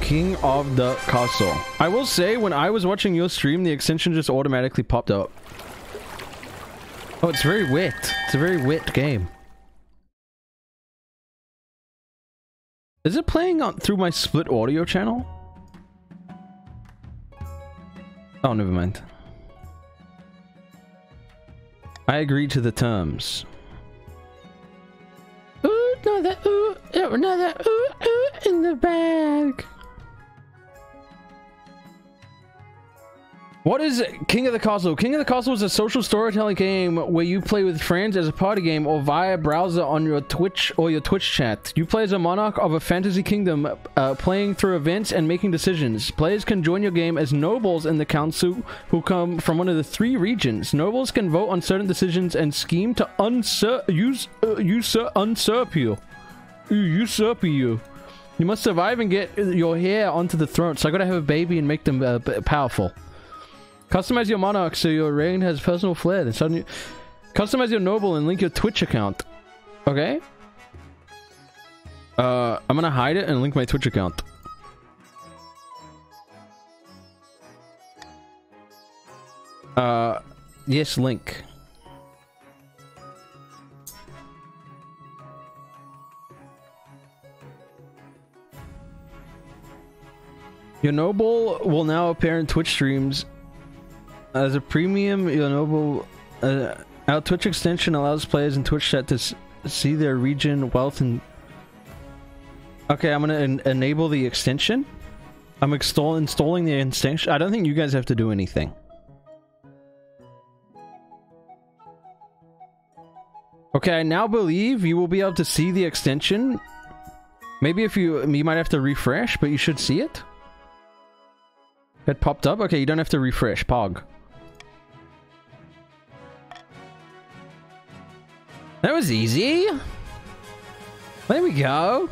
King of the Castle. I will say, when I was watching your stream, the extension just automatically popped up. Oh, it's very wet. It's a very wet game. Is it playing on through my split audio channel? Oh, never mind. I agree to the terms. Ooh, another ooh, another ooh, ooh in the bag. What is King of the Castle? King of the Castle is a social storytelling game where you play with friends as a party game or via browser on your Twitch or your Twitch chat. You play as a monarch of a fantasy kingdom, playing through events and making decisions. Players can join your game as nobles in the council who come from one of the 3 regions. Nobles can vote on certain decisions and scheme to usurp you. You must survive and get your heir onto the throne. So I gotta have a baby and make them powerful. Customize your monarch so your reign has personal flair. Then suddenly, customize your noble and link your Twitch account. Okay. I'm gonna hide it and link my Twitch account. Yes, link. Your noble will now appear in Twitch streams. As a premium, your noble, our Twitch extension allows players in Twitch chat to see their region, wealth, and... Okay, I'm gonna enable the extension. I'm installing the extension. I don't think you guys have to do anything. Okay, I now believe you will be able to see the extension. Maybe if you might have to refresh, but you should see it. It popped up. Okay, you don't have to refresh. Pog. That was easy. There we go.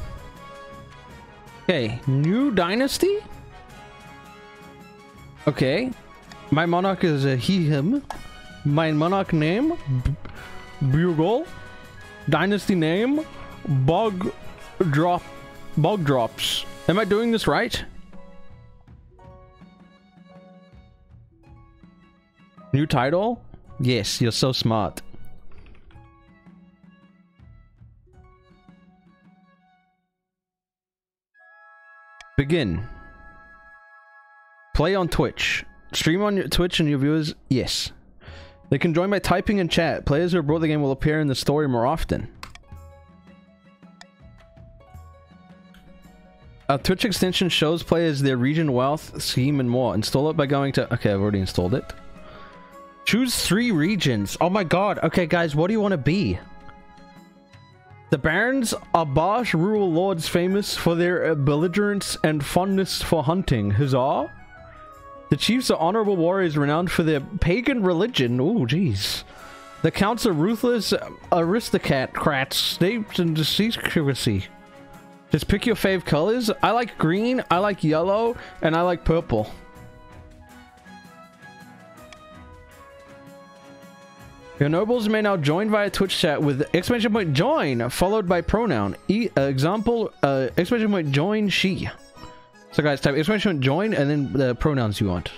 Okay, new dynasty. Okay, my monarch is a he, him. My monarch name, Bugle. Dynasty name, Bog Drops. Am I doing this right? New title? Yes, you're so smart. Begin. Play on Twitch. Stream on your Twitch and your viewers? Yes. They can join by typing in chat. Players who have brought the game will appear in the story more often. A Twitch extension shows players their region, wealth, scheme, and more. Install it by going to... Okay, I've already installed it. Choose 3 regions. Oh my god. Okay, guys, what do you want to be? The barons are Bosch rural lords famous for their belligerence and fondness for hunting. Huzzah! The chiefs are honorable warriors renowned for their pagan religion. Oh, jeez. The counts are ruthless aristocrats steeped in secrecy. Just pick your fave colors. I like green, I like yellow, and I like purple. Your nobles may now join via Twitch chat with exclamation point join followed by pronoun. Example, exclamation point join she. So guys, type exclamation point join and then the pronouns you want.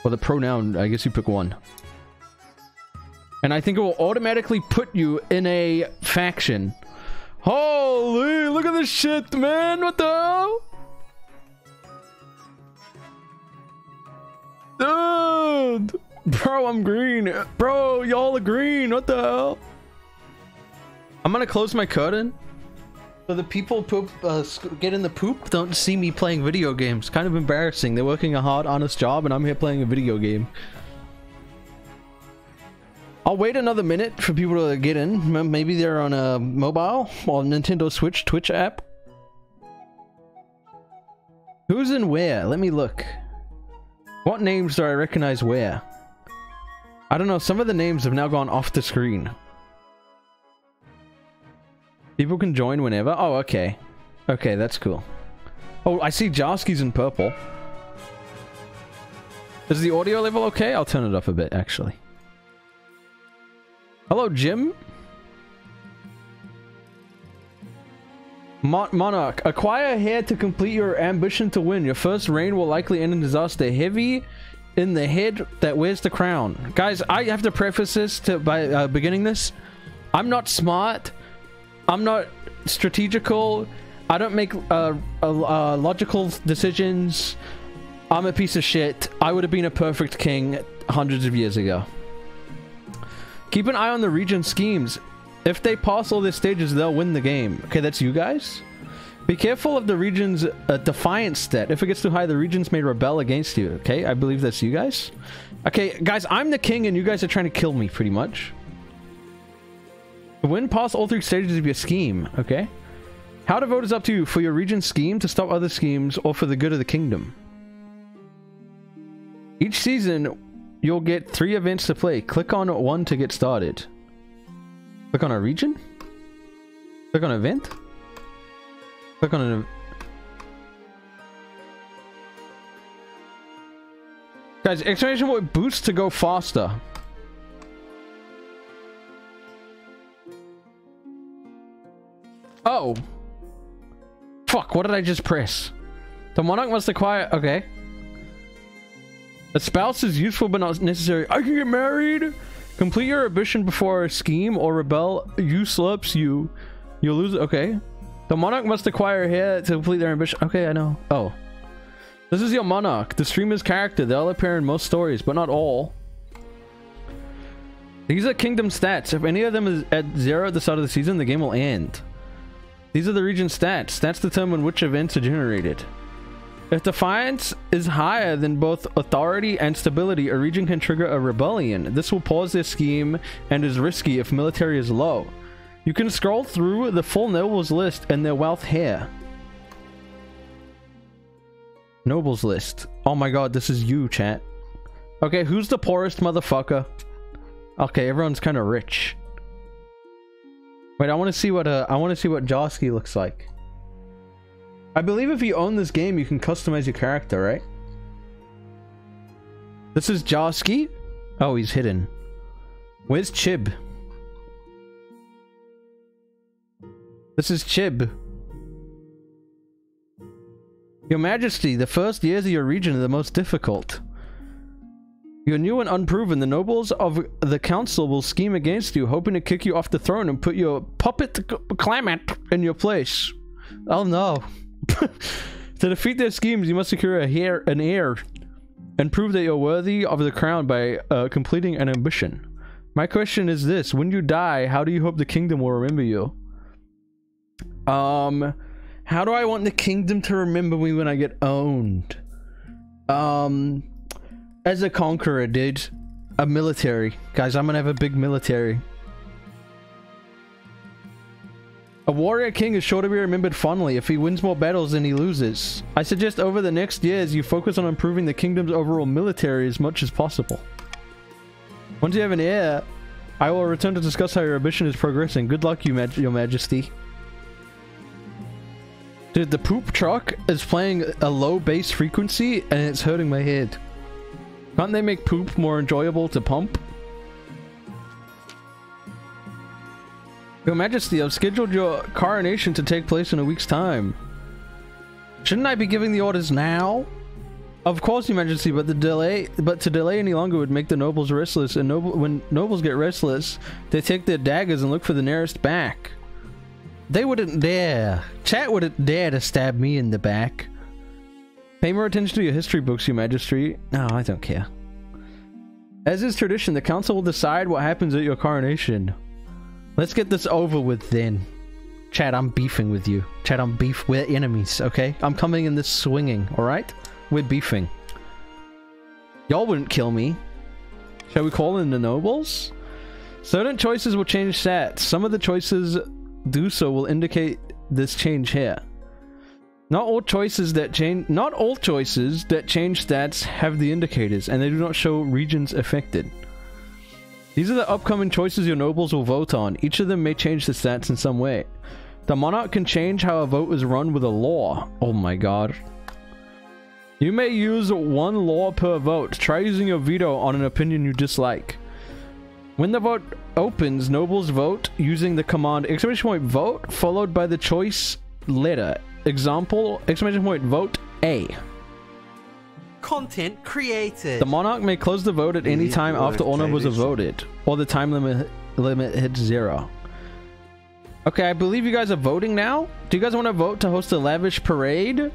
Or the pronoun, I guess you pick one. And I think it will automatically put you in a faction. Holy, look at this shit, man. What the hell? Dude. Bro, I'm green. Bro, y'all are green. What the hell? I'm gonna close my curtain so the people get in the poop don't see me playing video games. Kind of embarrassing. They're working a hard, honest job and I'm here playing a video game. I'll wait another minute for people to get in. Maybe they're on a mobile or Nintendo Switch Twitch app. Who's in where? Let me look. What names do I recognize where? I don't know, some of the names have now gone off the screen. People can join whenever? Oh, okay. Okay, that's cool. Oh, I see Jarski's in purple. Is the audio level okay? I'll turn it up a bit, actually. Hello, Jim. Monarch, acquire hair to complete your ambition to win. Your first reign will likely end in disaster. Heavy in the head that wears the crown. Guys, I have to preface this by beginning this. I'm not smart. I'm not strategical. I don't make logical decisions. I'm a piece of shit. I would have been a perfect king hundreds of years ago. Keep an eye on the region schemes. If they pass all their stages, they'll win the game. Okay, that's you guys. Be careful of the region's defiance stat. If it gets too high, the regions may rebel against you. Okay, I believe that's you guys. Okay, guys, I'm the king and you guys are trying to kill me, pretty much. Win past all 3 stages of your scheme. Okay. How to vote is up to you for your region scheme, to stop other schemes, or for the good of the kingdom. Each season, you'll get 3 events to play. Click on one to get started. Click on a region. Click on event. Click on an... Guys, exclamation point boost to go faster. Oh. Fuck, what did I just press? The monarch must acquire... Okay. A spouse is useful but not necessary. I can get married! Complete your ambition before a scheme or rebel usurps you. You'll lose... Okay. The monarch must acquire hair to complete their ambition. Okay, I know. Oh. This is your monarch. The streamer's character. They'll appear in most stories, but not all. These are kingdom stats. If any of them is at 0 at the start of the season, the game will end. These are the region stats. Stats determine which events are generated. If defiance is higher than both authority and stability, a region can trigger a rebellion. This will pause their scheme and is risky if military is low. You can scroll through the full nobles list and their wealth here. Nobles list. Oh my god, this is you, chat. Okay, who's the poorest motherfucker? Okay, everyone's kind of rich. Wait, I want to see what Josky looks like. I believe if you own this game, you can customize your character, right? This is Josky. Oh, he's hidden. Where's Chib? This is Chib. Your Majesty, the first years of your region are the most difficult. You're new and unproven. The nobles of the council will scheme against you, hoping to kick you off the throne and put your puppet Clement in your place. Oh no. To defeat their schemes, you must secure an heir and prove that you're worthy of the crown by completing an ambition. My question is this: when you die, how do you hope the kingdom will remember you? How do I want the kingdom to remember me when I get owned? As a conqueror, dude. A military. Guys, I'm gonna have a big military. A warrior king is sure to be remembered fondly. If he wins more battles than he loses. I suggest over the next years you focus on improving the kingdom's overall military as much as possible. Once you have an heir, I will return to discuss how your ambition is progressing. Good luck, your Majesty. Dude, the poop truck is playing a low bass frequency and it's hurting my head. Can't they make poop more enjoyable to pump? Your Majesty, I've scheduled your coronation to take place in a week's time. Shouldn't I be giving the orders now? Of course, Your Majesty, but to delay any longer would make the nobles restless, and when nobles get restless, they take their daggers and look for the nearest back. They wouldn't dare. Chat wouldn't dare to stab me in the back. Pay more attention to your history books, Your Majesty. No, I don't care. As is tradition, the council will decide what happens at your coronation. Let's get this over with then. Chat, I'm beefing with you. Chat, we're enemies, okay? I'm coming in this swinging, alright? We're beefing. Y'all wouldn't kill me. Shall we call in the nobles? Certain choices will change stats. Some of the choices do so will indicate this change here. Not all choices that change stats have the indicators, and they do not show regions affected. These are the upcoming choices your nobles will vote on. Each of them may change the stats in some way. The monarch can change how a vote is run with a law. Oh my god. You may use one law per vote. Try using your veto on an opinion you dislike. When the vote opens, nobles vote using the command !vote followed by the choice letter. Example, exclamation point, vote A. Content created. The monarch may close the vote at any time after all numbers are voted, or the time limit hits 0. Okay, I believe you guys are voting now. Do you guys want to vote to host a lavish parade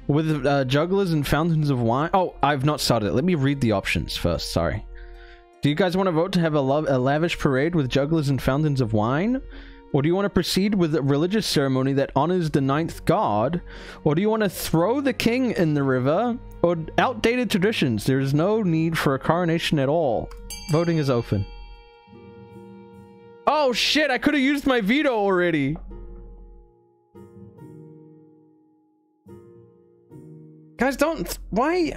with jugglers and fountains of wine? Oh, I've not started it. Let me read the options first. Sorry. Do you guys want to vote to have a lavish parade with jugglers and fountains of wine? Or do you want to proceed with a religious ceremony that honors the 9th god? Or do you want to throw the king in the river? Or outdated traditions? There is no need for a coronation at all. Voting is open. Oh shit, I could have used my veto already. Guys, don't... Why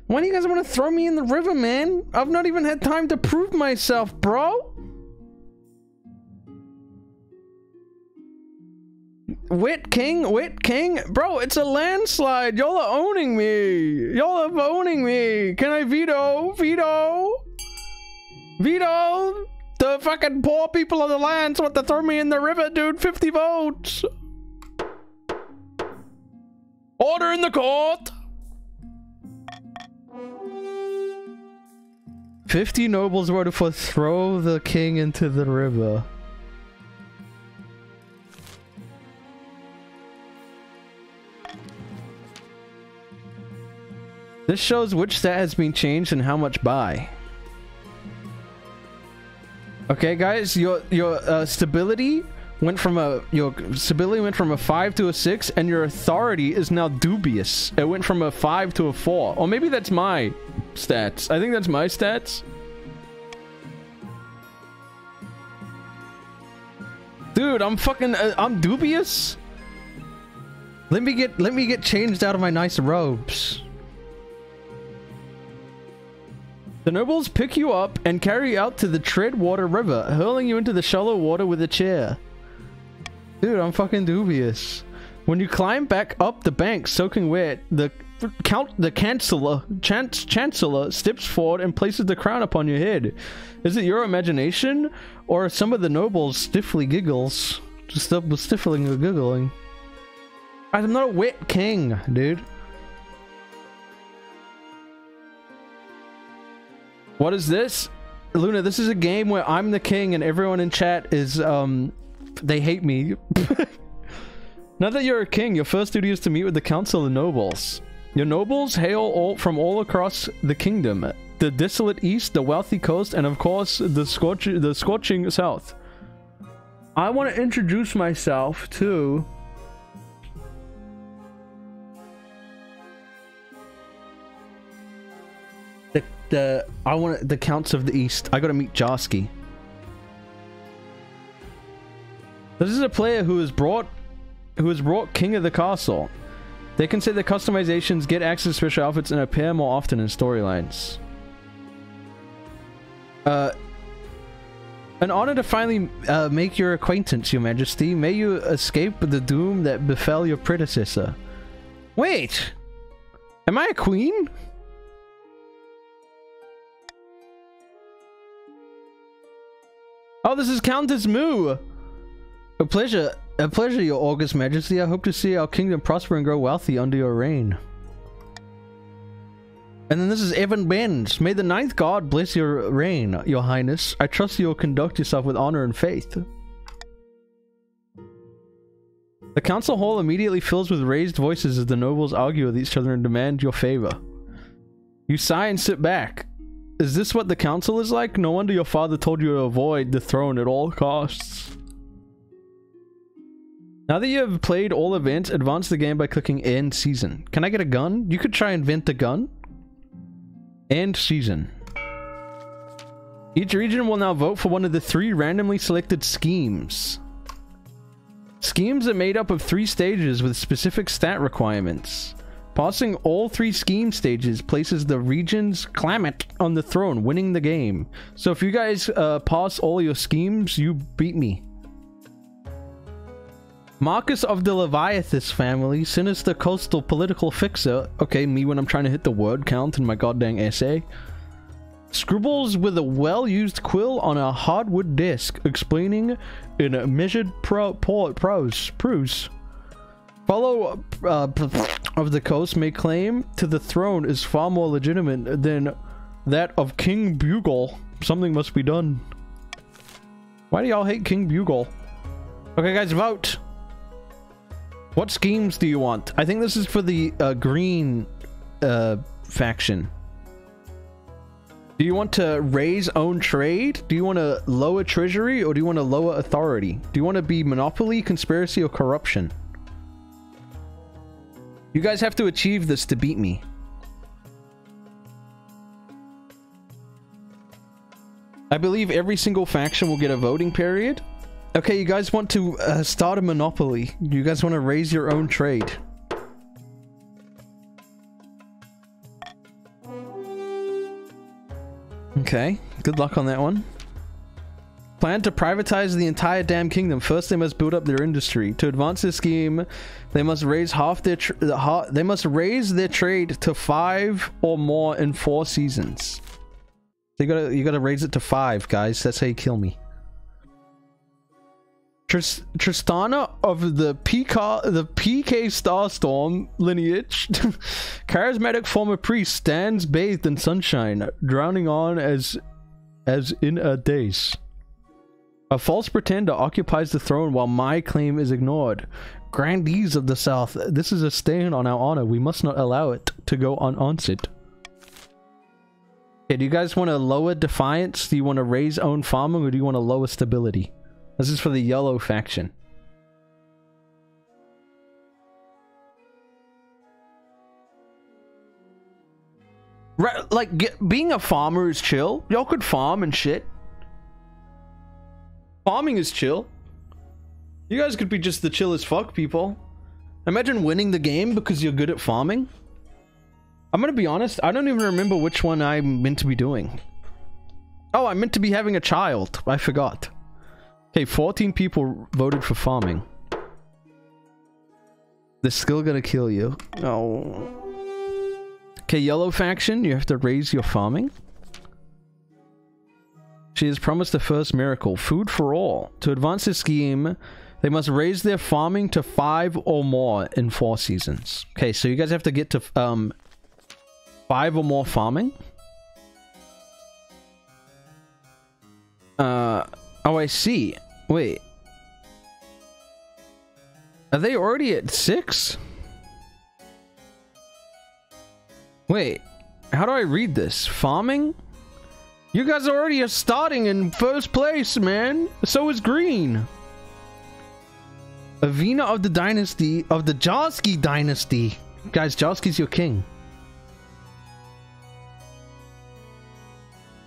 do you guys want to throw me in the river, man? I've not even had time to prove myself, bro. Wit King, bro, it's a landslide. Y'all are owning me. Y'all are owning me. Can I veto? Veto the fucking poor people of the lands want to throw me in the river, dude. 50 votes. Order in the court. 50 nobles voted for throw the king into the river. This shows which stat has been changed and how much by. Okay, guys, your stability went from a 5 to a 6, and your authority is now dubious. It went from a 5 to a 4. Or maybe that's my stats. I think that's my stats. Dude, I'm dubious. Let me get changed out of my nice robes. The nobles pick you up and carry you out to the Treadwater River, hurling you into the shallow water with a chair. Dude, I'm fucking dubious. When you climb back up the bank, soaking wet, the chancellor steps forward and places the crown upon your head. Is it your imagination, or some of the nobles stiffly giggles? Just stiffling or giggling. I'm not a wet king, dude. What is this? Luna, this is a game where I'm the king and everyone in chat is, they hate me. Now that you're a king, your first duty is to meet with the council of nobles. Your nobles hail from all across the kingdom. The desolate east, the wealthy coast, and of course, the scorching south. I want to introduce myself to... the counts of the east. I gotta meet Josky. This is a player who has brought king of the castle. They can say the customizations, get access to special outfits, and appear more often in storylines. An honor to finally make your acquaintance, your majesty. May you escape the doom that befell your predecessor. Wait! Am I a queen? Oh, this is Countess Moo! A pleasure, your august majesty. I hope to see our kingdom prosper and grow wealthy under your reign. And then this is Evan Benz. May the 9th god bless your reign, your highness. I trust you will conduct yourself with honor and faith. The council hall immediately fills with raised voices as the nobles argue with each other and demand your favor. You sigh and sit back. Is this what the council is like? No wonder your father told you to avoid the throne at all costs. Now that you have played all events, advance the game by clicking End Season. Can I get a gun? You could try and invent a gun. End Season. Each region will now vote for one of the 3 randomly selected schemes. Schemes are made up of 3 stages with specific stat requirements. Passing all 3 scheme stages places the region's claimant on the throne, winning the game. So if you guys pass all your schemes, you beat me. Marcus of the Leviathus family, sinister coastal political fixer. Okay, me when I'm trying to hit the word count in my goddamn essay. Scribbles with a well-used quill on a hardwood desk, explaining in a measured prose Follow of the coast may claim to the throne is far more legitimate than that of King Bugle. Something must be done. Why do y'all hate King Bugle? Okay, guys, vote. What schemes do you want? I think this is for the green faction. Do you want to raise own trade? Do you want to lower treasury, or do you want to lower authority? Do you want to be monopoly, conspiracy, or corruption? You guys have to achieve this to beat me. I believe every single faction will get a voting period. Okay, you guys want to start a monopoly. You guys want to raise your own trade. Okay, good luck on that one. Plan to privatize the entire damn kingdom. First, they must build up their industry. To advance this scheme, they must raise they must raise their trade to 5 or more in 4 seasons. So you gotta raise it to 5, guys. That's how you kill me. Tristana of the PK Starstorm lineage, charismatic former priest, stands bathed in sunshine, drowning on as in a daze. A false pretender occupies the throne while my claim is ignored. Grandees of the South, this is a stain on our honor. We must not allow it to go unanswered. Okay, do you guys want to lower defiance? Do you want to raise own farming, or do you want to lower stability? This is for the yellow faction. Right, like, being a farmer is chill. Y'all could farm and shit. Farming is chill. You guys could be just the chill as fuck people. Imagine winning the game because you're good at farming. I'm gonna be honest, I don't even remember which one I'm meant to be doing. Oh, I'm meant to be having a child. I forgot. Okay, 14 people voted for farming. They're still gonna kill you. Oh. Okay, yellow faction, you have to raise your farming. She has promised the first miracle, food for all. To advance this scheme, they must raise their farming to 5 or more in 4 seasons. Okay, so you guys have to get to 5 or more farming. Oh, I see. Wait. Are they already at 6? Wait. How do I read this? Farming? You guys already are starting in first place, man. So is green. Avina of the dynasty, of the Josky dynasty. Guys, Josky's your king.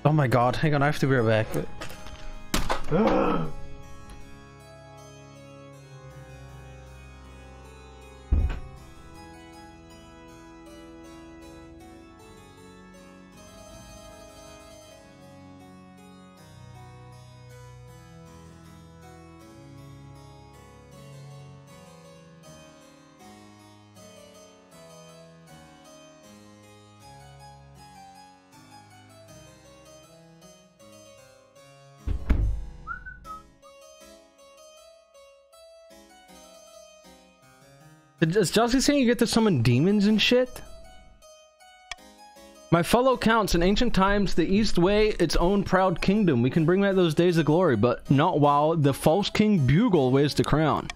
Oh my god, hang on, I have to be right back. Is Josky saying you get to summon demons and shit? My fellow counts, in ancient times, the East Way, its own proud kingdom. We can bring back those days of glory, but not while the false King Bugle wears the crown.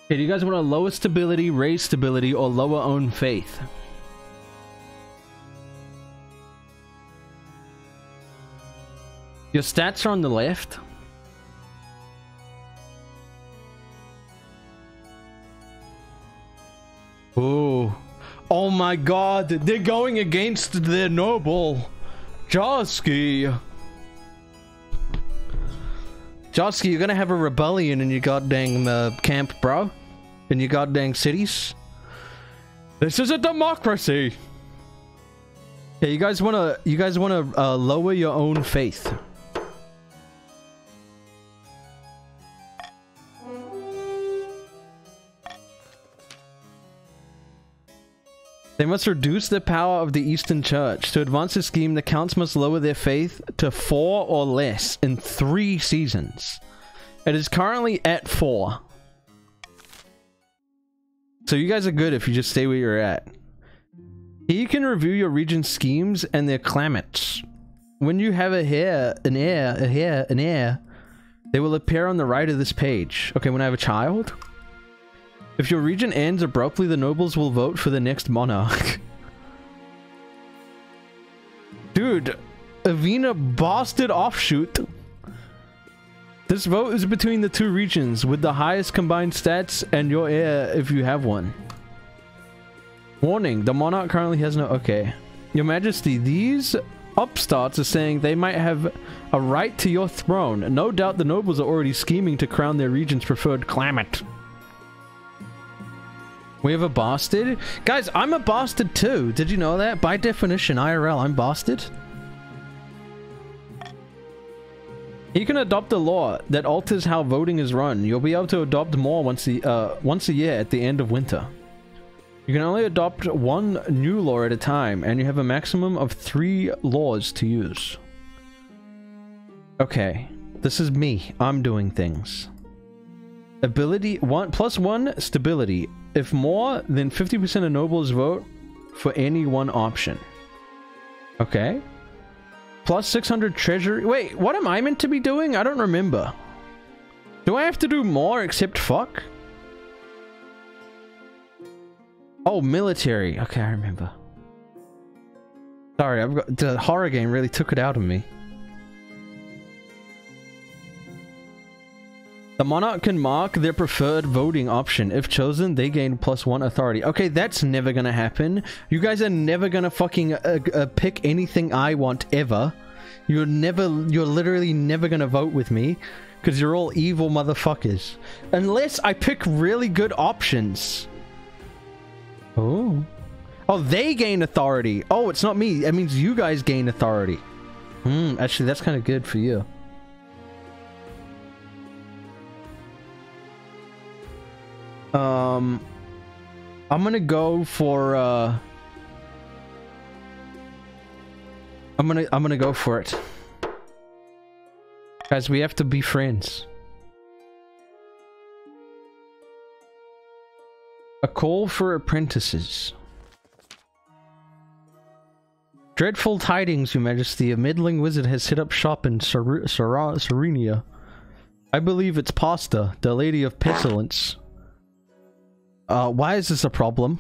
Okay, do you guys want to lower stability, raise stability, or lower own faith? Your stats are on the left. Oh, oh my god, they're going against their noble, Josky. Josky, you're gonna have a rebellion in your goddamn camp, bro. In your goddamn cities. This is a democracy. Yeah, you guys wanna lower your own faith. They must reduce the power of the Eastern Church. To advance the scheme, the counts must lower their faith to 4 or less in 3 seasons. It is currently at 4. So you guys are good if you just stay where you're at. He can review your region's schemes and their climates. When you have an heir, they will appear on the right of this page. Okay, when I have a child? If your region ends abruptly, the nobles will vote for the next monarch. Dude, Avena bastard offshoot. This vote is between the two regions with the highest combined stats and your heir if you have one. Warning, the monarch currently has no... Okay. Your Majesty, these upstarts are saying they might have a right to your throne. No doubt the nobles are already scheming to crown their region's preferred climate. We have a bastard? Guys, I'm a bastard too. Did you know that? By definition, IRL, I'm bastard. You can adopt a law that alters how voting is run. You'll be able to adopt more once a year at the end of winter. You can only adopt one new law at a time, and you have a maximum of 3 laws to use. Okay, this is me. I'm doing things. Ability, +1 stability. If more than 50% of nobles vote for any one option. Okay. +600 treasury. Wait, what am I meant to be doing? I don't remember. Do I have to do more except fuck? Oh, military. Okay, I remember. Sorry, the horror game really took it out of me. The monarch can mark their preferred voting option. If chosen, they gain +1 authority. Okay, that's never gonna happen. You guys are never gonna fucking pick anything I want ever. You're literally never gonna vote with me because you're all evil motherfuckers. Unless I pick really good options. Oh. Oh, they gain authority. Oh, it's not me. That means you guys gain authority. Actually, that's kind of good for you. I'm gonna go for I'm gonna go for it. Guys, we have to be friends. A call for apprentices. Dreadful tidings, Your Majesty. A meddling wizard has set up shop in Serenia. I believe it's Pasta, the Lady of Pestilence. Why is this a problem?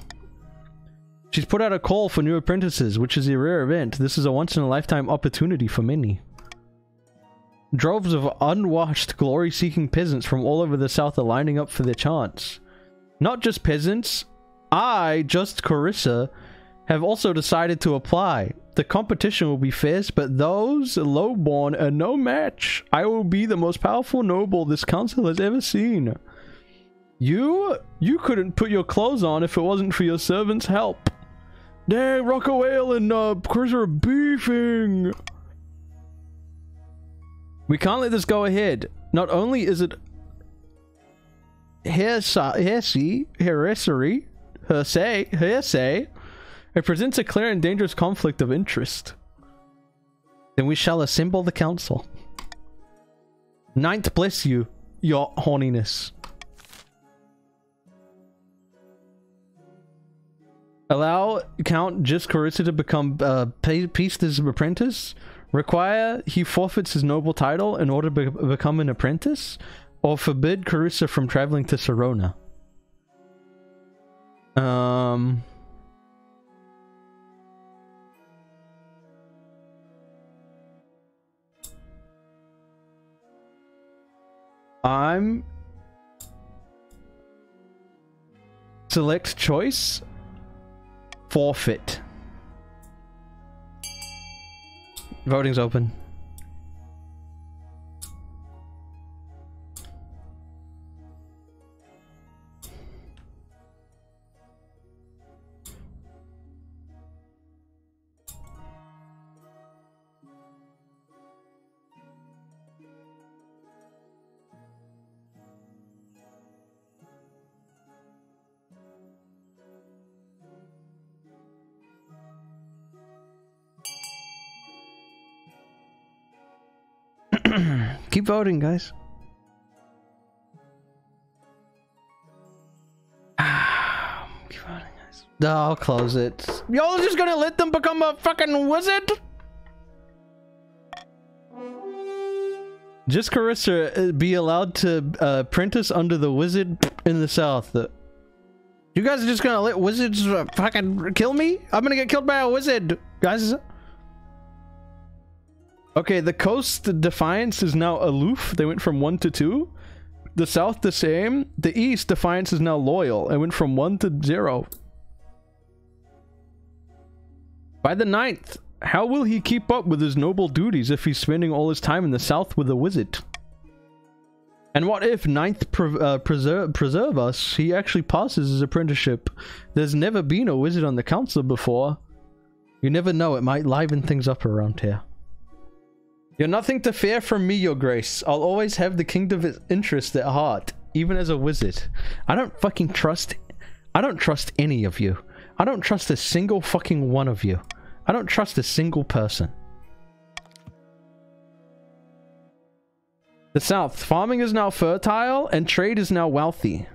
She's put out a call for new apprentices, which is a rare event. This is a once-in-a-lifetime opportunity for many. Droves of unwashed, glory-seeking peasants from all over the south are lining up for their chance. Not just peasants. I, just Carissa, have also decided to apply. The competition will be fierce, but those low-born are no match. I will be the most powerful noble this council has ever seen. You couldn't put your clothes on if it wasn't for your servants' help. Dang, Rocco Whale and Chris are beefing. We can't let this go ahead. Not only is it heresy, it presents a clear and dangerous conflict of interest. Then we shall assemble the council. Ninth bless you, your horniness. Allow Count Just Carissa to become Pista's apprentice. Require he forfeits his noble title in order to become an apprentice. Or forbid Carissa from traveling to Serona. I'm... Select choice. Forfeit. Voting's open. Keep voting, guys. No, I'll close it. Y'all just gonna let them become a fucking wizard? Just Carissa be allowed to apprentice under the wizard in the south. You guys are just gonna let wizards fucking kill me? I'm gonna get killed by a wizard, guys. Okay, the coast Defiance is now aloof. They went from 1 to 2. The south the same. The east Defiance is now loyal. It went from 1 to 0. By the 9th, how will he keep up with his noble duties if he's spending all his time in the south with a wizard? And what if 9th preserve us, he actually passes his apprenticeship? There's never been a wizard on the council before. You never know, it might liven things up around here. You're nothing to fear from me, your grace. I'll always have the kingdom's interest at heart, even as a wizard. I don't trust any of you. I don't trust a single fucking one of you. I don't trust a single person. The south. Farming is now fertile and trade is now wealthy.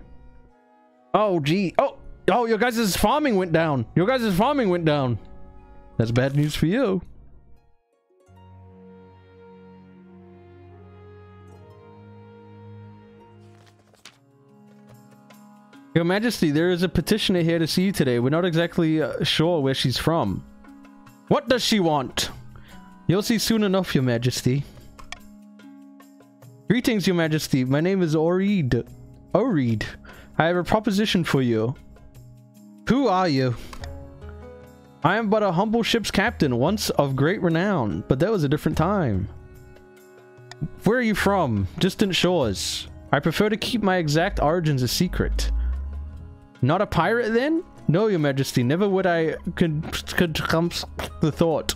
Oh, gee. Oh, your guys' farming went down. Your guys' farming went down. That's bad news for you. Your Majesty, there is a petitioner here to see you today. We're not exactly sure where she's from. What does she want? You'll see soon enough, Your Majesty. Greetings, Your Majesty. My name is Oreed. Oreed. I have a proposition for you. Who are you? I am but a humble ship's captain, once of great renown, but that was a different time. Where are you from? Distant shores. I prefer to keep my exact origins a secret. Not a pirate then? No, Your Majesty, never would I could come the thought.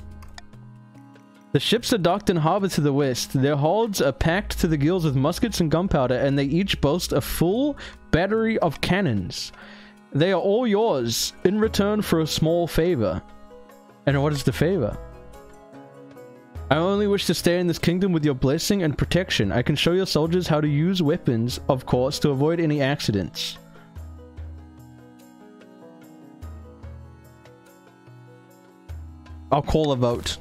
The ships are docked in harbor to the west. Their holds are packed to the gills with muskets and gunpowder, and they each boast a full battery of cannons. They are all yours, in return for a small favor. And what is the favor? I only wish to stay in this kingdom with your blessing and protection. I can show your soldiers how to use weapons, of course, to avoid any accidents. I'll call a vote.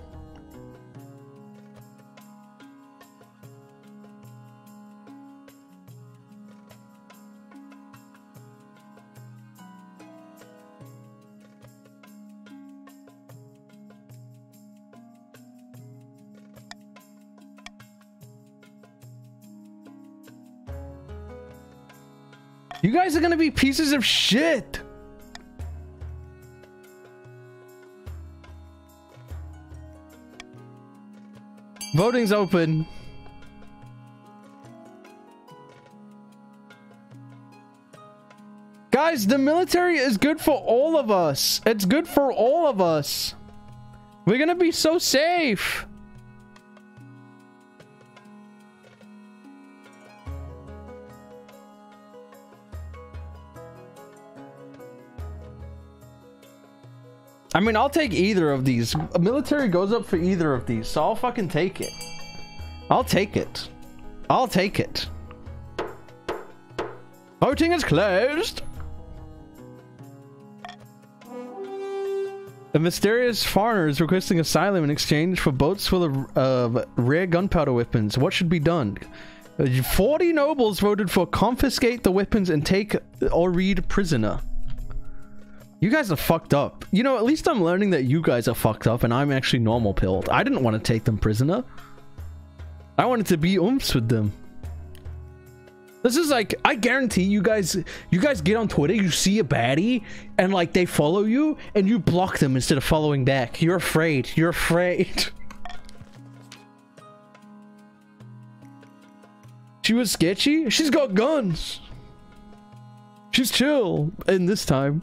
You guys are gonna be pieces of shit. Voting's open. Guys, the military is good for all of us. It's good for all of us. We're gonna be so safe. I mean, I'll take either of these. Military goes up for either of these, so I'll fucking take it. I'll take it. I'll take it. Voting is closed. A mysterious foreigner is requesting asylum in exchange for boats full of rare gunpowder weapons. What should be done? 40 nobles voted for confiscate the weapons and take Oreed prisoner. You guys are fucked up. You know, at least I'm learning that you guys are fucked up and I'm actually normal pilled. I didn't want to take them prisoner. I wanted to be oomps with them. This is like, I guarantee you guys get on Twitter, you see a baddie, and like they follow you, and you block them instead of following back. You're afraid. You're afraid. She was sketchy? She's got guns. She's chill in this time.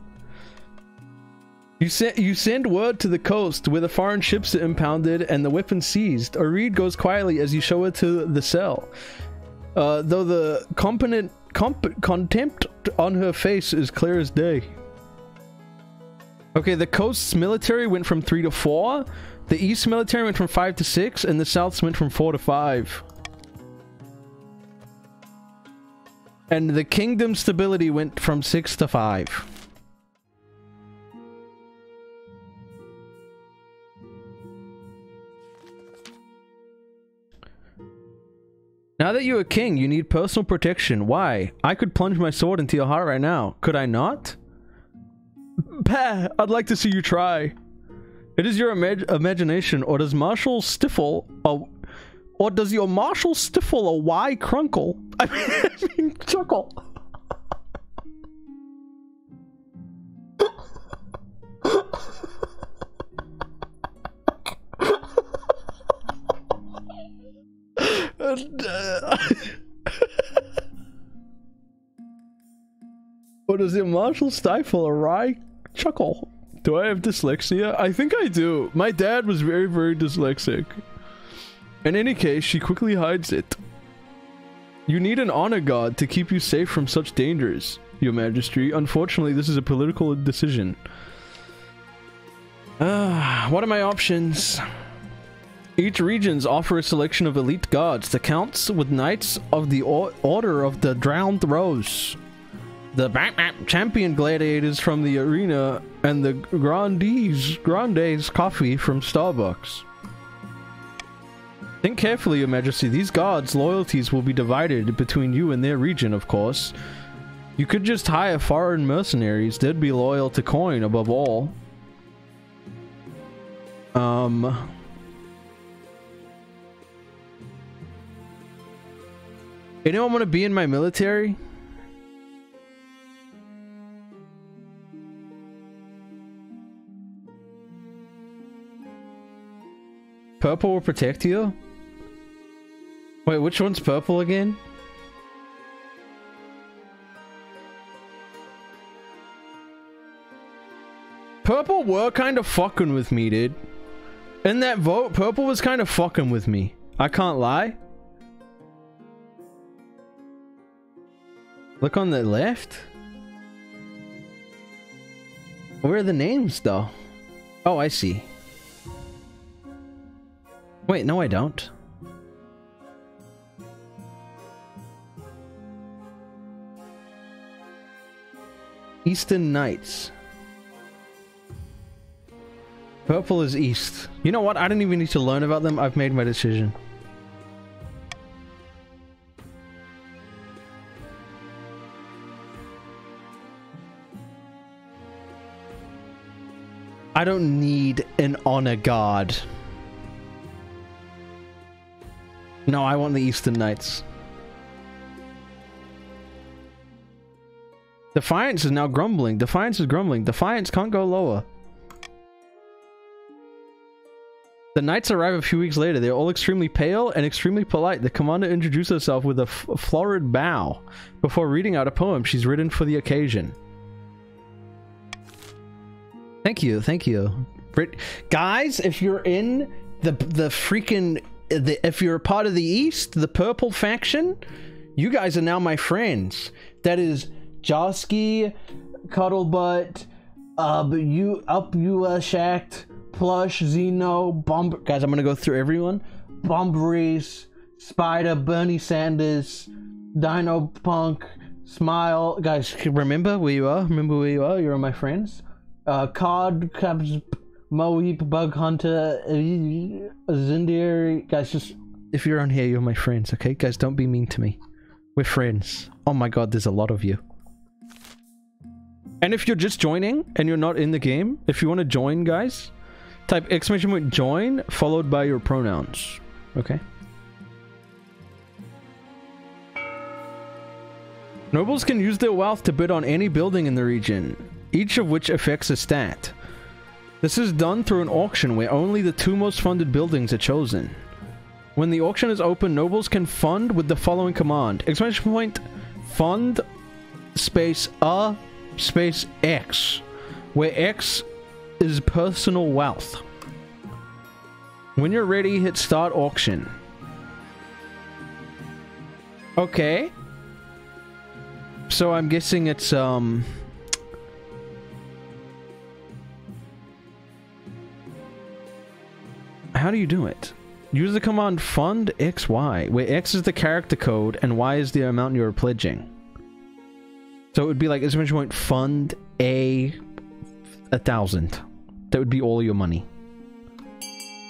You send word to the coast where the foreign ships are impounded and the weapons seized. Oreed goes quietly as you show her to the cell. Though the contempt on her face is clear as day. Okay, the coast's military went from 3 to 4. The east military went from 5 to 6. And the south's went from 4 to 5. And the kingdom's stability went from 6 to 5. Now that you're a king, you need personal protection. Why? I could plunge my sword into your heart right now. Could I not? Bah, I'd like to see you try. It is your imagination, or does Marshall Stiffle or does your Marshall Stiffle a Y crunkle? I mean chuckle. Or does your Marshall stifle a wry chuckle? Do I have dyslexia? I think I do. My dad was very, very dyslexic. In any case, she quickly hides it. You need an honor guard to keep you safe from such dangers, Your Majesty. Unfortunately, this is a political decision. What are my options? Each regions offer a selection of elite guards. The counts with knights of the Order of the Drowned Rose, the champion gladiators from the arena, and the Grandes coffee from Starbucks. Think carefully, Your Majesty. These guards' loyalties will be divided between you and their region, of course. You could just hire foreign mercenaries. They'd be loyal to coin above all. Anyone want to be in my military? Purple will protect you? Wait, which one's purple again? Purple were kind of fucking with me, dude. In that vote, purple was kind of fucking with me. I can't lie. Look on the left. Where are the names, though? Oh, I see. Wait, no I don't. Eastern Knights. Purple is east. You know what? I don't even need to learn about them. I've made my decision. I don't need an honor guard. No, I want the Eastern Knights. Defiance is now grumbling. Defiance is grumbling. Defiance can't go lower. The knights arrive a few weeks later. They're all extremely pale and extremely polite. The commander introduced herself with a florid bow before reading out a poem she's written for the occasion. Thank you, thank you. Guys, if you're in the freaking... if you're a part of the East, the purple faction, you guys are now my friends. That is Josky, Cuddlebutt, Shacked, Plush, Zeno, Bomb. Guys, I'm gonna go through everyone. Bombrace, Spider, Bernie Sanders, Dino Punk, Smile. Guys, remember where you are. Remember where you are. You're my friends. Cod, Cubs, Moeep, Bug Hunter, Zindiary. Guys, just if you're on here, you're my friends. Okay, guys, don't be mean to me. We're friends. Oh my god, there's a lot of you. And if you're just joining and you're not in the game, if you want to join, guys, type ! join followed by your pronouns. Okay. Nobles can use their wealth to bid on any building in the region, each of which affects a stat. This is done through an auction where only the 2 most funded buildings are chosen. When the auction is open, nobles can fund with the following command. Fund space space X, where X is personal wealth. When you're ready, hit start auction. Okay. So I'm guessing it's how do you do it? Use the command fund XY, where X is the character code and Y is the amount you're pledging. So it would be like fund 1,000. That would be all your money.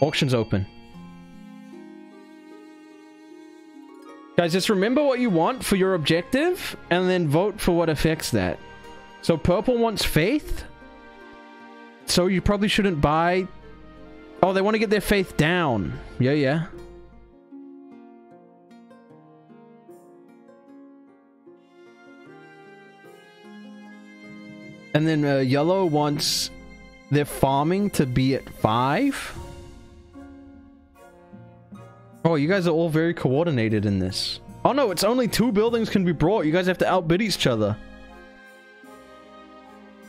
Auction's open. Guys, just remember what you want for your objective and then vote for what affects that. So purple wants faith. So you probably shouldn't buy... Oh, they want to get their faith down. Yeah, yeah. And then yellow wants their farming to be at 5. Oh, you guys are all very coordinated in this. Oh no, it's only 2 buildings can be brought. You guys have to outbid each other.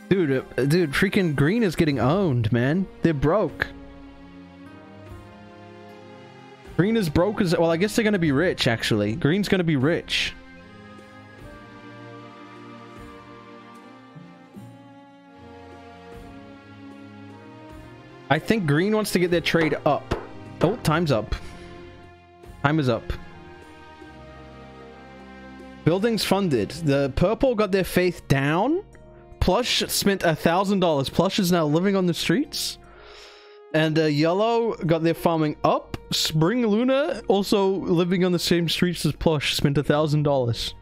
Dude, freaking green is getting owned, man. They're broke. Green is broke as... Well, I guess they're gonna be rich, actually. Green's gonna be rich. I think green wants to get their trade up. Oh, time's up. Time is up. Buildings funded. The purple got their faith down. Plush spent $1,000. Plush is now living on the streets. And yellow got their farming up. Spring Luna also living on the same streets as Plush spent $1,000.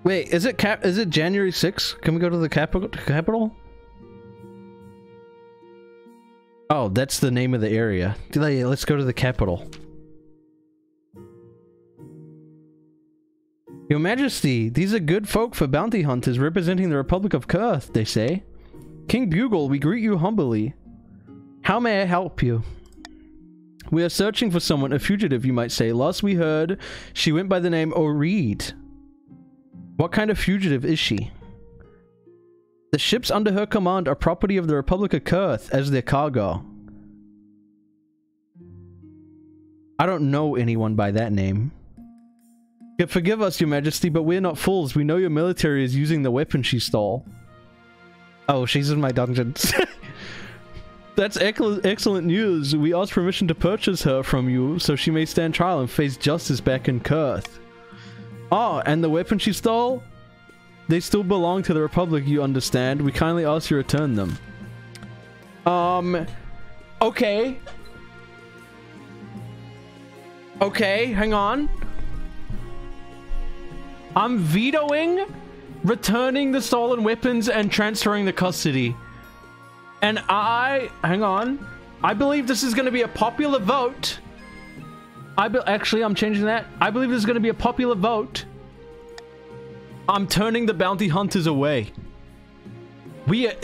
Wait, is it January 6th? Can we go to the capital? Oh, that's the name of the area. Let's go to the capital. Your Majesty, these are good folk for bounty hunters representing the Republic of Kurth, they say. King Bugle, we greet you humbly. How may I help you? We are searching for someone, a fugitive, you might say. Last we heard, she went by the name Oreed. What kind of fugitive is she? The ships under her command are property of the Republic of Kurth as their cargo. I don't know anyone by that name. Forgive us, Your Majesty, but we're not fools. We know your military is using the weapon she stole. Oh, she's in my dungeons. That's excellent news. We asked permission to purchase her from you so she may stand trial and face justice back in Kurth. Oh, and the weapon she stole? They still belong to the Republic, you understand. We kindly ask you to return them. Okay. Okay, hang on. I'm vetoing returning the stolen weapons and transferring the custody. And hang on. I believe this is going to be a popular vote. Actually, I'm changing that. I believe this is going to be a popular vote. I'm turning the bounty hunters away.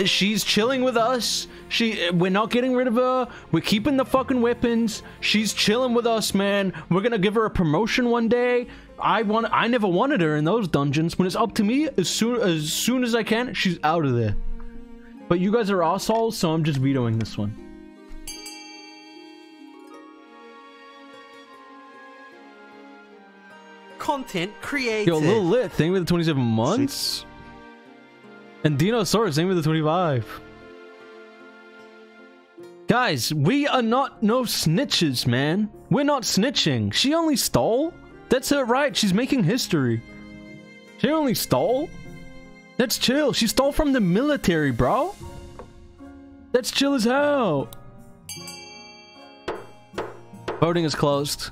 She's chilling with us. We're not getting rid of her. We're keeping the fucking weapons. She's chilling with us, man. We're gonna give her a promotion one day. I never wanted her in those dungeons. When it's up to me, as soon as I can, she's out of there. But you guys are assholes, so I'm just vetoing this one. Content created. Yo, Lil Lit, thank you for the 27 months. And Dinosaurus, thank you for the 25. Guys, we are not no snitches, man. We're not snitching. She only stole. That's her right. She's making history. She only stole. That's chill. She stole from the military, bro. That's chill as hell. Voting is closed.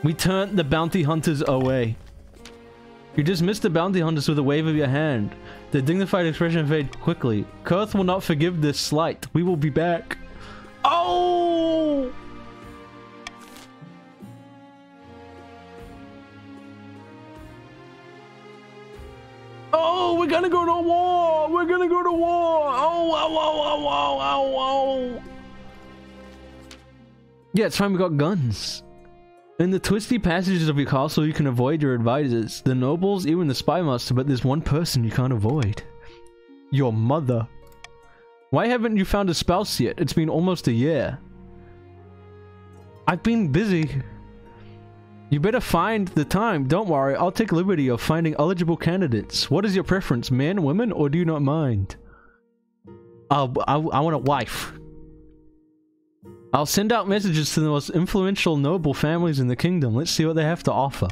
We turned the bounty hunters away. You dismissed the bounty hunters with a wave of your hand. The dignified expression faded quickly. Kurth will not forgive this slight. We will be back. Oh! Oh, we're gonna go to war! We're gonna go to war! Oh, oh, oh, oh, oh, oh, oh! Yeah, it's fine, we got guns. In the twisty passages of your castle, you can avoid your advisors, the nobles, even the spy master, but there's one person you can't avoid. Your mother. Why haven't you found a spouse yet? It's been almost a year. I've been busy. You better find the time. Don't worry, I'll take liberty of finding eligible candidates. What is your preference, men, women, or do you not mind? I want a wife. I'll send out messages to the most influential noble families in the kingdom. Let's see what they have to offer.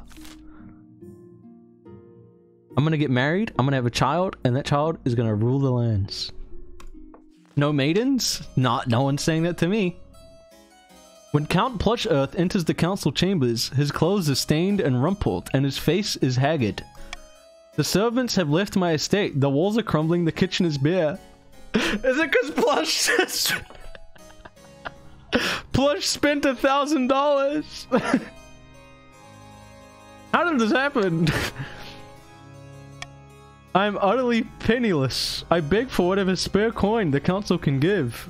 I'm gonna get married, I'm gonna have a child, and that child is gonna rule the lands. No maidens? Not, no one's saying that to me. When Count Plush Earth enters the council chambers, his clothes are stained and rumpled, and his face is haggard. The servants have left my estate. The walls are crumbling. The kitchen is bare. Is it because Plush Plush spent $1,000? How did this happen? I'm utterly penniless. I beg for whatever spare coin the council can give.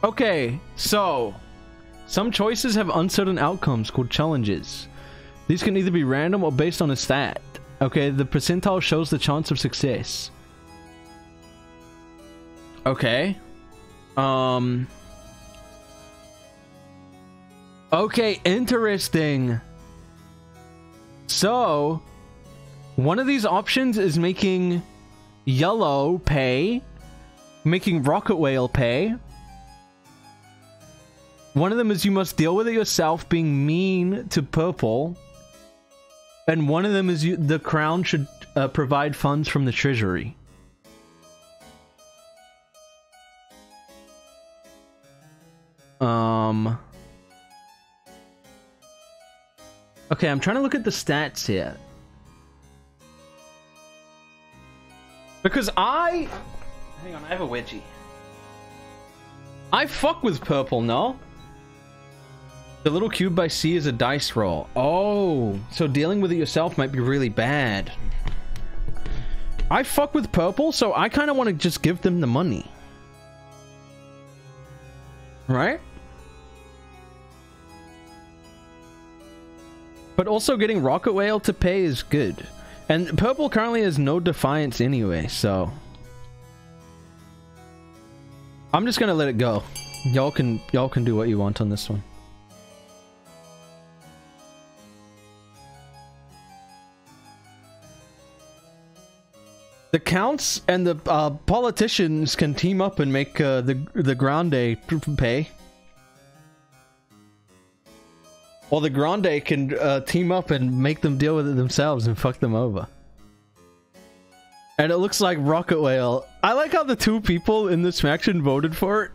Okay, so some choices have uncertain outcomes called challenges. These can either be random or based on a stat. Okay, the percentile shows the chance of success. Okay. Okay, interesting. So, one of these options is making yellow pay, making rocket whale pay. One of them is you must deal with it yourself, being mean to purple. And one of them is the crown should provide funds from the treasury. Okay, I'm trying to look at the stats here. Because hang on, I have a wedgie. I fuck with purple, no? The little cube I see is a dice roll. Oh, so dealing with it yourself might be really bad. I fuck with purple, so I kind of want to just give them the money. Right? But also getting Rocket Whale to pay is good. And purple currently has no defiance anyway, so I'm just gonna let it go. Y'all can do what you want on this one. The counts and the politicians can team up and make the Grande pay. Or the Grande can team up and make them deal with it themselves and fuck them over. And it looks like Rocket Whale. I like how the two people in this faction voted for it.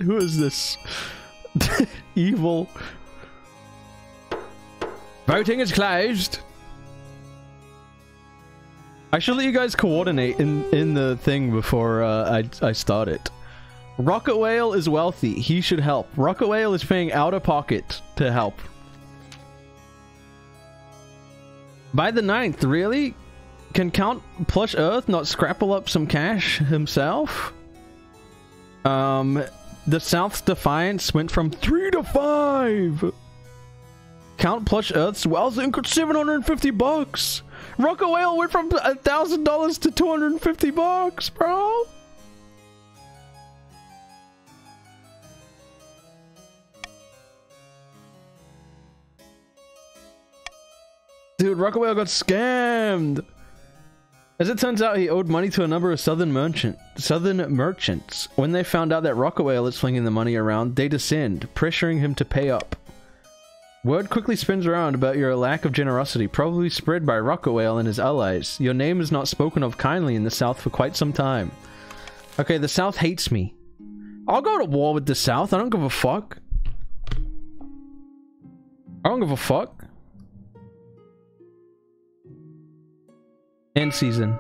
Who is this? Evil. Voting is closed. I should let you guys coordinate in the thing before I start it. Rocket Whale is wealthy. He should help. Rocket Whale is paying out of pocket to help. By the 9th, really? Can Count Plush Earth not scrapple up some cash himself? The South's defiance went from 3 to 5. Count Plush Earth's wealth increased $750. Rocket Whale went from $1,000 to $250, bro. Dude, Rocket Whale got scammed. As it turns out, he owed money to a number of southern merchants. When they found out that Rocket Whale is flinging the money around, they descend, pressuring him to pay up. Word quickly spins around about your lack of generosity, probably spread by Rocket Whale and his allies. Your name is not spoken of kindly in the South for quite some time. Okay, the South hates me. I'll go to war with the South. I don't give a fuck. I don't give a fuck. End season.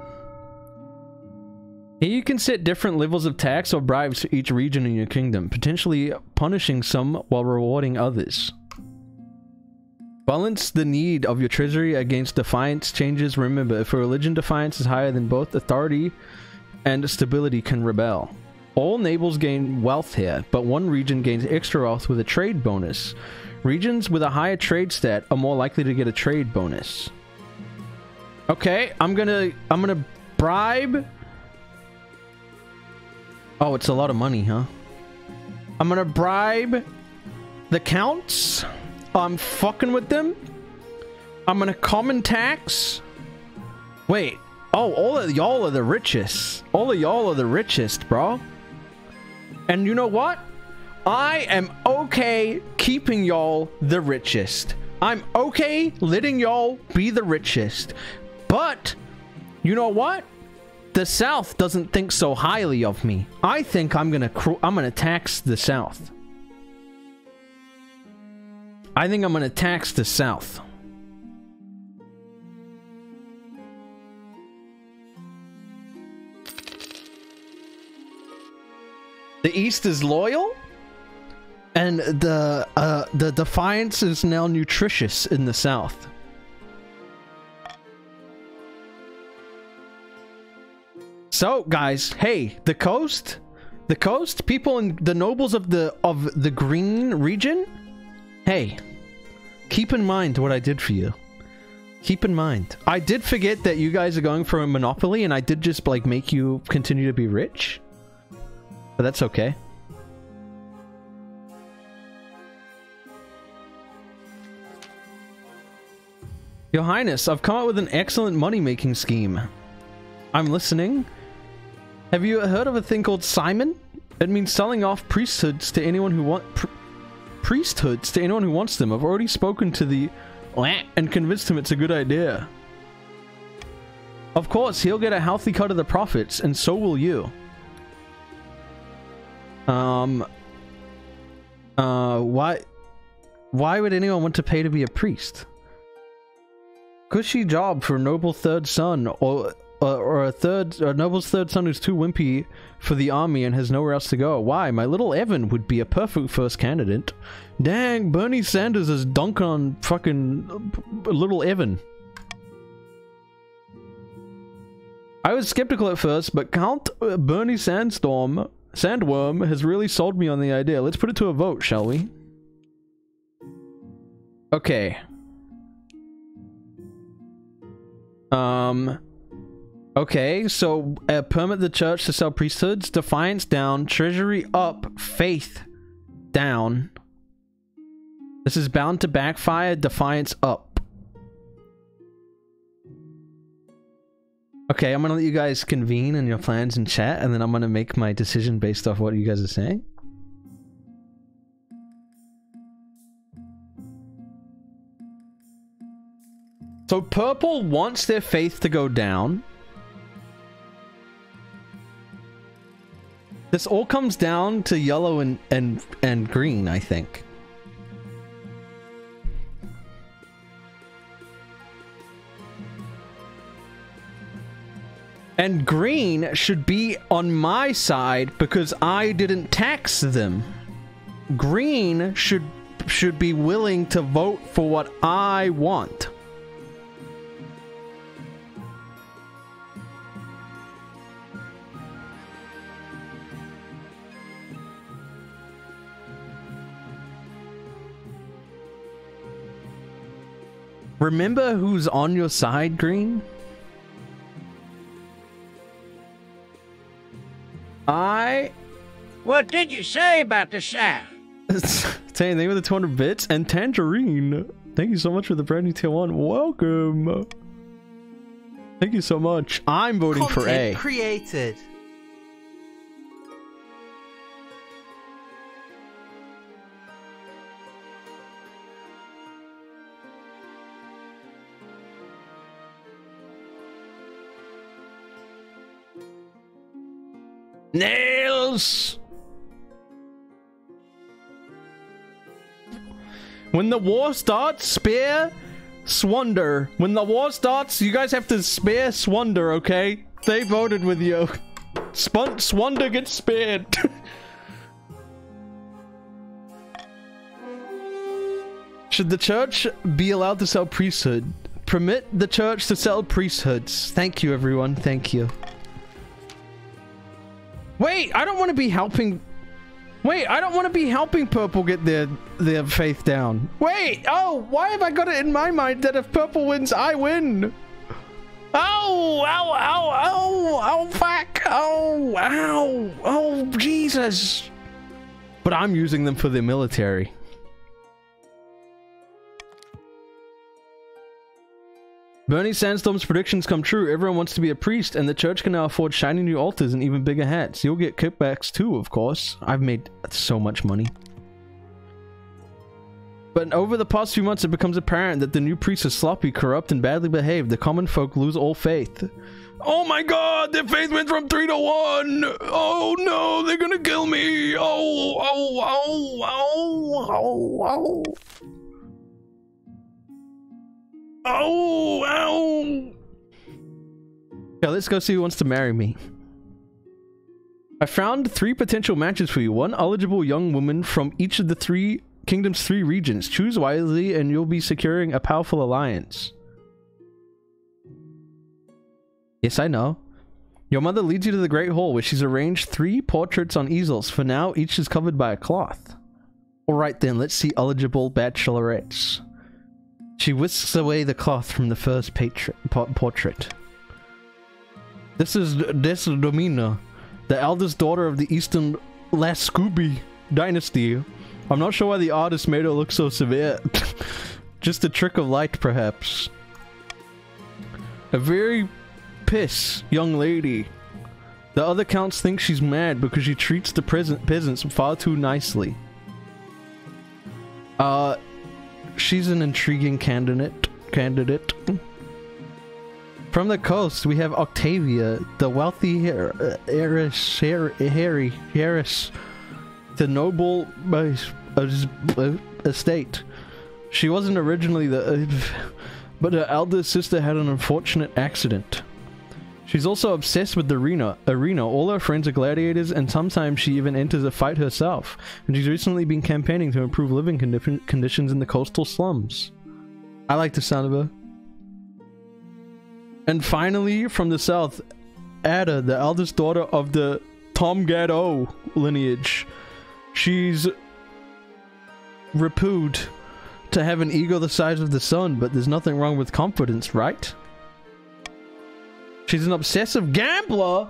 Here you can set different levels of tax or bribes for each region in your kingdom, potentially punishing some while rewarding others. Balance the need of your treasury against defiance changes. Remember, if a religion defiance is higher than both authority and stability can rebel. All nables gain wealth here, but one region gains extra wealth with a trade bonus. Regions with a higher trade stat are more likely to get a trade bonus. Okay, I'm gonna bribe. Oh, it's a lot of money, huh? I'm gonna bribe the counts. I'm fucking with them. I'm gonna common tax. Wait. Oh, all of y'all are the richest. All of y'all are the richest, bro. And you know what? I am okay keeping y'all the richest. I'm okay letting y'all be the richest. But, you know what? the South doesn't think so highly of me. I think I'm gonna tax the South. I think I'm gonna tax the South. The East is loyal, and the Defiance is now nutritious in the South. So, guys, hey, the coast, people and the nobles of the green region, hey, keep in mind what I did for you. Keep in mind. I did forget that you guys are going for a monopoly, and I did just, like, make you continue to be rich. But that's okay. Your Highness, I've come up with an excellent money-making scheme. I'm listening. Have you heard of a thing called Simon? It means selling off priesthoods to anyone who wants them. I've already spoken to the and convinced him it's a good idea. Of course, he'll get a healthy cut of the profits, and so will you. Why would anyone want to pay to be a priest? Cushy job for a noble third son, or a noble's third son who's too wimpy for the army and has nowhere else to go. Why? My little Evan would be a perfect first candidate. Dang, Bernie Sanders is dunking on fucking little Evan. I was skeptical at first, but Count Bernie Sandworm has really sold me on the idea. Let's put it to a vote, shall we? Okay. Okay, so permit the church to sell priesthoods, Defiance down, Treasury up, Faith down. This is bound to backfire, Defiance up. Okay, I'm gonna let you guys convene in your plans and chat, and then I'm gonna make my decision based off what you guys are saying. So purple wants their faith to go down. This all comes down to yellow and green, I think. And green should be on my side because I didn't tax them. Green should be willing to vote for what I want. Remember who's on your side, Green? What did you say about the South? Say anything with the 200 bits and Tangerine. Thank you so much for the brand new tier 1. Welcome. Thank you so much. I'm voting for A. Content created. Nails! When the war starts, spare Swunder. When the war starts, you guys have to spare Swunder, okay? They voted with you. Swunder gets spared. Should the church be allowed to sell priesthood? Permit the church to sell priesthoods. Thank you, everyone. Thank you. Wait, I don't want to be helping... Wait, I don't want to be helping Purple get their faith down. Wait, oh, why have I got it in my mind that if Purple wins, I win? Oh, ow, ow, ow, oh, fuck, oh, ow, oh, Jesus. But I'm using them for the military. Bernie Sandstorm's predictions come true. Everyone wants to be a priest, and the church can now afford shiny new altars and even bigger hats. You'll get kickbacks too, of course. I've made so much money. But over the past few months, it becomes apparent that the new priests are sloppy, corrupt, and badly behaved. The common folk lose all faith. Oh my god, their faith went from 3 to 1. Oh no, they're gonna kill me. Oh. Yeah, let's go see who wants to marry me. I found 3 potential matches for you. 1 eligible young woman from each of the 3 kingdom's 3 regions. Choose wisely and you'll be securing a powerful alliance. Yes, I know. Your mother leads you to the Great Hall, where she's arranged 3 portraits on easels. For now, each is covered by a cloth. Alright then, let's see eligible bachelorettes. She whisks away the cloth from the first portrait. This is Domina, the eldest daughter of the Eastern Lascooby dynasty. I'm not sure why the artist made her look so severe. Just a trick of light, perhaps. A very piss young lady. The other counts think she's mad because she treats the peasants far too nicely. She's an intriguing candidate. From the coast, we have Octavia, the wealthy heiress, the noble estate. She wasn't originally but her elder sister had an unfortunate accident. She's also obsessed with the arena. All her friends are gladiators, and sometimes she even enters a fight herself. And she's recently been campaigning to improve living conditions in the coastal slums. I like the sound of her. And finally, from the south, Ada, the eldest daughter of the Tom Gadot lineage. She's reputed to have an ego the size of the sun, but there's nothing wrong with confidence, right? She's an obsessive gambler,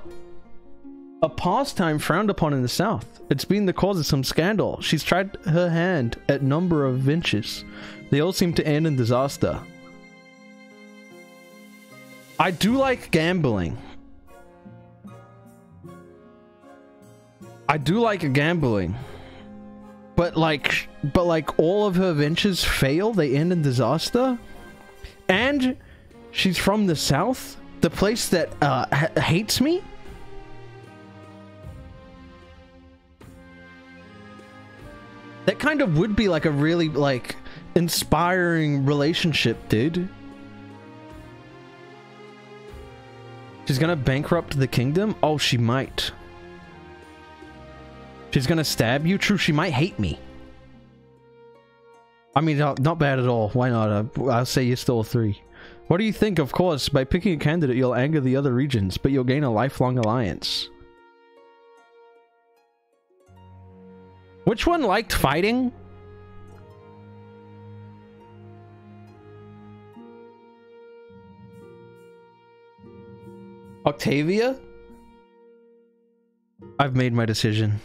a pastime frowned upon in the south. It's been the cause of some scandal. She's tried her hand at a number of ventures. They all seem to end in disaster. I do like gambling. But like all of her ventures fail. They end in disaster. And she's from the south, the place that hates me. That kind of would be like a really like inspiring relationship, dude. She's gonna bankrupt the kingdom? Oh, she might. She's gonna stab you? True, she might hate me. I mean, not bad at all. Why not? I'll say you stole 3. What do you think? Of course, by picking a candidate, you'll anger the other regions, but you'll gain a lifelong alliance. Which one liked fighting? Octavia? I've made my decision.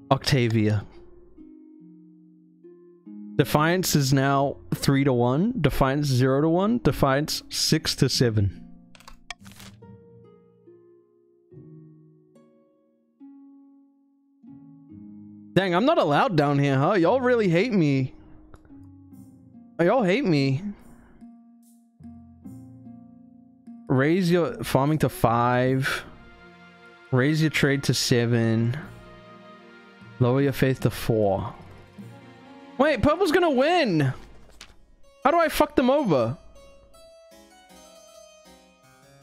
Octavia. Defiance is now 3 to 1. Defiance 0 to 1. Defiance 6 to 7. Dang, I'm not allowed down here, huh? Y'all really hate me. Y'all hate me. Raise your farming to 5. Raise your trade to 7. Lower your faith to 4. Wait, purple's gonna win! How do I fuck them over?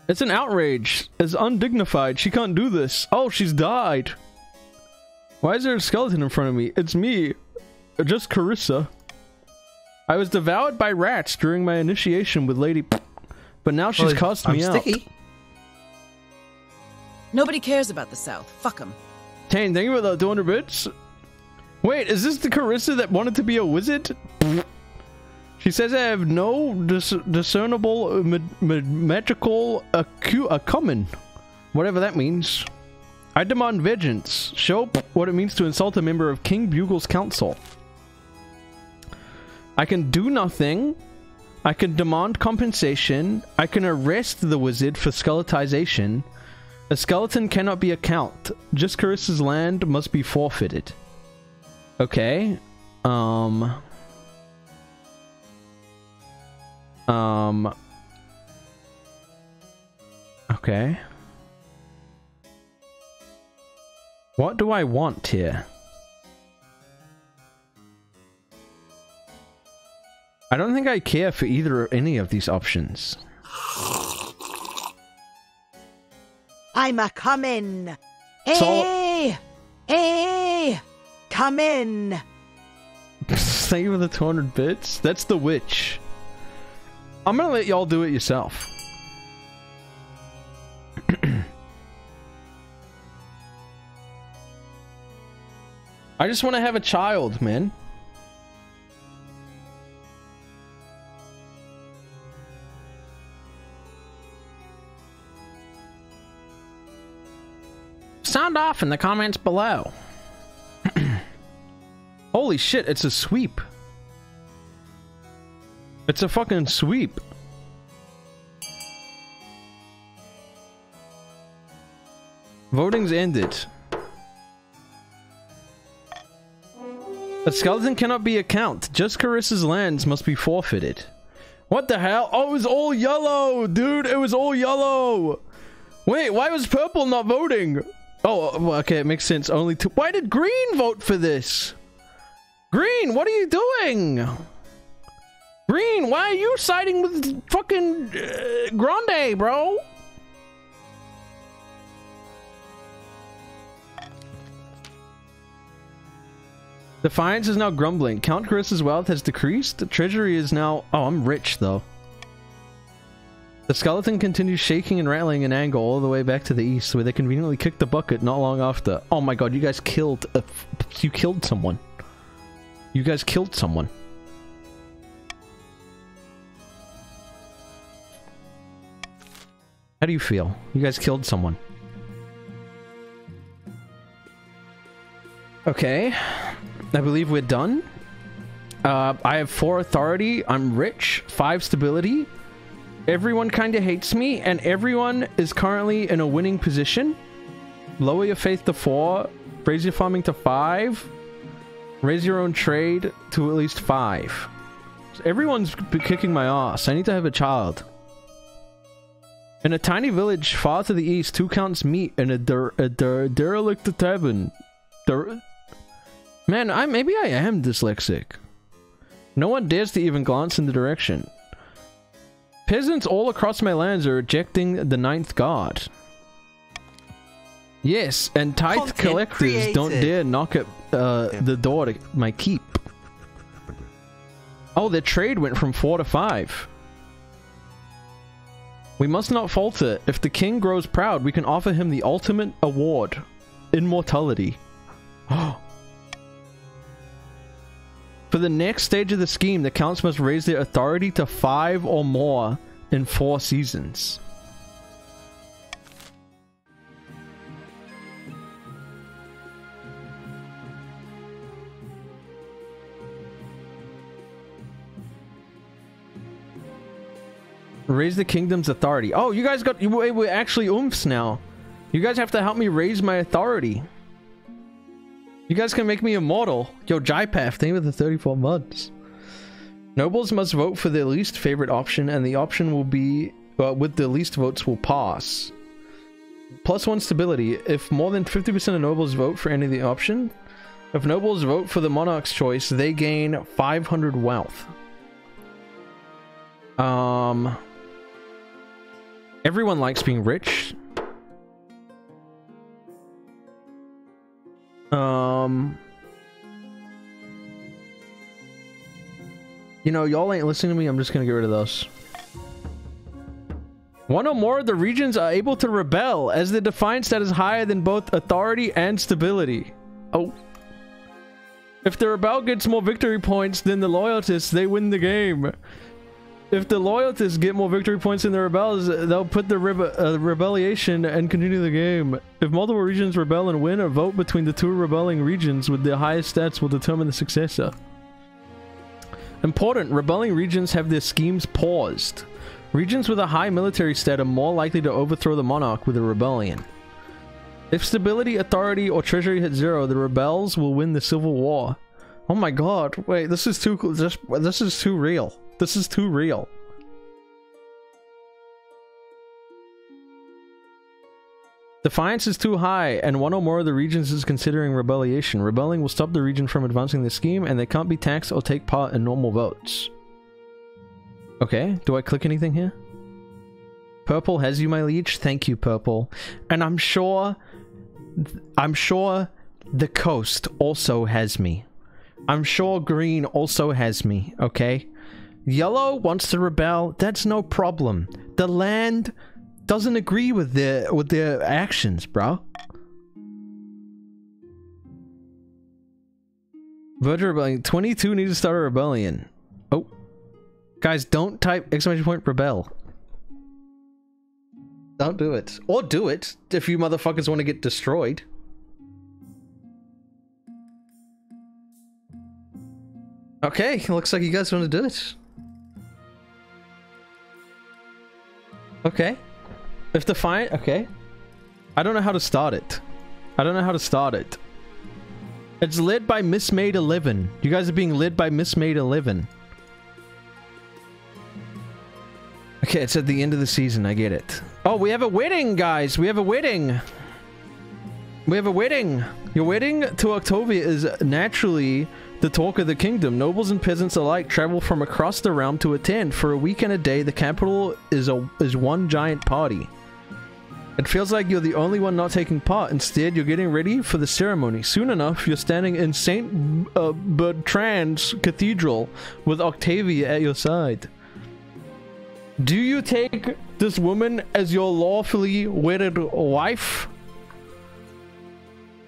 It's an outrage. It's undignified. She can't do this. Oh, she's died. Why is there a skeleton in front of me? It's me. Just Carissa. I was devoured by rats during my initiation with Lady... But now she's cast me out. Sticky. Nobody cares about the South. Fuck them. Tane, thank you for the 200 bits. Wait, is this the Carissa that wanted to be a wizard? She says I have no discernible magical acumen. Whatever that means. I demand vengeance. Show what it means to insult a member of King Bugle's council. I can do nothing. I can demand compensation. I can arrest the wizard for skeletization. A skeleton cannot be a count. Just Carissa's land must be forfeited. Okay. Okay. What do I want here? I don't think I care for either or any of these options. I'm a comin'. Hey! Hey! Come in! Thank you for the 200 bits. That's the witch. I'm gonna let y'all do it yourself. I just want to have a child, man. Sound off in the comments below. Holy shit, it's a sweep. It's a fucking sweep. Voting's ended. A skeleton cannot be a count. Just Carissa's lands must be forfeited. What the hell? Oh, it was all yellow, dude. It was all yellow. Wait, why was purple not voting? Oh, well, okay, it makes sense. Only two. Why did green vote for this? Green, what are you doing? Green, why are you siding with fucking Grande, bro? Defiance is now grumbling. Count Carissa's wealth has decreased. The treasury is now... Oh, I'm rich, though. The skeleton continues shaking and rattling in anger all the way back to the east, where they conveniently kicked the bucket not long after. Oh my god, you guys killed... you killed someone. You guys killed someone. How do you feel? You guys killed someone. Okay. I believe we're done. I have 4 authority. I'm rich. 5 stability. Everyone kind of hates me, and everyone is currently in a winning position. Lower your faith to 4. Raise your farming to 5. Raise your own trade to at least 5. So everyone's kicking my ass. I need to have a child. In a tiny village far to the east, 2 counts meet in a derelict tavern. Man, maybe I am dyslexic. No one dares to even glance in the direction. Peasants all across my lands are rejecting the 9th guard. Yes, and tithe Content collectors created. don't dare knock at the door to my keep. Oh, their trade went from 4 to 5. We must not falter. If the king grows proud, we can offer him the ultimate award. Immortality. For the next stage of the scheme, the counts must raise their authority to 5 or more in 4 seasons. Raise the kingdom's authority. Oh, you guys got... We're actually oomphs now. You guys have to help me raise my authority. You guys can make me immortal. Yo, Jaipath, thank you for the 34 months. Nobles must vote for their least favorite option, and the option will be... with the least votes will pass. +1 stability. If more than 50% of nobles vote for any of the option, if nobles vote for the monarch's choice, they gain 500 wealth. Everyone likes being rich. You know, y'all ain't listening to me. I'm just gonna get rid of those. 1 or more of the regions are able to rebel as the defiance that is higher than both authority and stability. Oh. If the rebel gets more victory points than the loyalists, they win the game. If the loyalists get more victory points than the rebels, they'll put the rebellion and continue the game. If multiple regions rebel and win, a vote between the 2 rebelling regions with the highest stats will determine the successor. Important, rebelling regions have their schemes paused. Regions with a high military stat are more likely to overthrow the monarch with a rebellion. If stability, authority, or treasury hit 0, the rebels will win the civil war. Oh my god, wait, this is too cool. This is too real. This is too real. Defiance is too high, and one or more of the regions is considering rebellion. Rebelling will stop the region from advancing the scheme, and they can't be taxed or take part in normal votes. Okay, do I click anything here? Purple has you, my liege. Thank you, Purple. And I'm sure the coast also has me. I'm sure green also has me, okay? Yellow wants to rebel. That's no problem. The land doesn't agree with their actions, bro. Virgin rebellion. 22 need to start a rebellion. Oh. Guys, don't type exclamation point rebel. Don't do it. Or do it if you motherfuckers want to get destroyed. Okay, looks like you guys want to do it. Okay. If Defiant... Okay. I don't know how to start it. I don't know how to start it. It's led by Miss Maid 11. You guys are being led by Miss Maid 11. Okay, it's at the end of the season. I get it. Oh, we have a wedding, guys. We have a wedding. We have a wedding. Your wedding to Octavia is naturally the talk of the kingdom. Nobles and peasants alike travel from across the realm to attend. For a week and a day, the capital is one giant party. It feels like you're the only one not taking part. Instead, you're getting ready for the ceremony. Soon enough, you're standing in St. Bertrand's Cathedral with Octavia at your side. Do you take this woman as your lawfully wedded wife?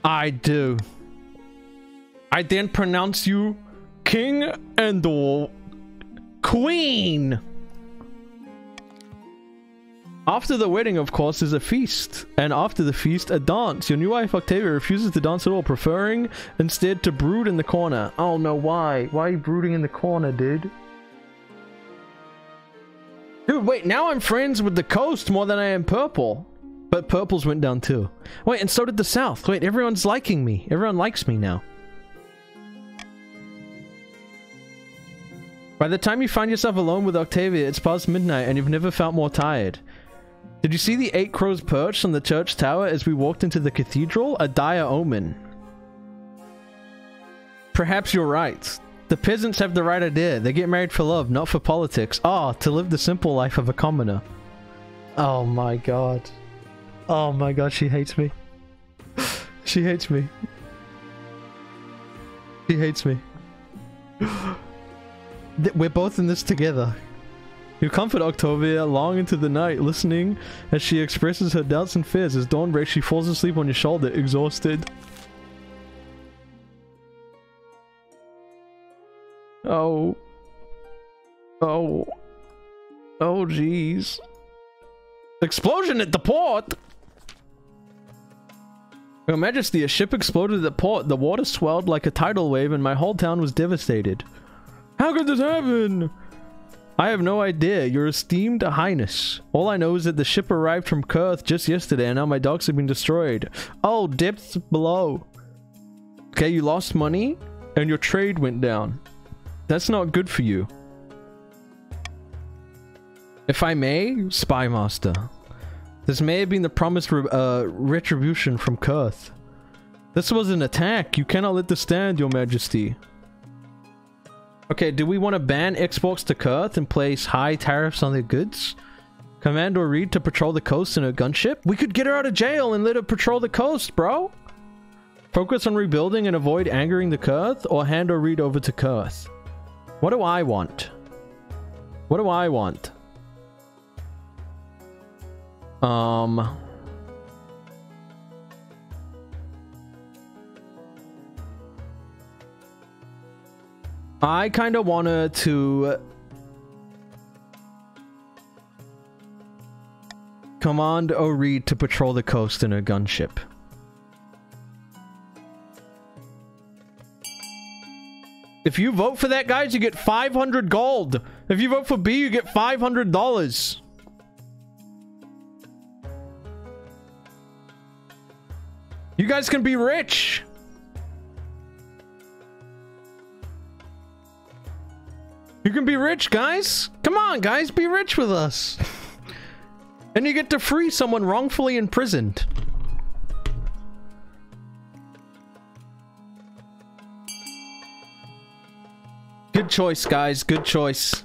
I do. I then pronounce you king and queen. After the wedding, of course, is a feast, and after the feast, a dance. Your new wife, Octavia, refuses to dance at all, preferring instead to brood in the corner. Oh no, why? Why are you brooding in the corner, dude? Dude, wait, now I'm friends with the coast more than I am Purple. But Purple's went down too. Wait, and so did the South. Wait, everyone's liking me. Everyone likes me now. By the time you find yourself alone with Octavia, it's past midnight and you've never felt more tired. Did you see the 8 crows perched on the church tower as we walked into the cathedral? A dire omen. Perhaps you're right. The peasants have the right idea. They get married for love, not for politics. Ah, to live the simple life of a commoner. Oh my god. Oh my god, she hates me. She hates me. She hates me. We're both in this together. You comfort Octavia long into the night, listening as she expresses her doubts and fears. As dawn breaks, she falls asleep on your shoulder, exhausted. Oh. Oh. Oh, jeez. Explosion at the port! Your Majesty, a ship exploded at the port. The water swelled like a tidal wave and my whole town was devastated. How could this happen? I have no idea, Your Esteemed Highness. All I know is that the ship arrived from Kurth just yesterday and now my docks have been destroyed. Oh, depths below. Okay, you lost money and your trade went down. That's not good for you. If I may, Spy Master. This may have been the promised retribution from Kurth. This was an attack. You cannot let this stand, Your Majesty. Okay, do we want to ban exports to Kurth and place high tariffs on their goods? Command or Reed to patrol the coast in a gunship? We could get her out of jail and let her patrol the coast, bro. Focus on rebuilding and avoid angering the Kurth, or hand or Reed over to Kurth. What do I want? What do I want? I kind of wanted to command Reed to patrol the coast in a gunship. If you vote for that, guys, you get 500 gold. If you vote for B, you get $500. You guys can be rich. You can be rich, guys. Come on, guys, be rich with us. And you get to free someone wrongfully imprisoned. Good choice, guys. Good choice.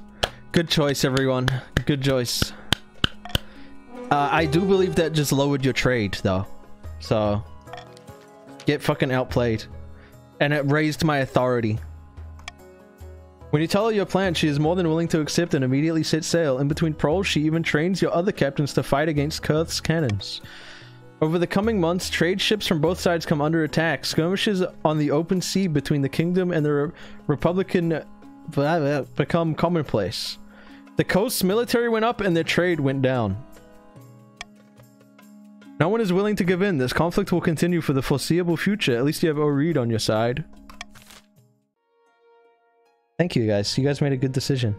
Good choice, everyone. Good choice. I do believe that just lowered your trade, though. So, get fucking outplayed. And it raised my authority. When you tell her your plan, she is more than willing to accept and immediately set sail. In between proles, she even trains your other captains to fight against Kurth's cannons. Over the coming months, trade ships from both sides come under attack. Skirmishes on the open sea between the kingdom and the Republican become commonplace. The coast's military went up and their trade went down. No one is willing to give in. This conflict will continue for the foreseeable future. At least you have Oreed on your side. Thank you, guys. You guys made a good decision.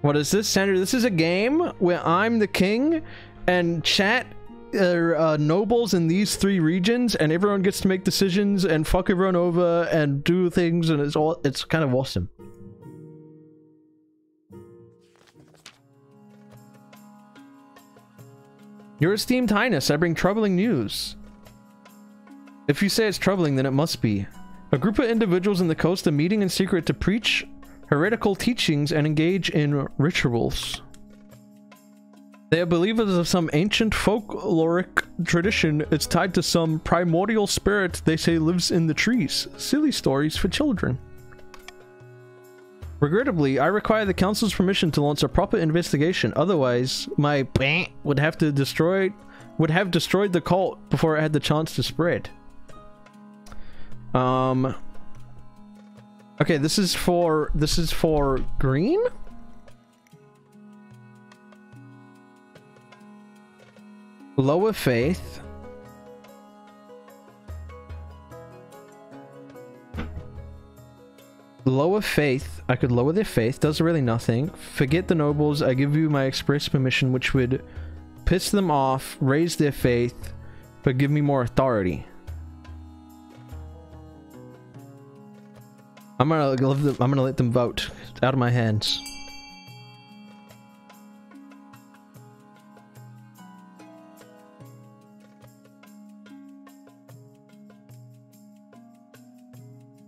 What is this, Sandra? This is a game where I'm the king and chat are nobles in these 3 regions, and everyone gets to make decisions and fuck everyone over and do things, and it's kind of awesome. Your esteemed highness, I bring troubling news. If you say it's troubling, then it must be. A group of individuals in the coast are meeting in secret to preach heretical teachings and engage in rituals. They are believers of some ancient folkloric tradition. It's tied to some primordial spirit they say lives in the trees. Silly stories for children. Regrettably, I require the council's permission to launch a proper investigation. Otherwise, my would have destroyed the cult before it had the chance to spread. Okay, this is for green? Lower faith. Lower faith. I could lower their faith. Does really nothing. Forget the nobles. I give you my express permission, which would piss them off, raise their faith, but give me more authority. I'm gonna let them vote. It's out of my hands.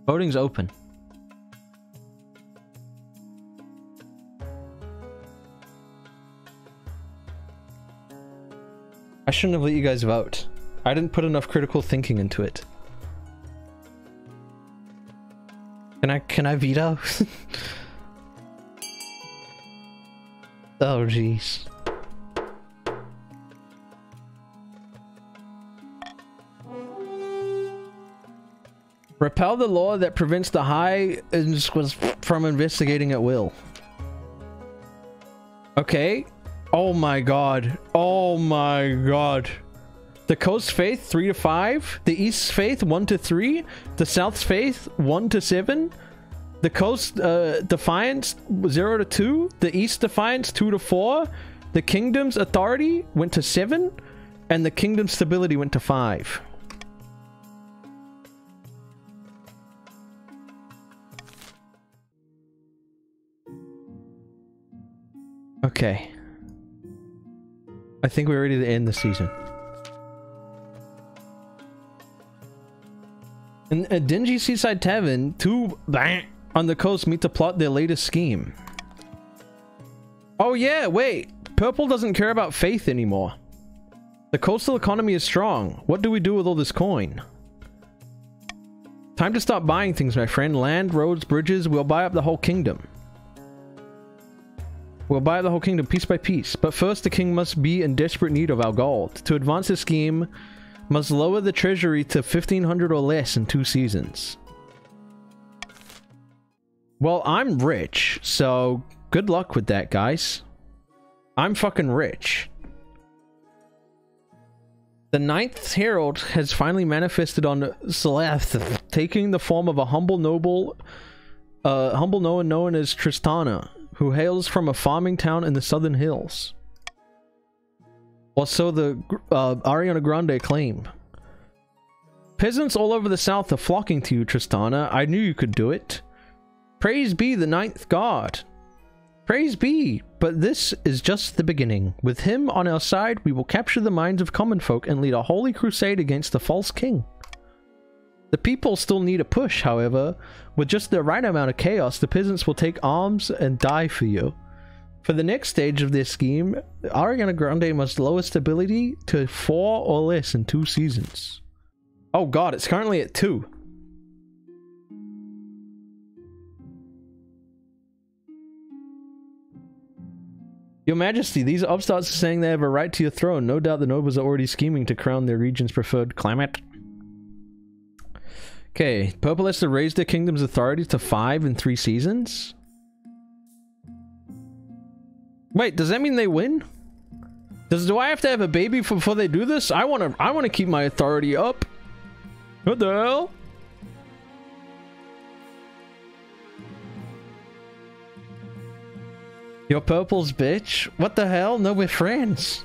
Voting's open. I shouldn't have let you guys vote. I didn't put enough critical thinking into it. Can I veto? Oh jeez. Repel the law that prevents the High from investigating at will. Okay. Oh my god. Oh my god. The Coast Faith 3 to 5, the East Faith 1 to 3, the South Faith 1 to 7, the Coast Defiance 0 to 2, the East Defiance 2 to 4, the Kingdom's Authority went to 7, and the Kingdom's Stability went to 5. Okay. I think we're ready to end the season. In a dingy seaside tavern, 2 on the coast meet to plot their latest scheme. Oh yeah, wait. Purple doesn't care about faith anymore. The coastal economy is strong. What do we do with all this coin? Time to stop buying things, my friend. Land, roads, bridges. We'll buy up the whole kingdom. We'll buy up the whole kingdom piece by piece. But first, the king must be in desperate need of our gold. To advance the scheme, must lower the treasury to 1,500 or less in 2 seasons. Well, I'm rich, so good luck with that, guys. I'm fucking rich. The 9th Herald has finally manifested on Seleth, taking the form of a humble noble, known as Tristana, who hails from a farming town in the southern hills. Or so the Ariana Grande claim. Peasants all over the south are flocking to you, Tristana. I knew you could do it. Praise be the ninth god. Praise be, but this is just the beginning. With him on our side, we will capture the minds of common folk and lead a holy crusade against the false king. The people still need a push, however. With just the right amount of chaos, the peasants will take arms and die for you. For the next stage of their scheme, Ariana Grande must lower stability to 4 or less in 2 seasons. Oh god, it's currently at 2. Your Majesty, these upstarts are saying they have a right to your throne. No doubt the nobles are already scheming to crown their region's preferred climate. Okay, Purple has to raise their kingdom's authority to 5 in 3 seasons? Wait, does that mean they win? Do I have to have a baby before they do this? I wanna keep my authority up. What the hell? You're Purple's bitch? What the hell? No, we're friends.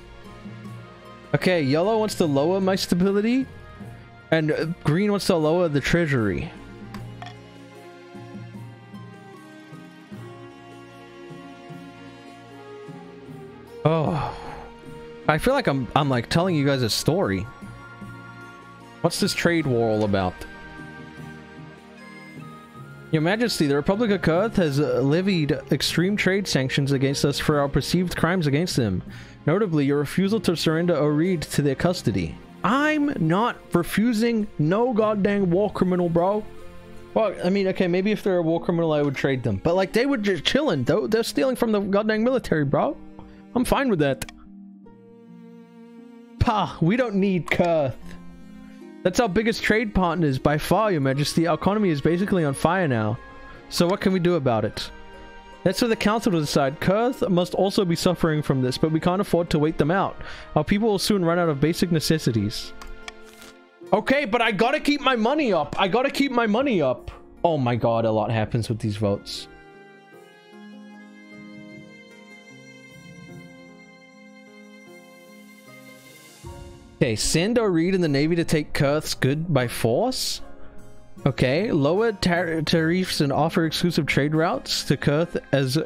Okay, Yellow wants to lower my stability, and Green wants to lower the treasury. Oh, I feel like I'm like telling you guys a story. What's this trade war all about? Your Majesty, the Republic of Kurth has levied extreme trade sanctions against us for our perceived crimes against them. Notably, your refusal to surrender Oreed to their custody. I'm not refusing no goddamn war criminal, bro. Well, I mean, okay, maybe if they're a war criminal, I would trade them. But, like, they were just chilling. They're stealing from the goddamn military, bro. I'm fine with that. Pah, we don't need Kurth. That's our biggest trade partners by far, Your Majesty. Our economy is basically on fire now. So what can we do about it? That's for the council to decide. Kurth must also be suffering from this, but we can't afford to wait them out. Our people will soon run out of basic necessities. Okay, but I gotta keep my money up. I gotta keep my money up. Oh my god, a lot happens with these votes. Okay, send Oreed in the Navy to take Kurth's good by force. Okay, lower tariffs and offer exclusive trade routes to Kurth as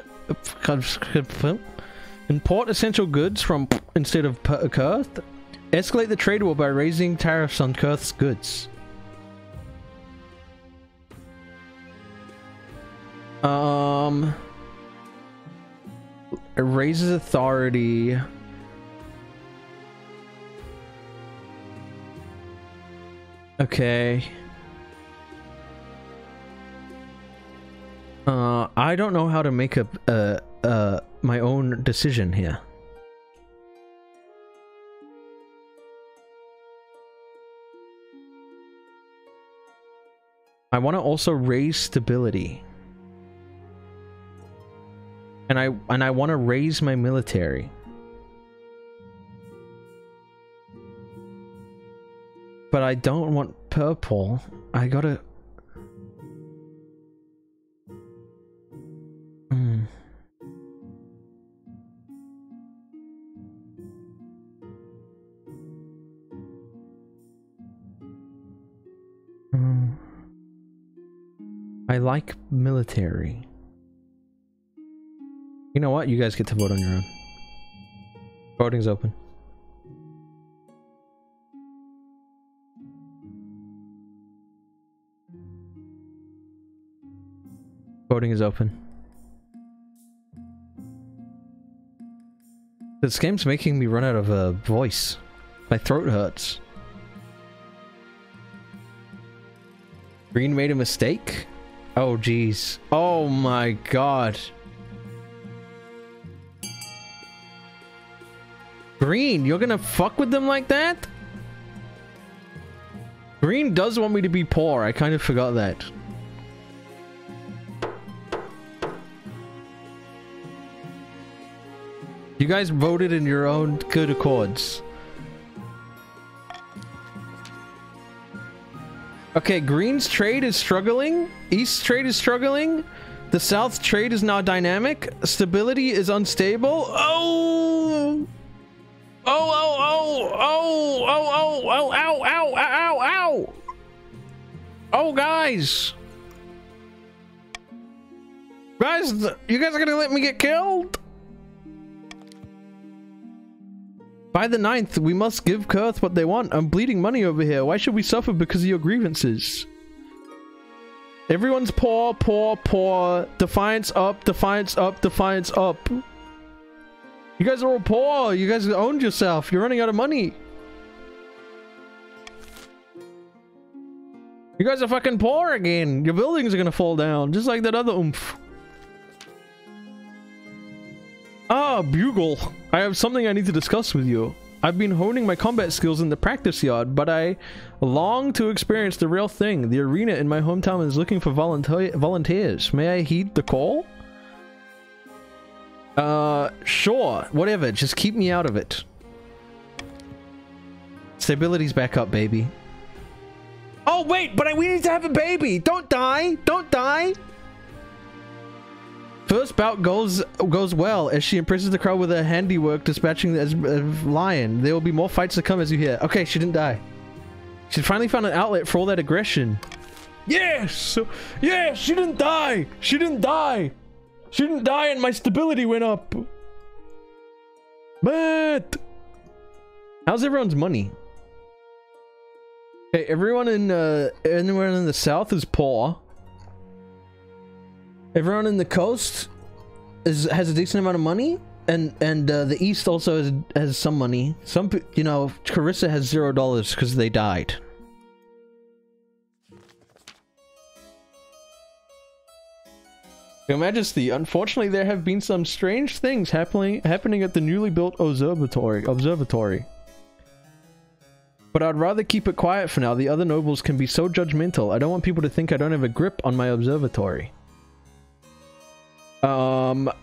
import essential goods from instead of Kurth. Escalate the trade war by raising tariffs on Kurth's goods. It raises authority. Okay. I don't know how to make my own decision here. I want to also raise stability. And I want to raise my military. But I don't want purple. I gotta... I like military. You know what? You guys get to vote on your own. Voting's open. Voting is open. This game's making me run out of a voice. My throat hurts. Green made a mistake? Oh jeez. Oh my god. Green, you're gonna fuck with them like that? Green does want me to be poor. I kind of forgot that. You guys voted in your own good accords. Okay, Green's trade is struggling. East's trade is struggling. The South's trade is now dynamic. Stability is unstable. Oh! Oh, oh, oh, oh, oh, oh, oh, ow, ow, ow, ow, ow! Oh, guys! Guys, you guys are gonna let me get killed? By the 9th, we must give Kurth what they want. I'm bleeding money over here. Why should we suffer because of your grievances? Everyone's poor, poor, poor. Defiance up, defiance up, defiance up. You guys are all poor. You guys owned yourself. You're running out of money. You guys are fucking poor again. Your buildings are gonna fall down, just like that other oomph. Ah, Bugle. I have something I need to discuss with you. I've been honing my combat skills in the practice yard, but I long to experience the real thing. The arena in my hometown is looking for volunteers. May I heed the call? Sure. Whatever. Just keep me out of it. Stability's back up, baby. Oh, wait, but we need to have a baby. Don't die. Don't die. First bout goes well as she impresses the crowd with her handiwork dispatching as lion. There will be more fights to come as you hear. Okay, she didn't die. She finally found an outlet for all that aggression. Yes! Yes! She didn't die! She didn't die! She didn't die and my stability went up! But... how's everyone's money? Okay, everyone in the south is poor. Everyone in the coast has a decent amount of money, and the east also has some money. Some, you know, Carissa has $0 because they died. Your Majesty, unfortunately, there have been some strange things happening at the newly built observatory. But I'd rather keep it quiet for now. The other nobles can be so judgmental. I don't want people to think I don't have a grip on my observatory. I'll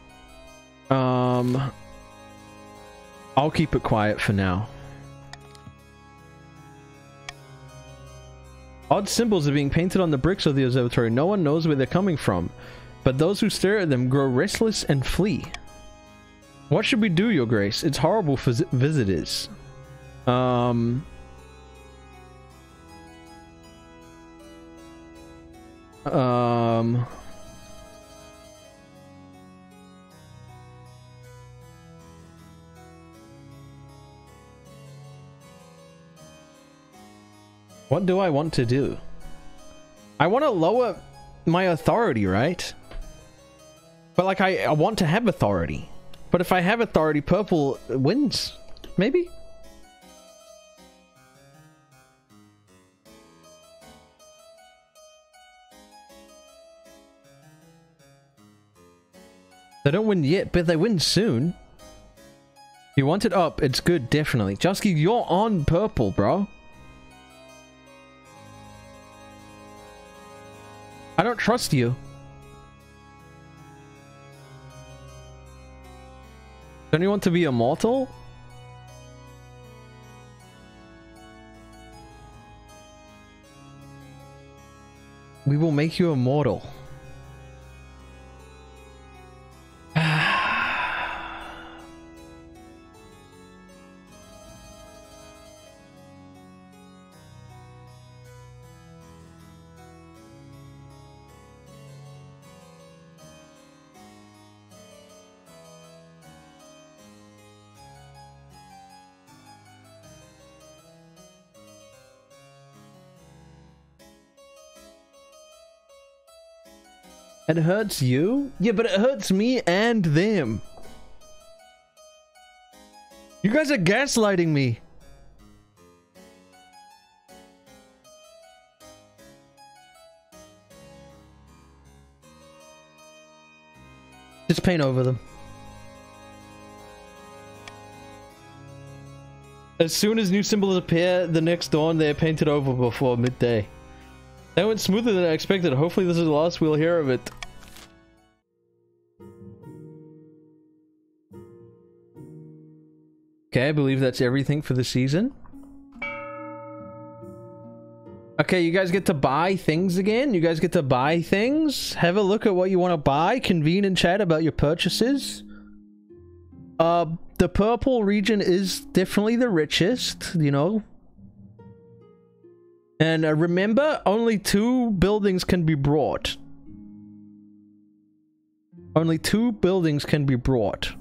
keep it quiet for now. Odd symbols are being painted on the bricks of the observatory. No one knows where they're coming from, but those who stare at them grow restless and flee. What should we do, Your Grace? It's horrible for visitors. What do I want to do? I want to lower my authority, right? But like I want to have authority. But if I have authority, purple wins. Maybe? They don't win yet, but they win soon. You want it up, it's good, definitely. Jusky, you're on purple, bro. I don't trust you. Don't you want to be immortal? We will make you immortal. It hurts you? Yeah, but it hurts me and them. You guys are gaslighting me. Just paint over them. As soon as new symbols appear the next dawn, they are painted over before midday. That went smoother than I expected. Hopefully this is the last we'll hear of it. Okay, I believe that's everything for the season. Okay, you guys get to buy things again? You guys get to buy things? Have a look at what you want to buy. Convene and chat about your purchases. The purple region is definitely the richest, you know. And remember, only 2 buildings can be brought. Only 2 buildings can be brought.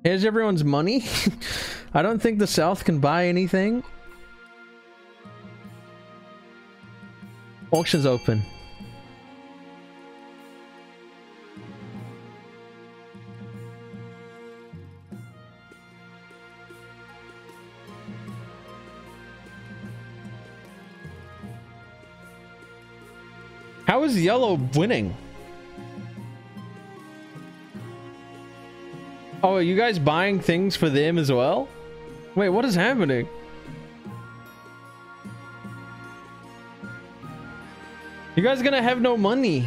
Here's everyone's money. I don't think the South can buy anything. Auction's open. How is yellow winning? Oh, are you guys buying things for them as well? Wait, what is happening? You guys gonna have no money.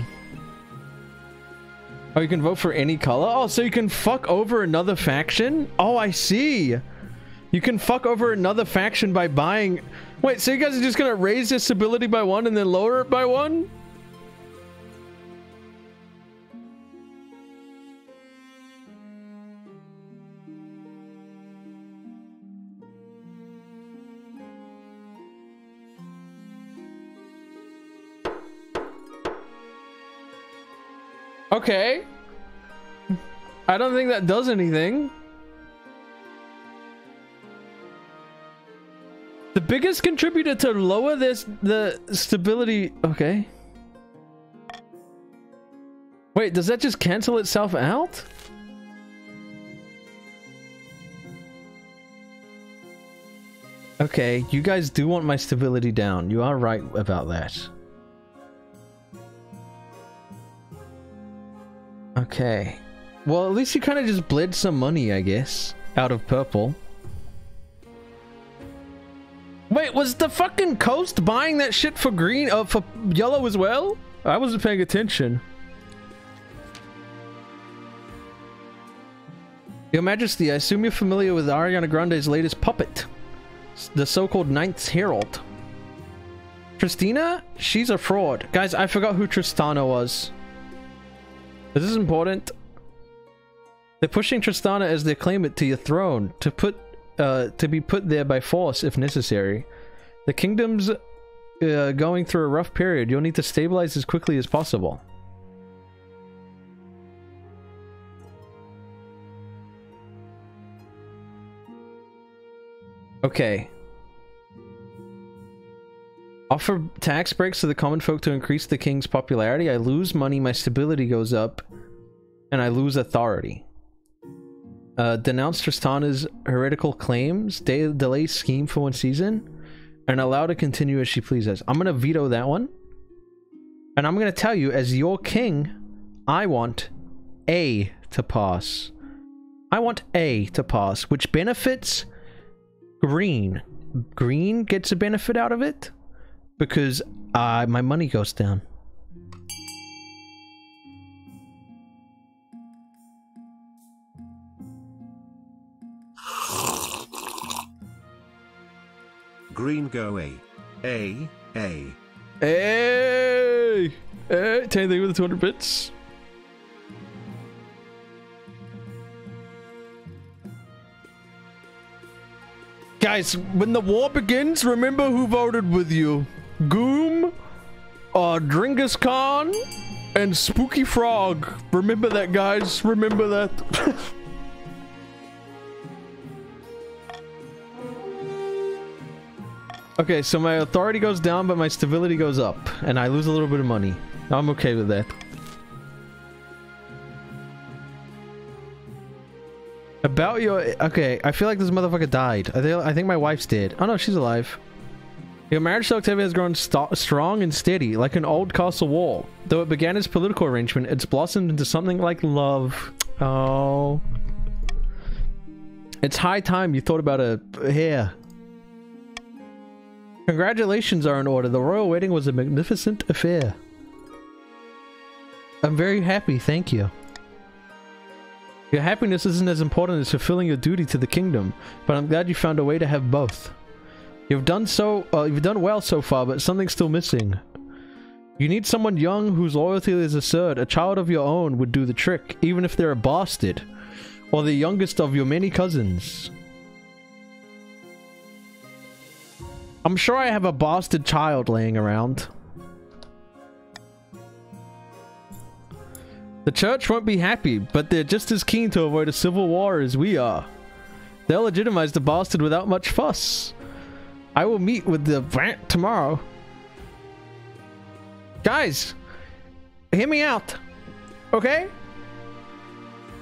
Oh, you can vote for any color? Oh, so you can fuck over another faction? Oh, I see. You can fuck over another faction by buying... Wait, so you guys are just gonna raise their stability by 1 and then lower it by 1? Okay. I don't think that does anything. The biggest contributor to lower the stability... Okay. Wait, does that just cancel itself out? Okay, you guys do want my stability down. You are right about that. Okay. Well, at least you kind of just bled some money, I guess, out of purple. Wait, was the fucking coast buying that shit for green, for yellow as well? I wasn't paying attention. Your Majesty, I assume you're familiar with Ariana Grande's latest puppet, the so-called Ninth Herald. Tristina? She's a fraud. Guys, I forgot who Tristana was. This is important. They're pushing Tristana as they claim it to your throne, to be put there by force if necessary. The kingdom's going through a rough period. You'll need to stabilize as quickly as possible. Okay. Offer tax breaks to the common folk to increase the king's popularity. I lose money, my stability goes up, and I lose authority. Denounce Tristana's heretical claims, delay scheme for 1 season, and allow to continue as she pleases. I'm gonna veto that one. And I'm gonna tell you, as your king, I want A to pass. I want A to pass, which benefits green. Green gets a benefit out of it. Because my money goes down. Green go A. A. Hey! Hey! Anything with the 200 bits? Guys, when the war begins, remember who voted with you. Goom, Dringus Khan, and Spooky Frog. Remember that, guys. Remember that. Okay, so my authority goes down, but my stability goes up. And I lose a little bit of money. I'm okay with that. About your... Okay, I feel like this motherfucker died. I think my wife's dead. Oh no, she's alive. Your marriage to Octavia has grown strong and steady, like an old castle wall. Though it began as political arrangement, it's blossomed into something like love. Oh. It's high time you thought about a hair. Congratulations are in order. The royal wedding was a magnificent affair. I'm very happy, thank you. Your happiness isn't as important as fulfilling your duty to the kingdom, but I'm glad you found a way to have both. You've done well so far, but something's still missing. You need someone young whose loyalty is assured. A child of your own would do the trick, even if they're a bastard, or the youngest of your many cousins. I'm sure I have a bastard child laying around. The church won't be happy, but they're just as keen to avoid a civil war as we are. They'll legitimize the bastard without much fuss. I will meet with the Brant tomorrow. Guys, hear me out, okay?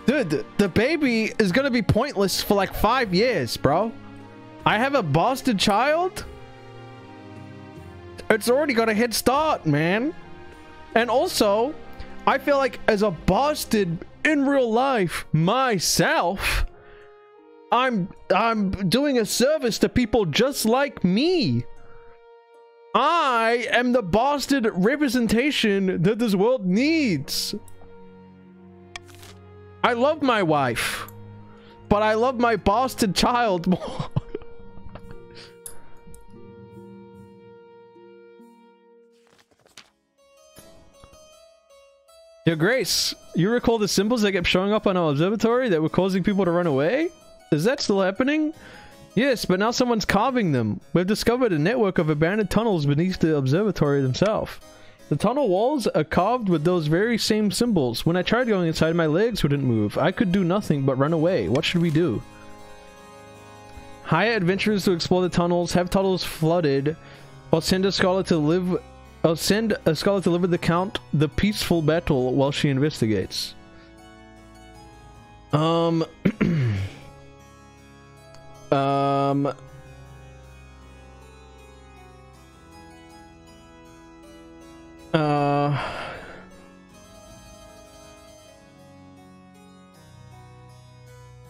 Dude, the baby is gonna be pointless for like 5 years, bro. I have a bastard child? It's already got a head start, man. And also, I feel like as a bastard in real life myself, I'm doing a service to people just like me. I am the bastard representation that this world needs. I love my wife, but I love my bastard child more. Your Grace, you recall the symbols that kept showing up on our observatory that were causing people to run away? Is that still happening? Yes, but now someone's carving them. We've discovered a network of abandoned tunnels beneath the observatory themselves. The tunnel walls are carved with those very same symbols. When I tried going inside, my legs wouldn't move. I could do nothing but run away. What should we do? Hire adventurers to explore the tunnels, have tunnels flooded, or send a scholar to live... I'll send a scholar to live with the Count the peaceful battle while she investigates.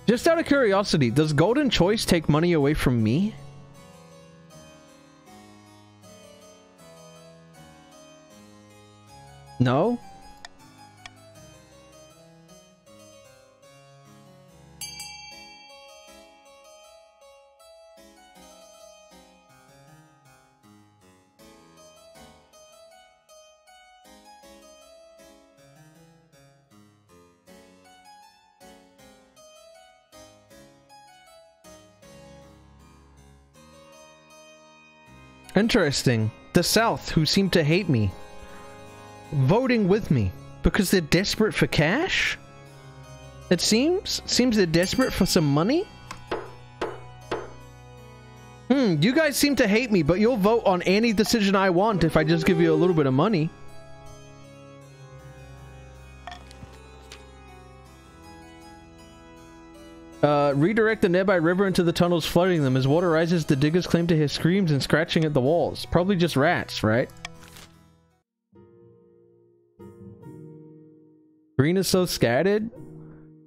Just out of curiosity, does Golden Choice take money away from me? No? Interesting. The South, who seem to hate me, voting with me because they're desperate for cash? It seems they're desperate for some money? You guys seem to hate me, but you'll vote on any decision I want if I just give you a little bit of money. Redirect the nearby river into the tunnels flooding them. As water rises, the diggers claim to hear screams and scratching at the walls. Probably just rats, right? Green is so scattered.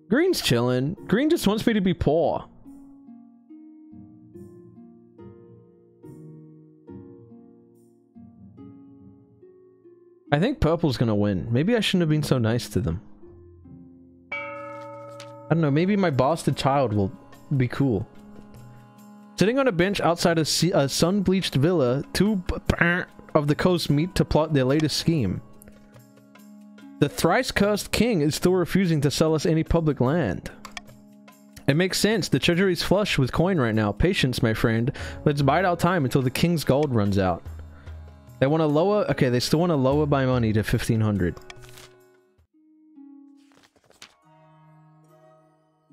Green's chilling. Green just wants me to be poor. I think purple's gonna win. Maybe I shouldn't have been so nice to them. I don't know, maybe my bastard child will be cool. Sitting on a bench outside a sun-bleached villa, two of the coast meet to plot their latest scheme. The thrice-cursed king is still refusing to sell us any public land. It makes sense, the treasury's flush with coin right now. Patience, my friend. Let's bide our time until the king's gold runs out. They want to lower... Okay, they still want to lower my money to 1,500.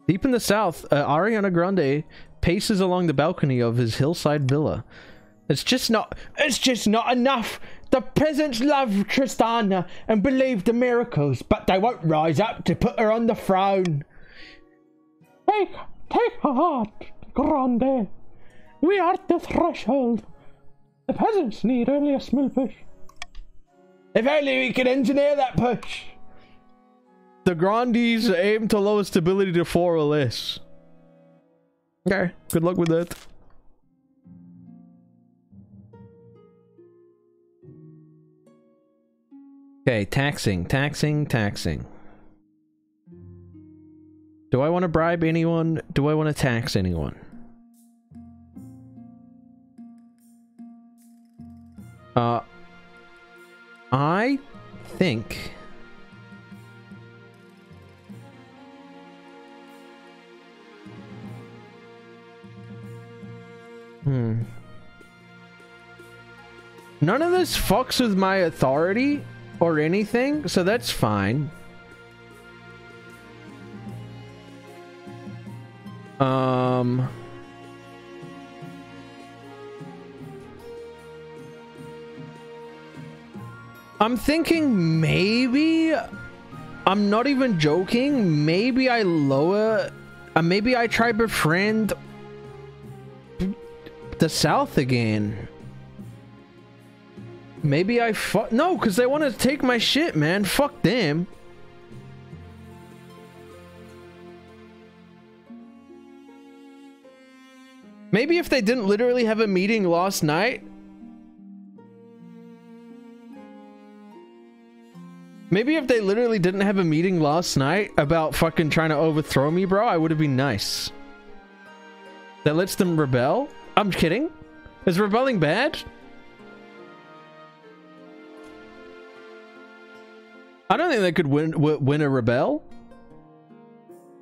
Deep in the south, Ariana Grande paces along the balcony of his hillside villa. It's just not enough. The peasants love Tristana and believe the miracles, but they won't rise up to put her on the throne. Take heart, Grande. We are at the threshold. The peasants need only a small push. If only we could engineer that push. The Grandes aim to lower stability to 4 or less. Okay, good luck with that. Okay, taxing. Do I want to bribe anyone? Do I want to tax anyone? I think... None of this fucks with my authority or anything, so that's fine. I'm thinking maybe, I'm not even joking, maybe I lower, maybe I try befriend the South again. Maybe I no, because they want to take my shit, man. Fuck them. Maybe if they didn't literally have a meeting last night. Maybe if they literally didn't have a meeting last night about fucking trying to overthrow me, bro, I would have been nice. That lets them rebel? I'm kidding. Is rebelling bad? I don't think they could win a rebel.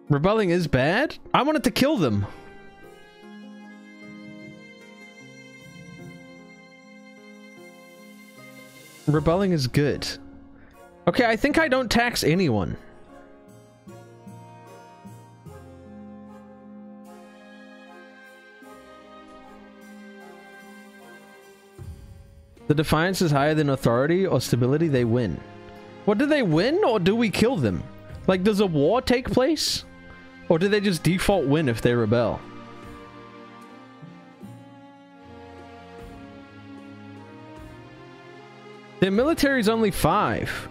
Rebelling is bad. I wanted to kill them. Rebelling is good. Okay, I think I don't tax anyone. The defiance is higher than authority or stability, they win. What, do they win or do we kill them? Like, does a war take place? Or do they just default win if they rebel? Their military is only 5.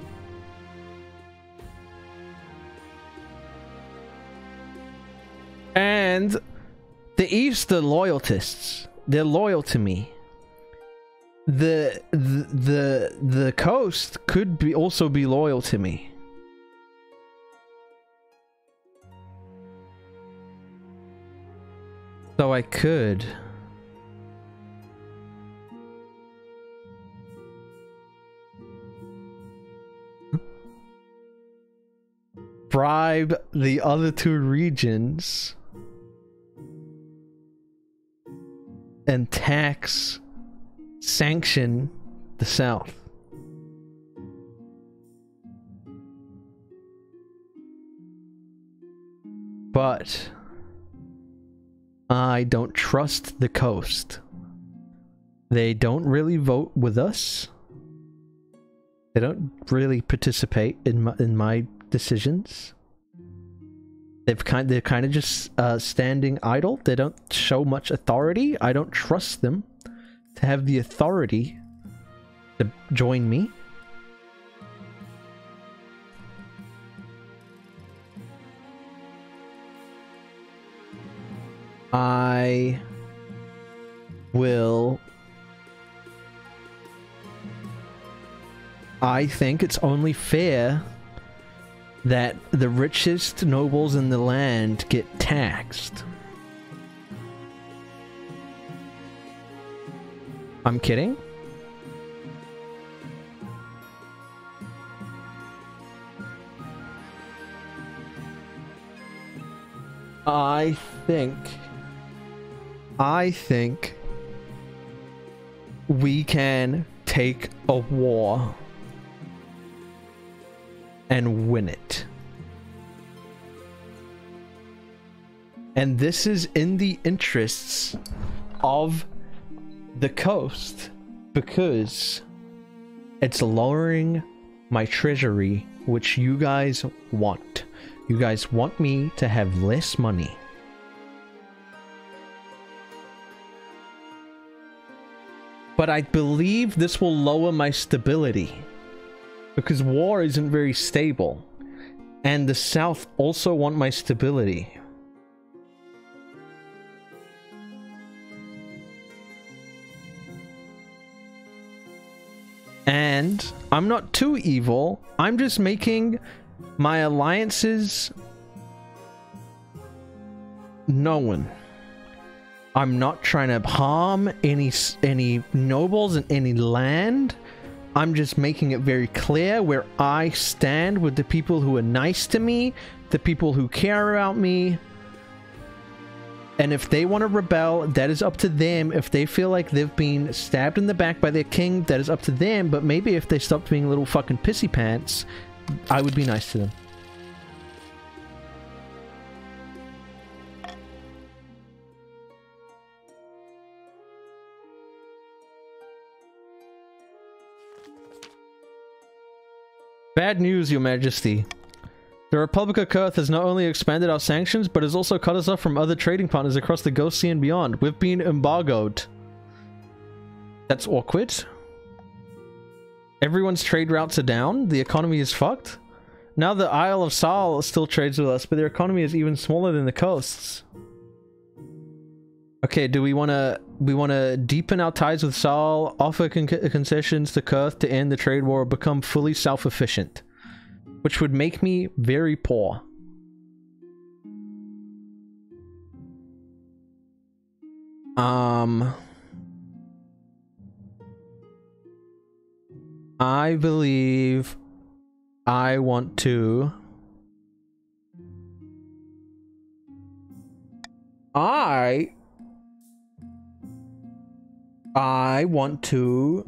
And the East are loyalists. They're loyal to me. The coast could be also be loyal to me. So I could bribe the other 2 regions and sanction the South. But I don't trust the coast. They don't really vote with us. They don't really participate in my decisions. They're kind of just standing idle. They don't show much authority. I don't trust them to have the authority to join me. I think it's only fair that the richest nobles in the land get taxed. I'm kidding. I think we can take a war and win it. And this is in the interests of the coast because it's lowering my treasury, which you guys want. You guys want me to have less money. But I believe this will lower my stability because war isn't very stable. And the South also want my stability. And I'm not too evil. I'm just making my alliances known. I'm not trying to harm any nobles in any land. I'm just making it very clear where I stand with the people who are nice to me, the people who care about me. And if they want to rebel, that is up to them. If they feel like they've been stabbed in the back by their king, that is up to them. But maybe if they stopped being little fucking pissy pants, I would be nice to them. Bad news, Your Majesty. The Republic of Kurth has not only expanded our sanctions, but has also cut us off from other trading partners across the Ghost Sea and beyond. We've been embargoed. That's awkward. Everyone's trade routes are down. The economy is fucked. Now the Isle of Sal still trades with us, but their economy is even smaller than the coasts. Okay, do we want to deepen our ties with Sal, offer concessions to Kurth to end the trade war, or become fully self-efficient? Which would make me very poor. I believe I want to... I want to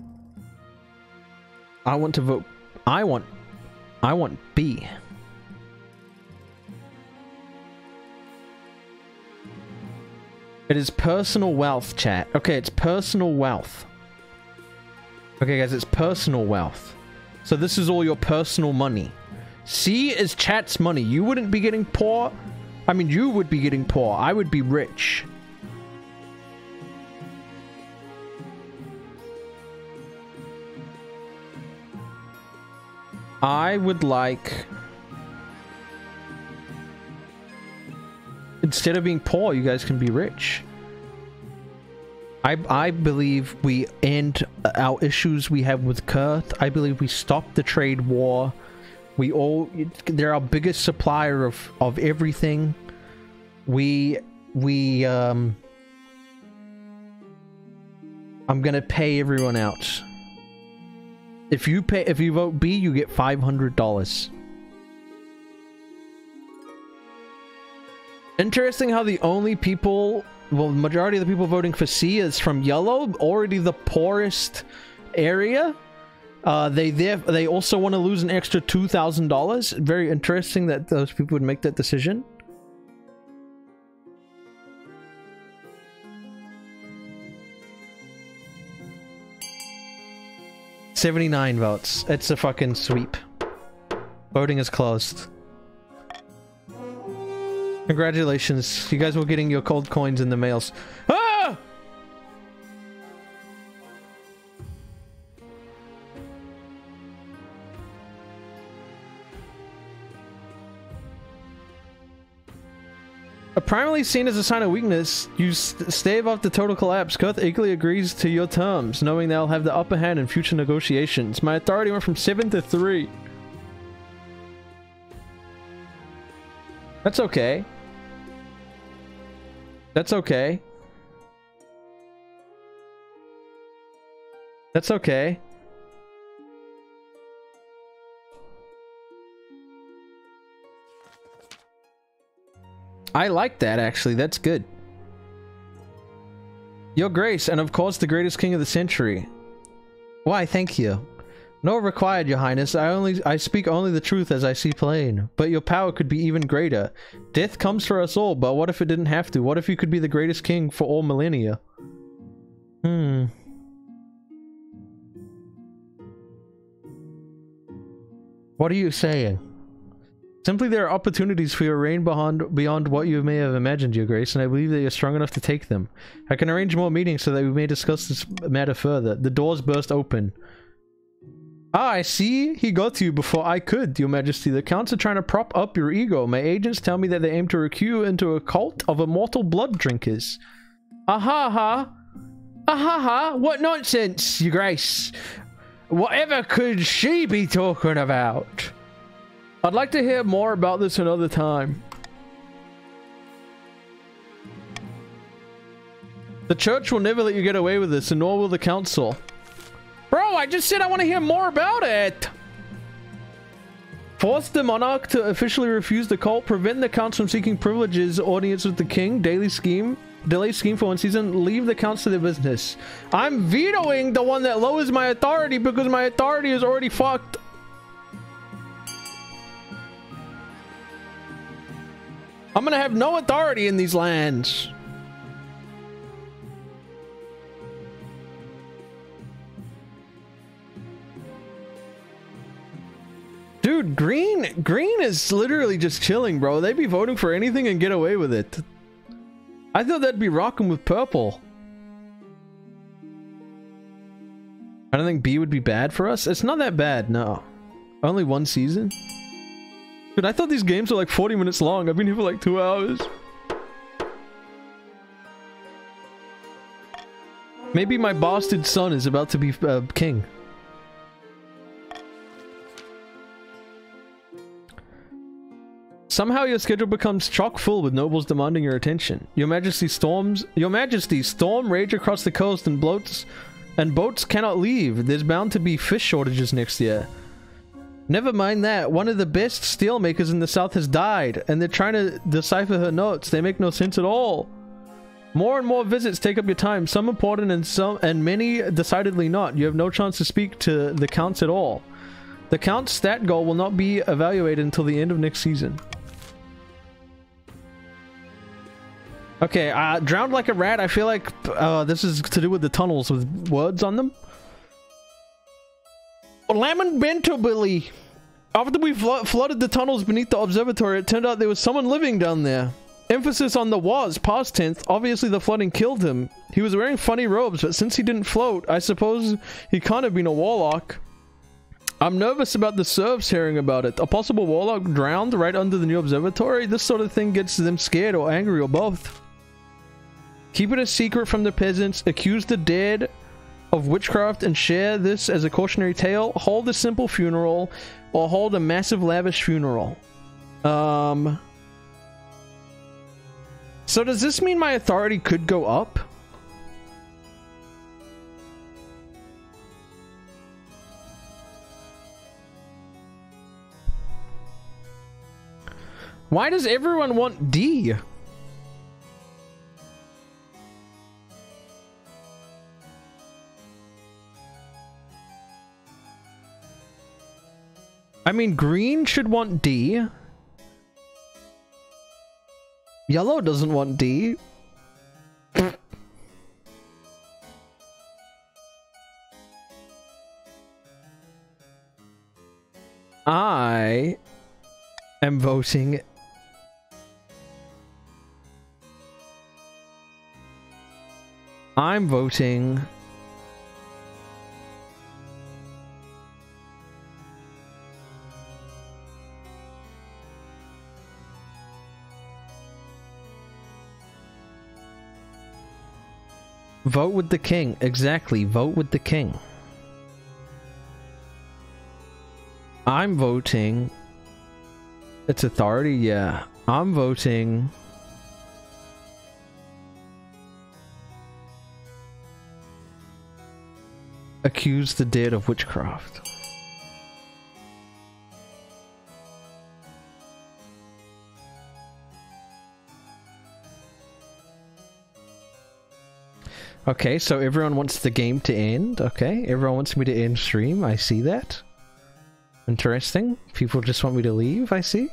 vote. I want B. It is personal wealth, chat. Okay, it's personal wealth. Okay, guys, it's personal wealth. So this is all your personal money. C is chat's money. You wouldn't be getting poor. I mean, you would be getting poor. I would be rich. I would like... Instead of being poor, you guys can be rich. I believe we end our issues we have with Kurth. I believe we stop the trade war. They're our biggest supplier of everything. I'm gonna pay everyone out. If you vote B, you get $500. Interesting how the only people, well, the majority of the people voting for C is from yellow, already the poorest area. They also want to lose an extra $2,000. Very interesting that those people would make that decision. $79 votes. It's a fucking sweep. Voting is closed. Congratulations. You guys were getting your cold coins in the mails. Ah! Primarily seen as a sign of weakness, you stave off the total collapse. Kurth eagerly agrees to your terms, knowing they'll have the upper hand in future negotiations. My authority went from 7 to 3. That's okay. That's okay. That's okay. I like that, actually. That's good. Your Grace, and of course the greatest king of the century. Why, thank you. No required, Your Highness. I speak only the truth as I see plain. But your power could be even greater. Death comes for us all, but what if it didn't have to? What if you could be the greatest king for all millennia? What are you saying? Simply, there are opportunities for your reign beyond what you may have imagined, Your Grace, and I believe that you're strong enough to take them. I can arrange more meetings so that we may discuss this matter further. The doors burst open. Ah, I see. He got to you before I could, Your Majesty. The Counts are trying to prop up your ego. My agents tell me that they aim to recruit you into a cult of immortal blood drinkers. Ahaha. Ahaha. What nonsense, Your Grace. Whatever could she be talking about? I'd like to hear more about this another time. The church will never let you get away with this, and nor will the council. Bro, I just said I want to hear more about it! Force the monarch to officially refuse the cult. Prevent the counts from seeking privileges. Audience with the king. Daily scheme. Delay scheme for 1 season. Leave the counts to their business. I'm vetoing the one that lowers my authority because my authority is already fucked. I'm gonna have no authority in these lands. Dude, green is literally just chilling, bro. They be voting for anything and get away with it. I thought that'd be rocking with purple. I don't think B would be bad for us. It's not that bad, no. Only 1 season. Dude, I thought these games were like 40 minutes long. I've been here for like 2 hours. Maybe my bastard son is about to be king. Somehow your schedule becomes chock full with nobles demanding your attention. Your Majesty, storm rage across the coast and boats cannot leave. There's bound to be fish shortages next year. Never mind that. One of the best steel makers in the south has died, and they're trying to decipher her notes. They make no sense at all. More and more visits take up your time, some important and many decidedly not. You have no chance to speak to the counts at all. The count's stat goal will not be evaluated until the end of next season. Okay, drowned like a rat. I feel like this is to do with the tunnels with words on them. Lamentably, after we flooded the tunnels beneath the observatory, it turned out there was someone living down there. Emphasis on the was, past tense. Obviously the flooding killed him. He was wearing funny robes, but since he didn't float, I suppose he can't have been a warlock. I'm nervous about the serfs hearing about it. A possible warlock drowned right under the new observatory? This sort of thing gets them scared or angry or both. Keep it a secret from the peasants. Accuse the dead of witchcraft and share this as a cautionary tale. Hold a simple funeral or hold a massive lavish funeral. So does this mean my authority could go up? Why does everyone want D? I mean, green should want D. Yellow doesn't want D. I am voting vote with the king. Exactly, vote with the king. I'm voting its authority, yeah. I'm voting accuse the dead of witchcraft. Okay, so everyone wants the game to end. Okay, everyone wants me to end stream. I see that. Interesting. People just want me to leave, I see.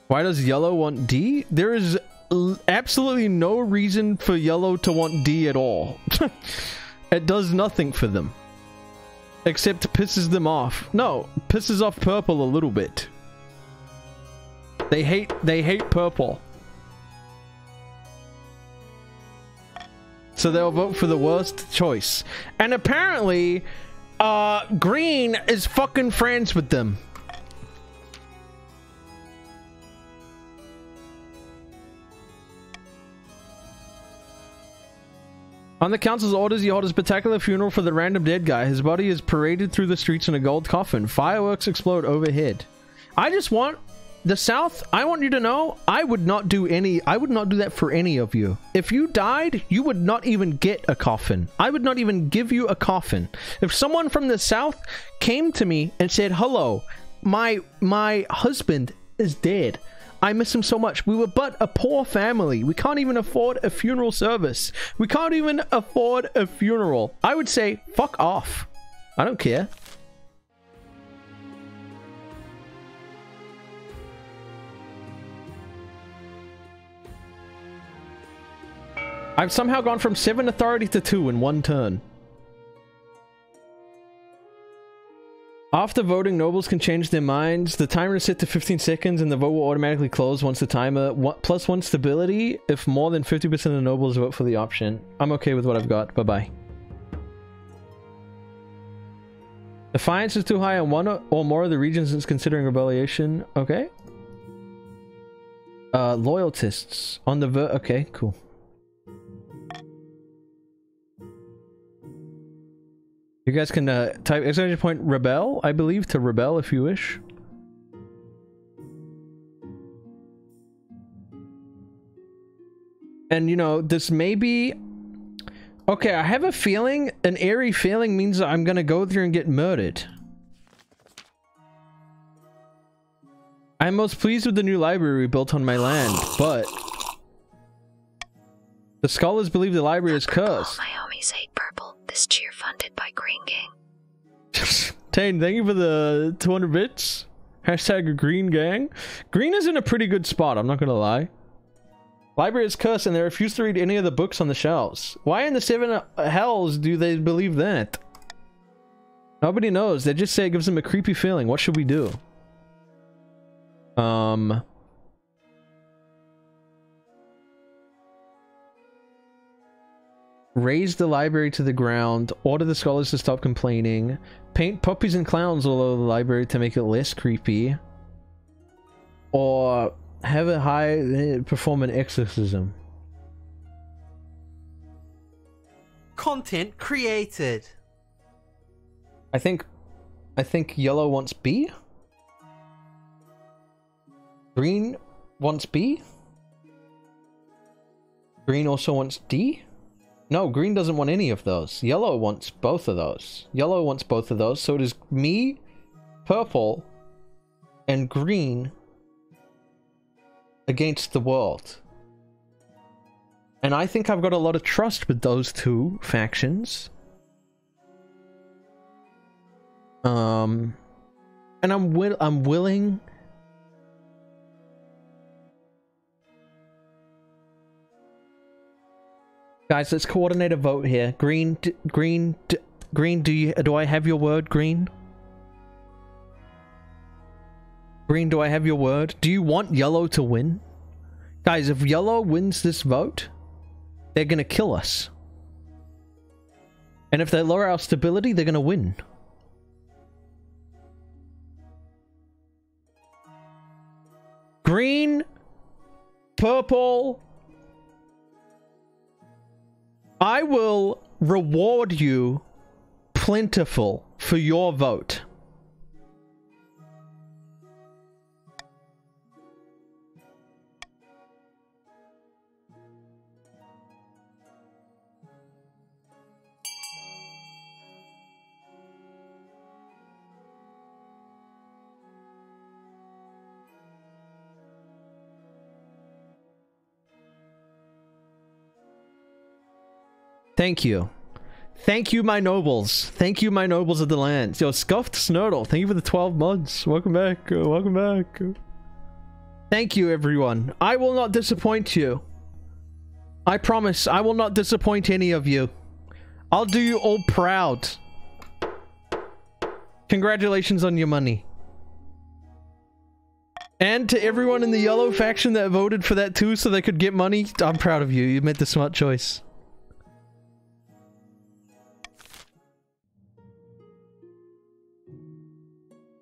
Why does yellow want D? There is absolutely no reason for yellow to want D at all. It does nothing for them. Except pisses them off. No, pisses off purple a little bit. They hate purple. So they'll vote for the worst choice. And apparently, green is fucking friends with them. On the council's orders, he held a spectacular funeral for the random dead guy. His body is paraded through the streets in a gold coffin. Fireworks explode overhead. I just want the South, I want you to know, I would not do that for any of you. If you died, you would not even get a coffin. I would not even give you a coffin. If someone from the South came to me and said, hello, my husband is dead. I miss him so much. We were but a poor family. We can't even afford a funeral service. We can't even afford a funeral. I would say, fuck off. I don't care. I've somehow gone from 7 authority to 2 in one turn. After voting, nobles can change their minds. The timer is set to 15 seconds and the vote will automatically close once the timer... +1 stability if more than 50% of the nobles vote for the option. I'm okay with what I've got. Bye-bye. Defiance is too high on one or more of the regions it's considering rebellion. Okay. Loyalists. On the okay, cool. You guys can type exclamation point rebel, I believe, to rebel if you wish. And you know, this may be... Okay, I have a feeling, an airy feeling means that I'm gonna go there and get murdered. I'm most pleased with the new library we built on my land, but... The scholars believe the library is cursed. My homies hate purple. This cheer funded by Green Gang. Tane, thank you for the 200 bits. Hashtag Green Gang. Green is in a pretty good spot, I'm not gonna lie. Library is cursed and they refuse to read any of the books on the shelves. Why in the 7 hells do they believe that? Nobody knows. They just say it gives them a creepy feeling. What should we do? Raise the library to the ground. Order the scholars to stop complaining. Paint puppies and clowns all over the library to make it less creepy. Or have it perform an exorcism. Content created. I think yellow wants B. Green wants B. Green also wants D. No, green doesn't want any of those. Yellow wants both of those. Yellow wants both of those. So it is me, purple, and green against the world. And I think I've got a lot of trust with those two factions. And I'm willing... Guys, let's coordinate a vote here. Green, do I have your word, Green? Green, do I have your word? Do you want yellow to win? Guys, if yellow wins this vote, they're gonna kill us. And if they lower our stability, they're gonna win. Green, purple... I will reward you plentiful for your vote. Thank you. Thank you, my nobles. Thank you, my nobles of the lands. Yo, Scuffed Snurdle, thank you for the 12 months. Welcome back. Welcome back. Thank you, everyone. I will not disappoint you. I promise, I will not disappoint any of you. I'll do you all proud. Congratulations on your money. And to everyone in the yellow faction that voted for that too so they could get money, I'm proud of you. You made the smart choice.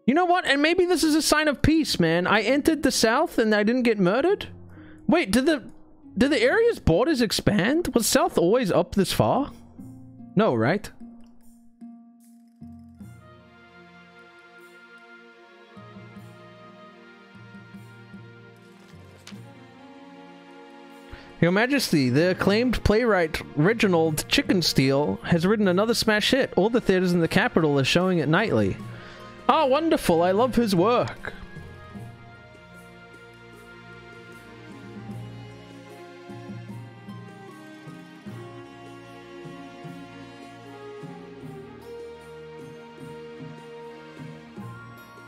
You know what? And maybe this is a sign of peace, man. I entered the South and I didn't get murdered? Wait, did the area's borders expand? Was South always up this far? No, right? Your Majesty, the acclaimed playwright Reginald Chickensteel has written another smash hit. All the theaters in the capital are showing it nightly. Ah, wonderful. I love his work.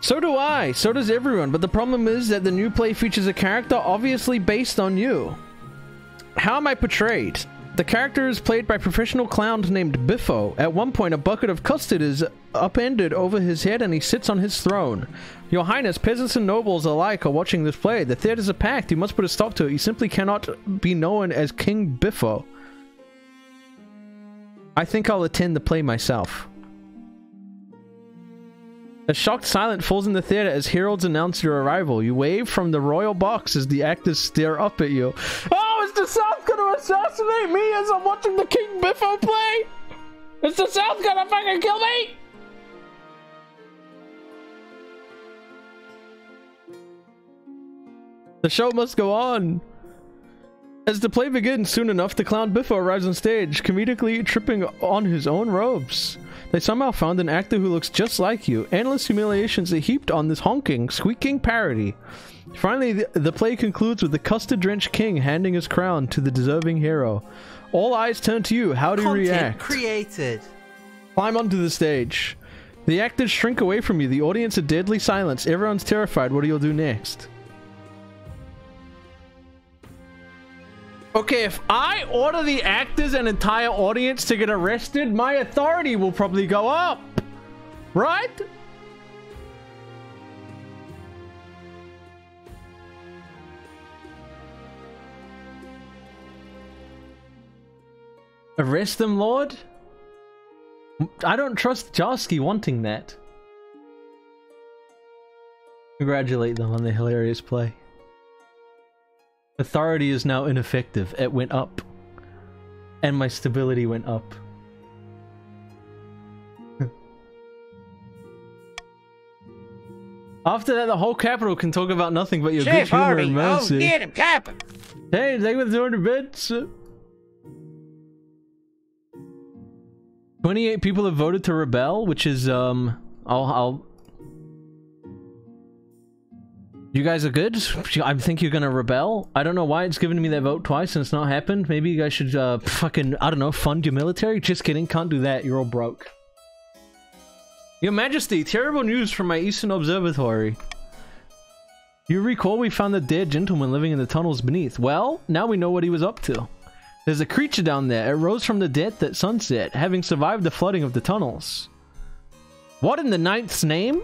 So do I. So does everyone. But the problem is that the new play features a character obviously based on you. How am I portrayed? The character is played by a professional clown named Biffo. At one point, a bucket of custard is upended over his head and he sits on his throne. Your Highness, peasants and nobles alike are watching this play. The theaters are packed. You must put a stop to it. You simply cannot be known as King Biffo. I think I'll attend the play myself. A shocked silence falls in the theater as heralds announce your arrival. You wave from the royal box as the actors stare up at you. Oh, is the South gonna assassinate me as I'm watching the King Biffo play? Is the South gonna fucking kill me? The show must go on. As the play begins, soon enough, the clown Biffo arrives on stage, comedically tripping on his own robes. They somehow found an actor who looks just like you. Endless humiliations are heaped on this honking, squeaking parody. Finally, the play concludes with the custard-drenched king handing his crown to the deserving hero. All eyes turn to you. How do you react? Created. Climb onto the stage. The actors shrink away from you. The audience are deadly silence. Everyone's terrified. What do you do next? Okay, if I order the actors and entire audience to get arrested, my authority will probably go up. Right? Arrest them, Lord? I don't trust Josky wanting that. Congratulate them on their hilarious play. Authority is now ineffective. It went up. And my stability went up. After that, the whole capital can talk about nothing but your good humor and mercy. Oh, get him, Captain! Hey, thank you for 200 bits. 28 people have voted to rebel, which is, You guys are good? I think you're gonna rebel. I don't know why it's given me that vote twice and it's not happened. Maybe you guys should, fucking, I don't know, fund your military? Just kidding, can't do that, you're all broke. Your Majesty, terrible news from my Eastern Observatory. You recall we found the dead gentleman living in the tunnels beneath. Well, now we know what he was up to. There's a creature down there. It rose from the dead at sunset, having survived the flooding of the tunnels. What in the ninth's name?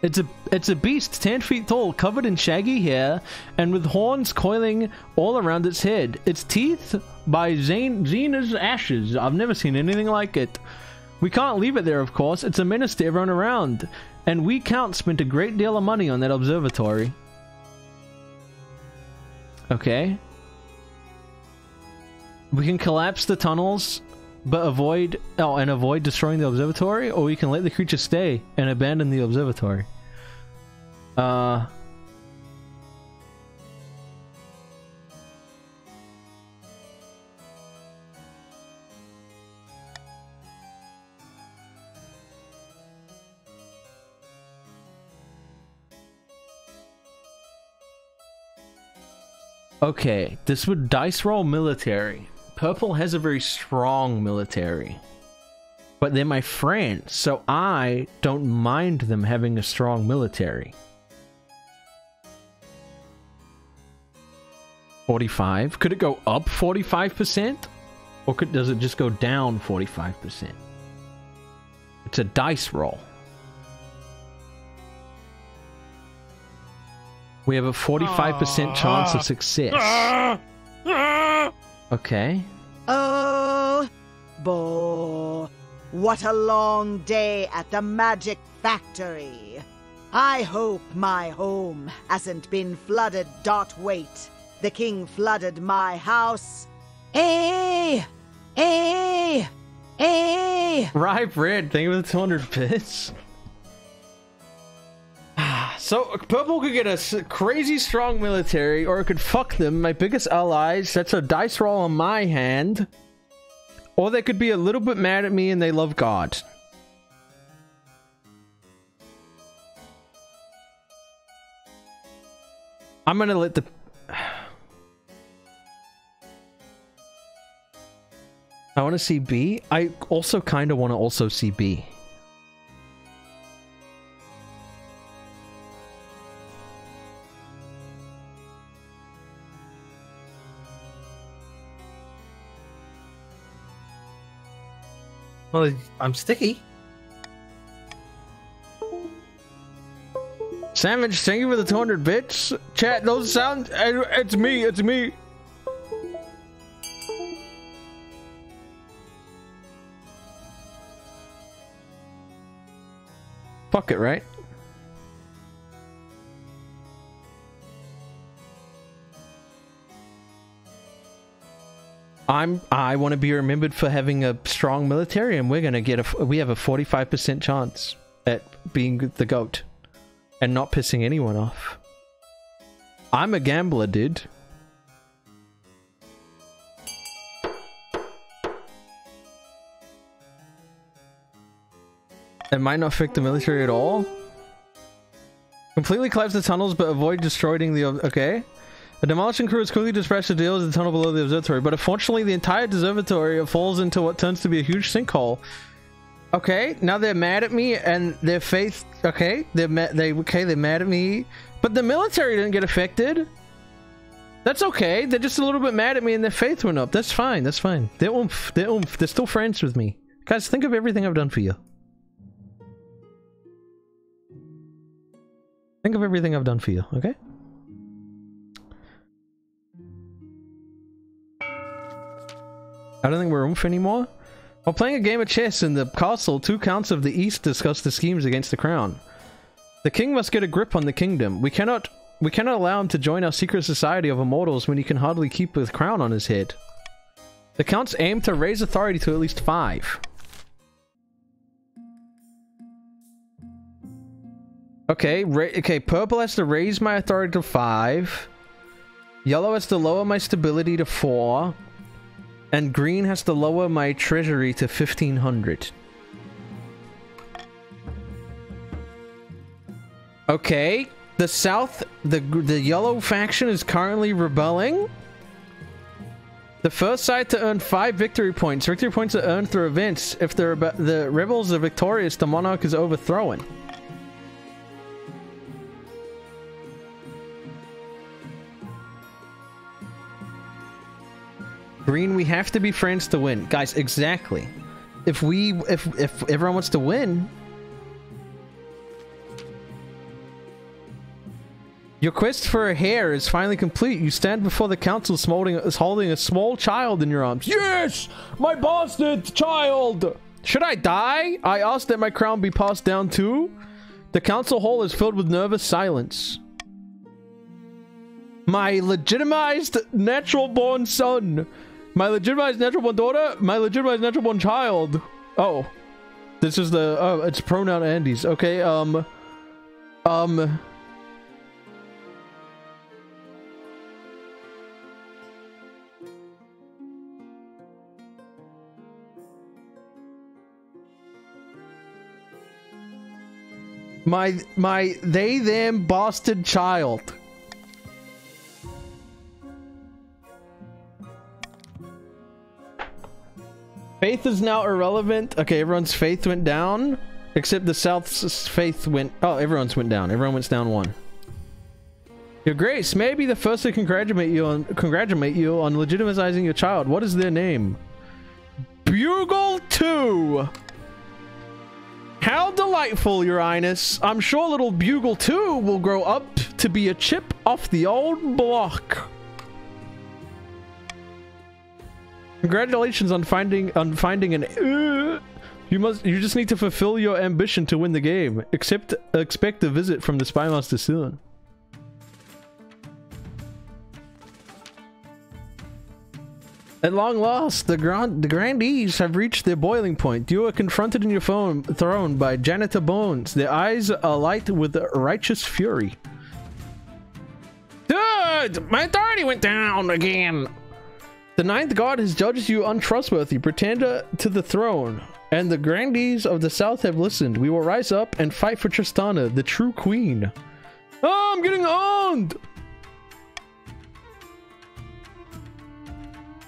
It's a beast 10 feet tall, covered in shaggy hair, and with horns coiling all around its head. Its teeth by Xena's ashes. I've never seen anything like it. We can't leave it there, of course. It's a menace to everyone around. And we, Count, spent a great deal of money on that observatory. Okay. We can collapse the tunnels, but avoid destroying the observatory, or we can let the creature stay and abandon the observatory. Okay, this would dice roll military. Purple has a very strong military. But they're my friends, so I don't mind them having a strong military. 45. Could it go up 45%? Or does it just go down 45%? It's a dice roll. We have a 45% chance of success. Okay. Oh, boy. What a long day at the magic factory. I hope my home hasn't been flooded. Wait, the king flooded my house. Hey! Hey! Hey! Rye bread, thank you for the 200 bits. So purple could get a crazy strong military, or it could fuck them, my biggest allies. That's a dice roll on my hand. Or they could be a little bit mad at me and they love God. I'm gonna let the... I want to see B. I also kind of want to also see B. Well, I'm sticky. Savage, thank you for the 200 bits. Chat, those sound... It's me, it's me. Fuck it, right? I want to be remembered for having a strong military, and we're gonna get we have a 45% chance at being the GOAT and not pissing anyone off. I'm a gambler, dude. It might not affect the military at all. Completely collapse the tunnels, but avoid destroying the... Okay. The demolishing crew is quickly dispatched to deal with the tunnel below the observatory, but unfortunately the entire observatory falls into what turns to be a huge sinkhole. Okay, now they're mad at me and their faith... Okay, they're mad at me, but the military didn't get affected. That's okay, they're just a little bit mad at me and their faith went up. That's fine, that's fine. They're oomph, they're still friends with me. Guys, think of everything I've done for you. Think of everything I've done for you, okay? I don't think we're oomph anymore. While playing a game of chess in the castle, 2 counts of the east discuss the schemes against the crown. The king must get a grip on the kingdom. We cannot allow him to join our secret society of immortals when he can hardly keep the crown on his head. The counts aim to raise authority to at least 5. Okay, purple has to raise my authority to 5. Yellow has to lower my stability to 4. And green has to lower my treasury to 1500. Okay, the south, the yellow faction is currently rebelling. The first side to earn 5 victory points. Victory points are earned through events. If the rebels are victorious, the monarch is overthrown. Green, we have to be friends to win. Guys, exactly. If everyone wants to win... Your quest for a hair is finally complete. You stand before the council holding a small child in your arms. Yes! My bastard child! Should I die? I ask that my crown be passed down too. The council hall is filled with nervous silence. My legitimized natural-born son. My legitimized natural-born daughter. My legitimized natural-born child. Oh. This is the... Oh, it's pronoun Andes. Okay, My they, them, bastard child. Faith is now irrelevant. Okay, everyone's faith went down. Except the South's faith went... Oh, everyone's went down. Everyone went down 1. Your Grace, may I be the first to congratulate you on legitimizing your child. What is their name? Bugle 2! How delightful, Your Highness. I'm sure little Bugle 2 will grow up to be a chip off the old block. Congratulations on finding an... You just need to fulfill your ambition to win the game. Expect a visit from the Spy Master soon. At long last, the grandees have reached their boiling point. You are confronted in your throne by Janitor Bones, their eyes alight with righteous fury. Dude, my authority went down again. The ninth god has judged you untrustworthy, pretender to the throne, and the grandees of the south have listened. We will rise up and fight for Tristana, the true queen. Oh, I'm getting owned!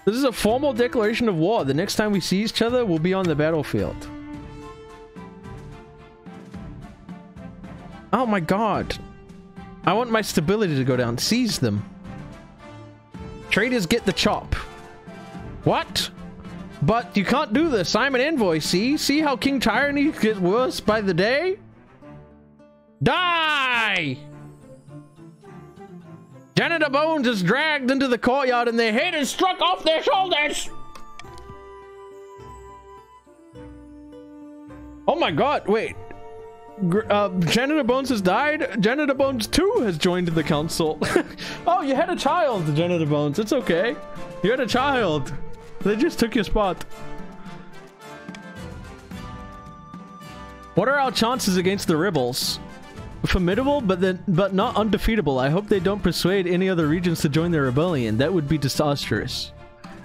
This is a formal declaration of war. The next time we see each other, we'll be on the battlefield. Oh my god. I want my stability to go down. Seize them. Traders get the chop. What? But you can't do this. I'm an envoy, see? See how King Tyranny gets worse by the day? Die! Janitor Bones is dragged into the courtyard and their head is struck off their shoulders! Oh my god, wait. Janitor Bones has died? Janitor Bones 2 has joined the council. Oh, you had a child, Janitor Bones. It's okay. You had a child. They just took your spot. What are our chances against the rebels? Formidable, but not undefeatable. I hope they don't persuade any other regions to join their rebellion. That would be disastrous.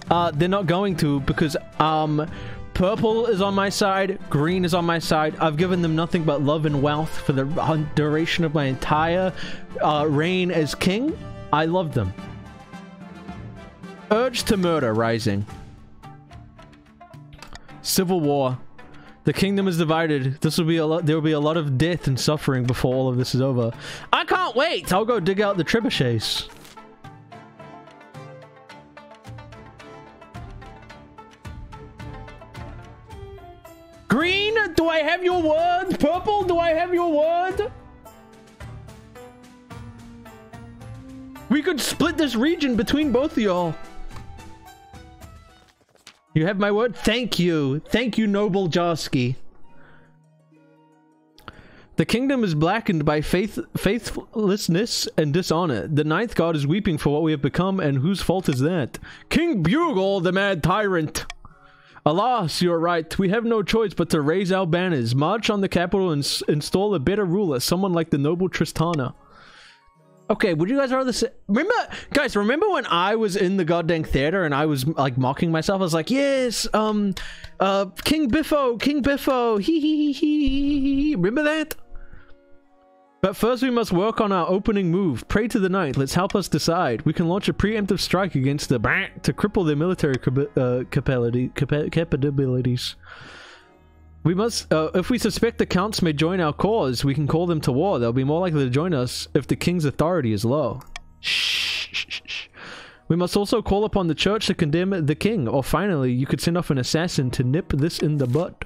They're not going to, because purple is on my side, green is on my side. I've given them nothing but love and wealth for the duration of my entire reign as king. I love them. Urge to murder rising. Civil war. The kingdom is divided. This will be a lot. There will be a lot of death and suffering before all of this is over. I can't wait. I'll go dig out the trebuchets. Green, do I have your word? Purple, do I have your word? We could split this region between both of y'all. You have my word? Thank you. Thank you, noble Josky. The kingdom is blackened by faithlessness and dishonor. The ninth god is weeping for what we have become, and whose fault is that? King Bugle, the mad tyrant. Alas, you are right. We have no choice but to raise our banners, march on the capital, and install a better ruler, someone like the noble Tristana. Okay, would you guys rather say... Remember when I was in the goddamn theater and I was, like, mocking myself? I was like, yes, King Biffo, hee hee hee hee. Remember that? But first we must work on our opening move. Pray to the night. Let's help us decide. We can launch a preemptive strike against the... to cripple their military capabilities. We must, if we suspect the counts may join our cause, we can call them to war. They'll be more likely to join us if the king's authority is low. Shh. We must also call upon the church to condemn the king. Or finally, you could send off an assassin to nip this in the butt.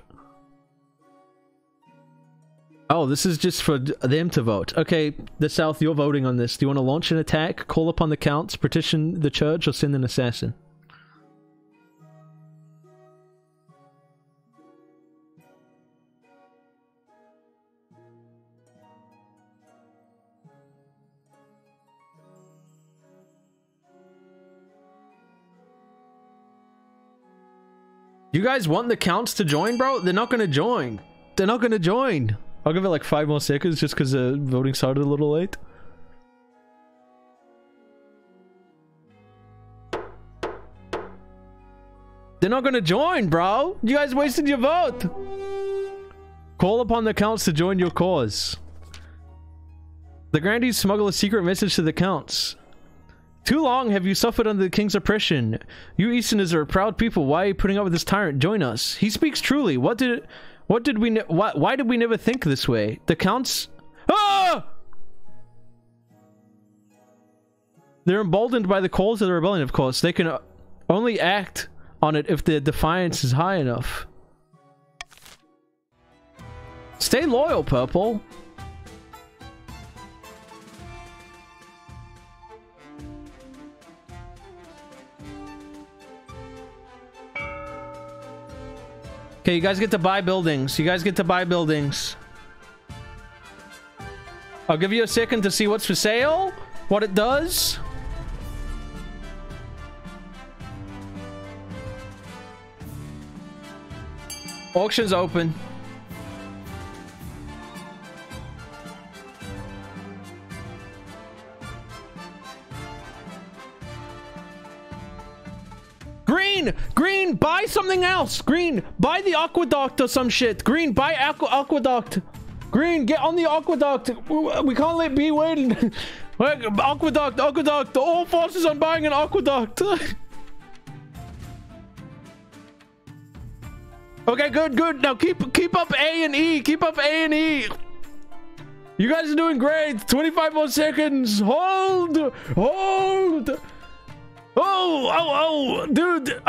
Oh, this is just for them to vote. Okay, the South, you're voting on this. Do you want to launch an attack, call upon the counts, petition the church, or send an assassin? You guys want the counts to join, bro? They're not gonna join. They're not gonna join. I'll give it like 5 more seconds just because the voting started a little late. They're not gonna join, bro. You guys wasted your vote. Call upon the counts to join your cause. The grandees smuggle a secret message to the counts. Too long have you suffered under the king's oppression. You Easterners are a proud people. Why are you putting up with this tyrant? Join us. He speaks truly. Why did we never think this way? The counts... Ah! They're emboldened by the calls of the rebellion, of course. They can only act on it if their defiance is high enough. Stay loyal, Purple. Okay, you guys get to buy buildings. You guys get to buy buildings. I'll give you a second to see what's for sale, what it does. Auction's open. Green, buy something else. Green, buy the aqueduct or some shit. Green, buy aqueduct. Green, get on the aqueduct. We can't be waiting. Aqueduct. All forces on buying an aqueduct. Okay, good. Now keep up A and E. Keep up A and E. You guys are doing great. 25 more seconds. Hold. Oh, dude,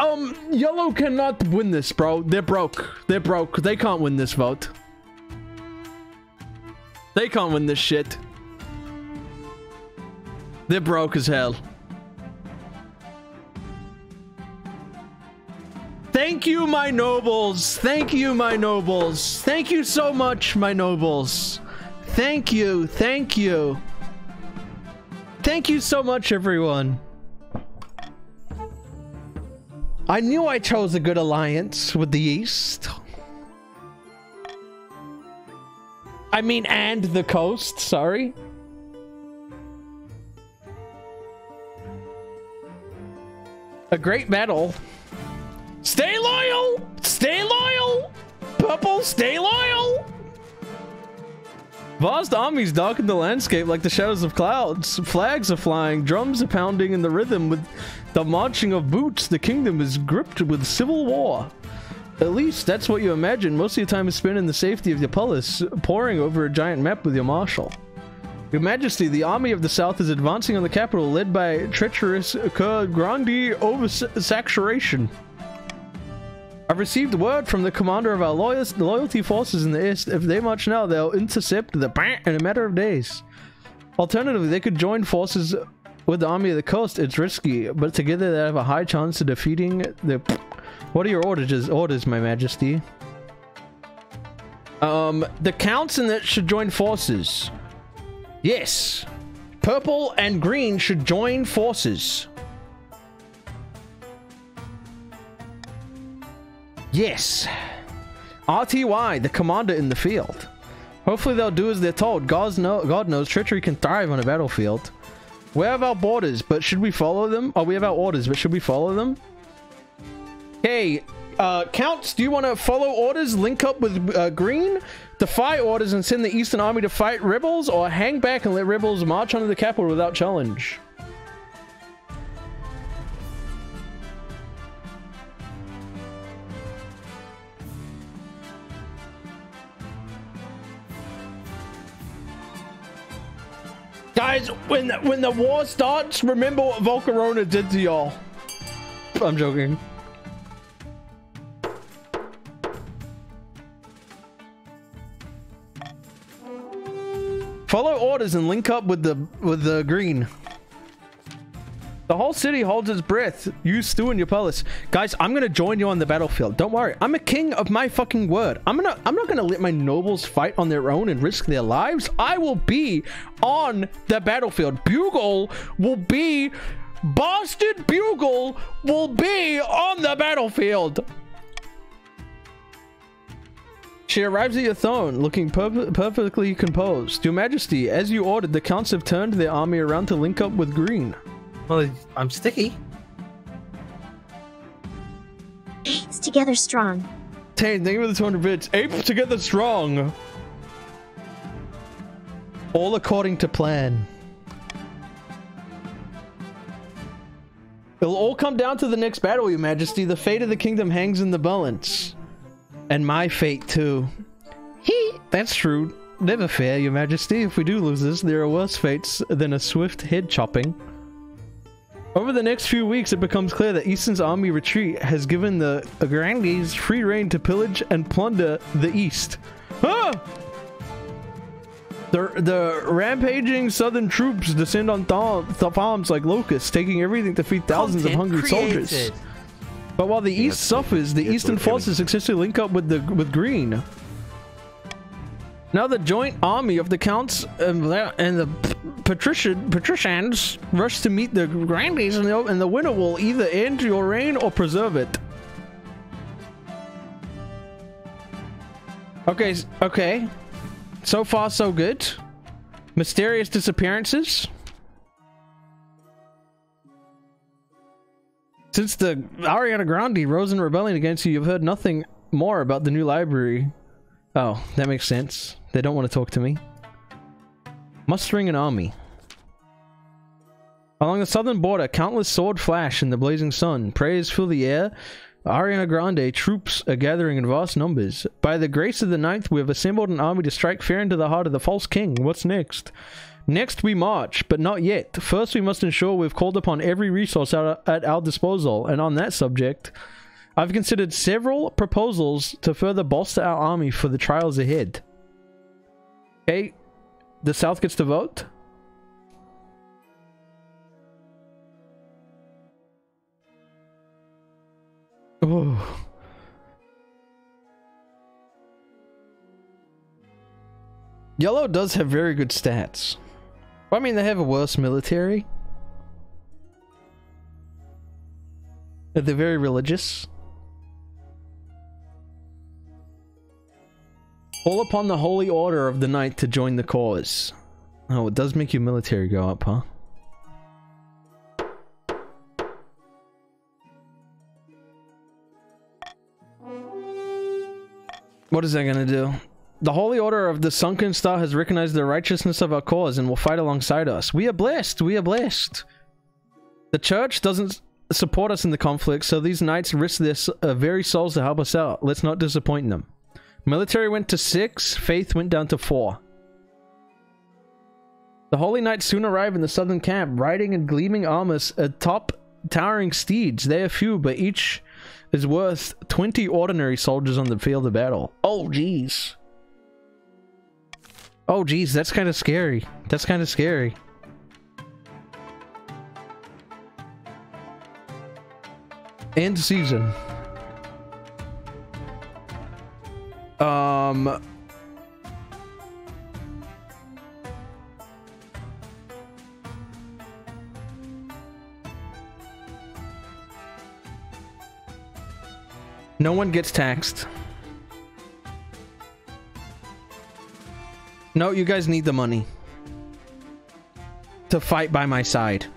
yellow cannot win this, bro. They're broke. They can't win this vote. They can't win this shit. They're broke as hell. Thank you, my nobles. Thank you so much, my nobles. Thank you so much, everyone. I knew I chose a good alliance with the East. I mean, and the coast, sorry. A great battle. Stay loyal! Stay loyal! Purple, stay loyal! Vast armies darken the landscape like the shadows of clouds. Flags are flying, drums are pounding in the rhythm with the marching of boots. The kingdom is gripped with civil war. At least that's what you imagine. Most of your time is spent in the safety of your palace, poring over a giant map with your marshal. Your Majesty, the army of the south is advancing on the capital, led by treacherous Grandi oversaturation. I've received word from the commander of our loyalty forces in the east. If they march now, they'll intercept the in a matter of days. Alternatively, they could join forces with the army of the coast. It's risky, but together they have a high chance of defeating the... What are your orders, my majesty? The counts in that should join forces. Yes. Purple and green should join forces. Yes. RTY, the commander in the field. Hopefully they'll do as they're told. God knows treachery can thrive on a battlefield. We have our borders, but should we follow them? Oh, we have our orders, but should we follow them? Hey, Counts, do you want to follow orders, link up with green, defy orders and send the Eastern Army to fight rebels, or hang back and let rebels march onto the capital without challenge? Guys, when the war starts, remember what Volcarona did to y'all. I'm joking. Follow orders and link up with the green. The whole city holds its breath. You stew in your palace. Guys, I'm gonna join you on the battlefield. Don't worry. I'm a king of my fucking word. I'm not gonna let my nobles fight on their own and risk their lives. I will be on the battlefield. Bugle will be... Bastard Bugle will be on the battlefield. She arrives at your throne, looking perfectly composed. Your Majesty, as you ordered, the counts have turned their army around to link up with green. Well, I'm sticky. Apes together strong. Tane, thank you for the 200 bits. Apes together strong. All according to plan. It'll all come down to the next battle, Your Majesty. The fate of the kingdom hangs in the balance. And my fate, too. That's true. Never fair, Your Majesty. If we do lose this, there are worse fates than a swift head chopping. Over the next few weeks, it becomes clear that Easton's army retreat has given the Grandes free rein to pillage and plunder the East. Ah! The rampaging southern troops descend on farms like locusts, taking everything to feed thousands of hungry soldiers. But while the East suffers, the Eastern forces successfully link up with Green. Now the joint army of the Counts and the Patricians rush to meet the Grandes, and the winner will either end your reign or preserve it. Okay, okay. So far, so good. Mysterious disappearances. Since the Ariana Grande rose in rebellion against you, you've heard nothing more about the new library. Oh, that makes sense. They don't want to talk to me. Mustering an army. Along the southern border, countless sword flash in the blazing sun. Praise fill the air. Ariana Grande troops are gathering in vast numbers. By the grace of the Ninth, we have assembled an army to strike fear into the heart of the false king. What's next? Next we march, but not yet. First we must ensure we've called upon every resource at our disposal, and on that subject, I've considered several proposals to further bolster our army for the trials ahead. Okay, the South gets to vote. Oh. Yellow does have very good stats. I mean, they have a worse military. They're very religious. Call upon the holy order of the night to join the cause. Oh, it does make your military go up, huh? What is that gonna do? The Holy Order of the Sunken Star has recognized the righteousness of our cause and will fight alongside us. We are blessed! We are blessed! The church doesn't support us in the conflict, so these knights risk their very souls to help us out. Let's not disappoint them. Military went to 6, faith went down to 4. The Holy Knights soon arrive in the southern camp, riding in gleaming armor atop towering steeds. They are few, but each is worth 20 ordinary soldiers on the field of battle. Oh, jeez. Oh, geez, that's kind of scary. That's kind of scary. End season. No one gets taxed. No, you guys need the money to fight by my side.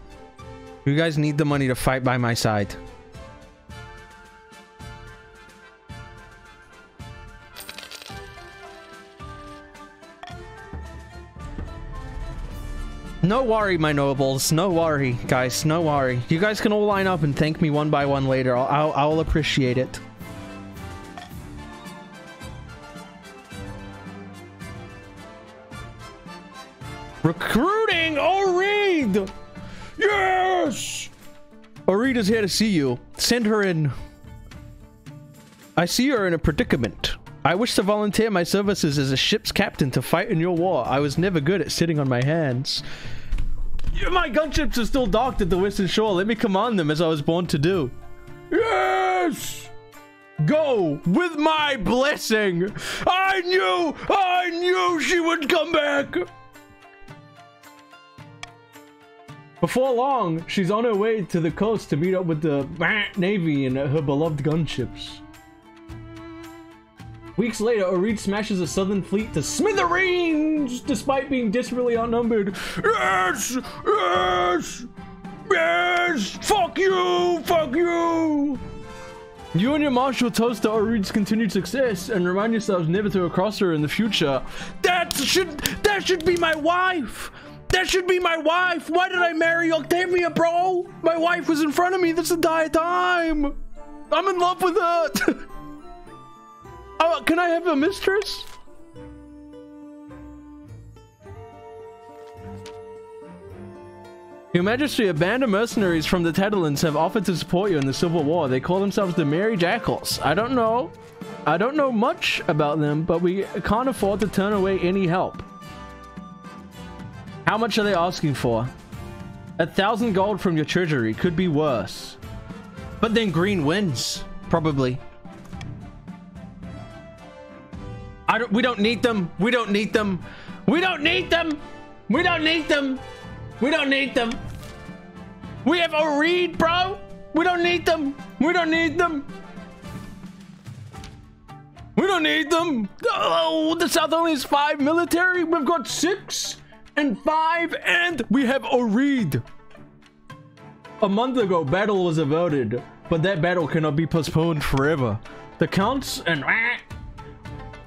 You guys need the money to fight by my side. No worry, my nobles. No worry, guys. No worry. You guys can all line up and thank me one by one later. I'll appreciate it. Recruiting Oreed! Yes! Oreed is here to see you. Send her in. I see you're in a predicament. I wish to volunteer my services as a ship's captain to fight in your war. I was never good at sitting on my hands. My gunships are still docked at the Western Shore. Let me command them as I was born to do. Yes! Go with my blessing. I knew she would come back. Before long, she's on her way to the coast to meet up with the Navy and her beloved gunships. Weeks later, Oreed smashes a southern fleet to smithereens despite being desperately outnumbered. Yes! Yes! Yes! Fuck you! Fuck you! You and your marshal toast to Oreed's continued success and remind yourselves never to cross her in the future. That should be my wife! That should be my wife! Why did I marry Octavia, bro? My wife was in front of me this entire time! I'm in love with her! Oh, can I have a mistress? Your Majesty, a band of mercenaries from the Tedderlands have offered to support you in the Civil War. They call themselves the Merry Jackals. I don't know much about them, but we can't afford to turn away any help. How much are they asking for? 1,000 gold from your treasury. Could be worse. But then green wins. Probably. We don't need them. We don't need them. We don't need them. We don't need them. We don't need them. We have Oreed, bro. We don't need them. We don't need them. We don't need them. Oh, the South only has 5 military. We've got 6 and 5, and we have Oreed. A month ago, battle was averted, but that battle cannot be postponed forever. The counts and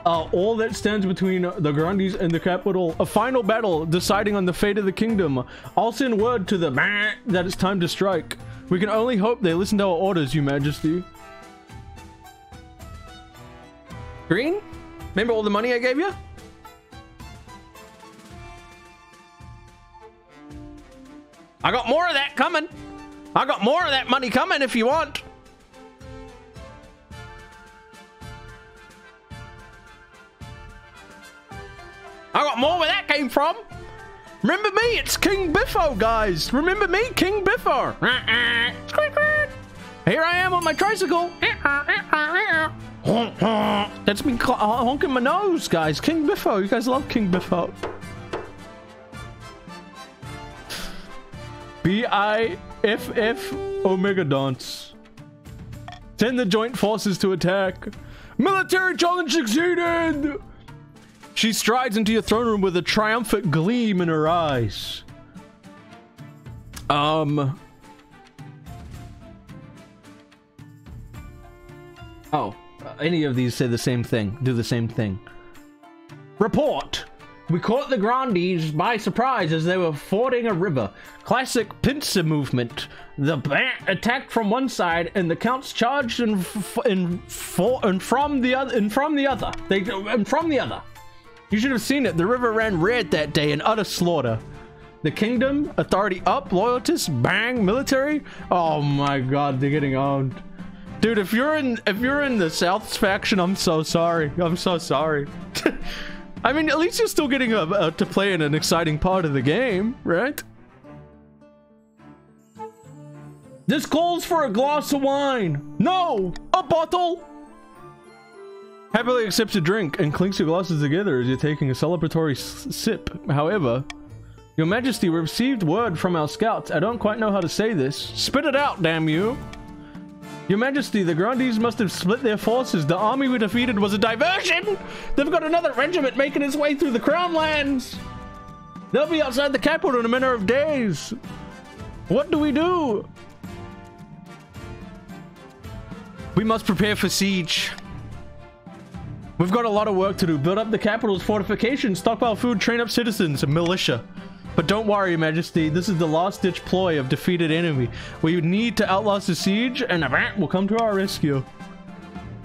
all that stands between the Grandees and the capital. A final battle deciding on the fate of the kingdom. I'll send word to the that it's time to strike. We can only hope they listen to our orders, Your Majesty. Green? Remember all the money I gave you? I got more of that coming. I got more of that money coming if you want. I got more where that came from. Remember me? It's King Biffo, guys. Remember me? King Biffo. Here I am on my tricycle. That's me honking my nose, guys. King Biffo. You guys love King Biffo. B-I-F-F Omega Dance. Send the joint forces to attack. Military challenge succeeded. She strides into your throne room with a triumphant gleam in her eyes. Any of these say the same thing. Do the same thing. Report. We caught the Grandees by surprise as they were fording a river. Classic pincer movement. The attacked from one side and the counts charged and from the other. You should have seen it. The river ran red that day in utter slaughter. The kingdom, authority up, loyalists, bang, military. Oh my god, they're getting owned. Dude, if you're in the South's faction, I'm so sorry. I'm so sorry. I mean, at least you're still getting to play in an exciting part of the game, right? This calls for a glass of wine. No, a bottle. Happily accepts a drink and clinks your glasses together as you're taking a celebratory sip. However, Your Majesty, we received word from our scouts. I don't quite know how to say this. Spit it out, damn you. Your Majesty, the Grandees must have split their forces. The army we defeated was a diversion. They've got another regiment making its way through the Crown Lands. They'll be outside the capital in a matter of days. What do we do? We must prepare for siege. We've got a lot of work to do. Build up the capital's fortifications, stockpile food, train up citizens, and militia. But don't worry, Your Majesty, this is the last-ditch ploy of defeated enemy. We need to outlast the siege, and Avant will come to our rescue.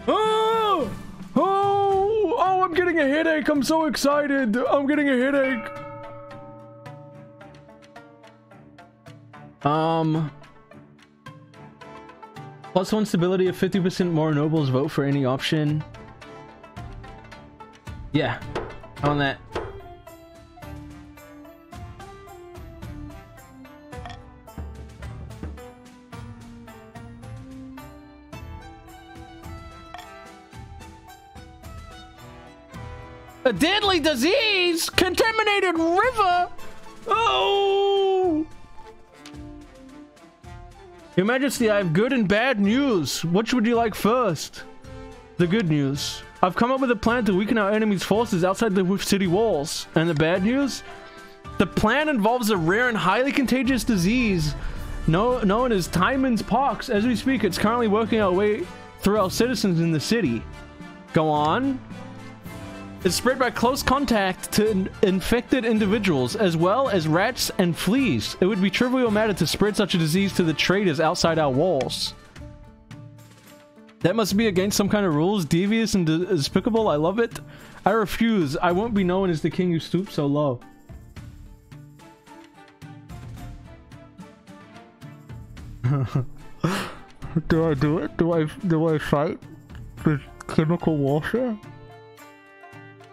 Oh! Oh! Oh, I'm getting a headache. I'm so excited. I'm getting a headache. +1 stability of 50% more nobles vote for any option. Yeah, on that. A deadly disease? Contaminated river? Oh! Your Majesty, I have good and bad news. Which would you like first? The good news. I've come up with a plan to weaken our enemy's forces outside the city walls. And the bad news? The plan involves a rare and highly contagious disease known as Timon's Pox. As we speak, it's currently working our way through our citizens in the city. Go on. It's spread by close contact to infected individuals, as well as rats and fleas. It would be trivial matter to spread such a disease to the traders outside our walls. That must be against some kind of rules, devious and despicable. I love it. I refuse. I won't be known as the king who stoops so low. Do I do it? Do I fight with chemical warfare?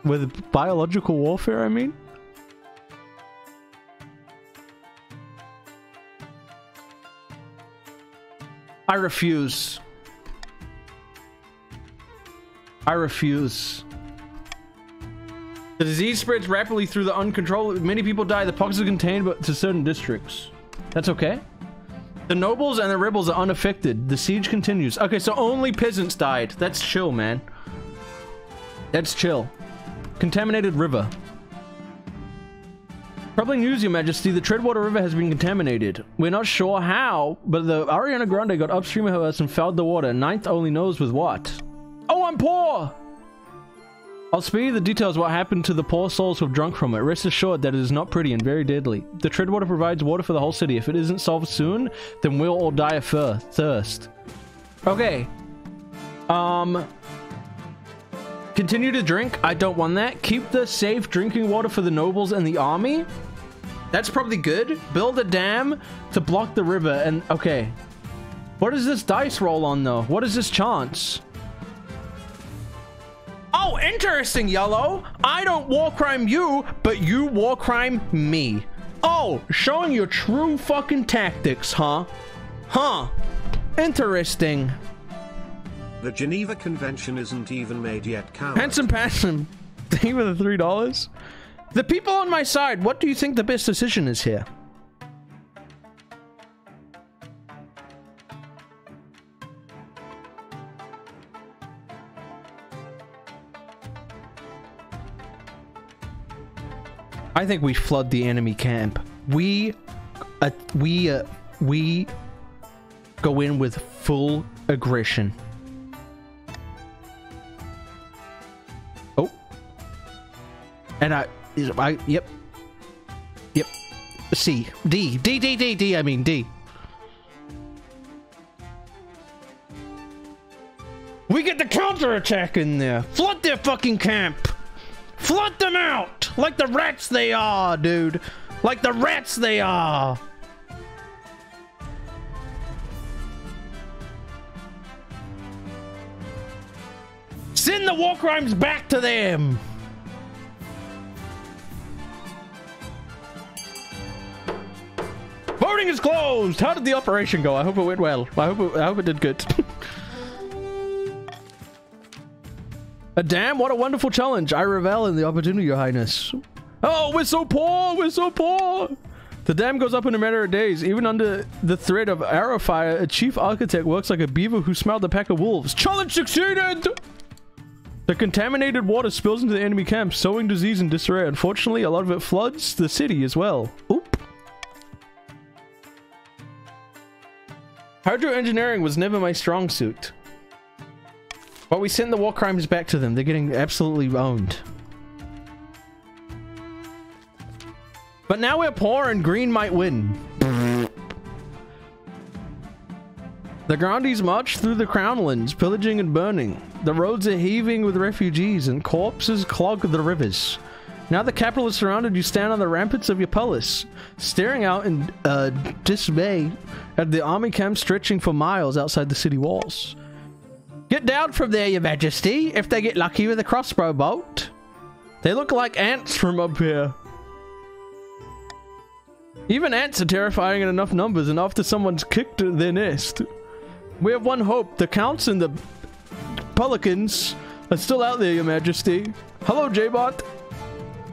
With biological warfare, I mean? I refuse. I refuse. The disease spreads rapidly through the uncontrolled. Many people die. The pox is contained but to certain districts. That's okay. The nobles and the rebels are unaffected. The siege continues. Okay, so only peasants died. That's chill, man. Let's chill. Contaminated river. Troubling news, Your Majesty. The Treadwater River has been contaminated. We're not sure how, but the Ariana Grande got upstream of us and fouled the water. Ninth only knows with what. Oh, I'm poor! I'll spare you the details of what happened to the poor souls who have drunk from it. Rest assured that it is not pretty and very deadly. The Treadwater provides water for the whole city. If it isn't solved soon, then we'll all die of thirst. Okay. Continue to drink. I don't want that. Keep the safe drinking water for the nobles and the army. That's probably good. Build a dam to block the river. And okay. What is this dice roll on though? What is this chance? Oh, interesting, Yellow. I don't war crime you, but you war crime me. Oh, showing your true fucking tactics, huh? Huh. Interesting. The Geneva Convention isn't even made yet, coward. Handsome Passion. Thank you for the $3. The people on my side, what do you think the best decision is here? I think we flood the enemy camp. We go in with full aggression. Oh. And yep. C. D, I mean D. We get the counterattack in there. Flood their fucking camp. Flood them out! Like the rats they are, dude. Like the rats they are. Send the war crimes back to them. Voting is closed. How did the operation go? I hope it went well. I hope it did good. A dam? What a wonderful challenge. I revel in the opportunity, Your Highness. Oh, we're so poor. We're so poor. The dam goes up in a matter of days. Even under the threat of arrow fire, a chief architect works like a beaver who smelled a pack of wolves. Challenge succeeded! The contaminated water spills into the enemy camp, sowing disease and disarray. Unfortunately, a lot of it floods the city as well. Oop. Hydroengineering was never my strong suit. But we send the war crimes back to them. They're getting absolutely owned. But now we're poor and green might win. The Grandees march through the Crownlands, pillaging and burning. The roads are heaving with refugees and corpses clog the rivers. Now the capital is surrounded, you stand on the ramparts of your palace, staring out in dismay at the army camp stretching for miles outside the city walls. Get down from there, Your Majesty, if they get lucky with a crossbow bolt. They look like ants from up here. Even ants are terrifying in enough numbers and after someone's kicked their nest. We have one hope. The Counts and the Pelicans are still out there, Your Majesty. Hello, J-Bot.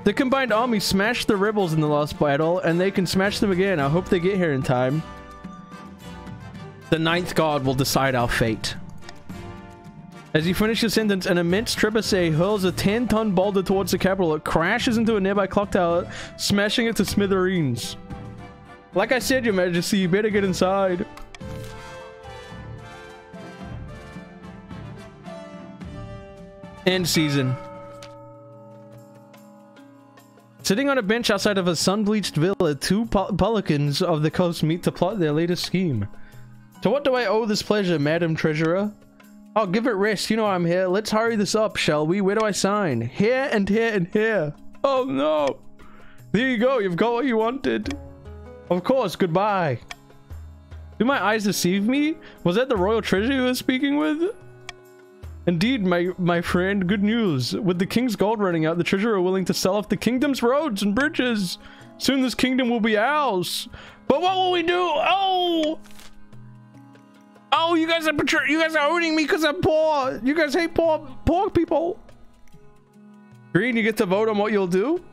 The combined army smashed the rebels in the last battle, and they can smash them again. I hope they get here in time. The ninth god will decide our fate. As you finish your sentence, an immense trebuchet hurls a 10-ton boulder towards the capital. It crashes into a nearby clock tower, smashing it to smithereens. Like I said, Your Majesty, you better get inside. End season. Sitting on a bench outside of a sun-bleached villa, two pelicans of the coast meet to plot their latest scheme. To what do I owe this pleasure, Madam Treasurer? Oh, give it rest. You know I'm here. Let's hurry this up, shall we? Where do I sign? Here and here and here. Oh, no. There you go. You've got what you wanted. Of course. Goodbye. Do my eyes deceive me? Was that the royal treasurer you were speaking with? Indeed, my friend. Good news. With the king's gold running out, the treasurer are willing to sell off the kingdom's roads and bridges. Soon this kingdom will be ours. But what will we do? Oh! Oh, you guys are owning me because I'm poor. You guys hate poor people. Green, you get to vote on what you'll do.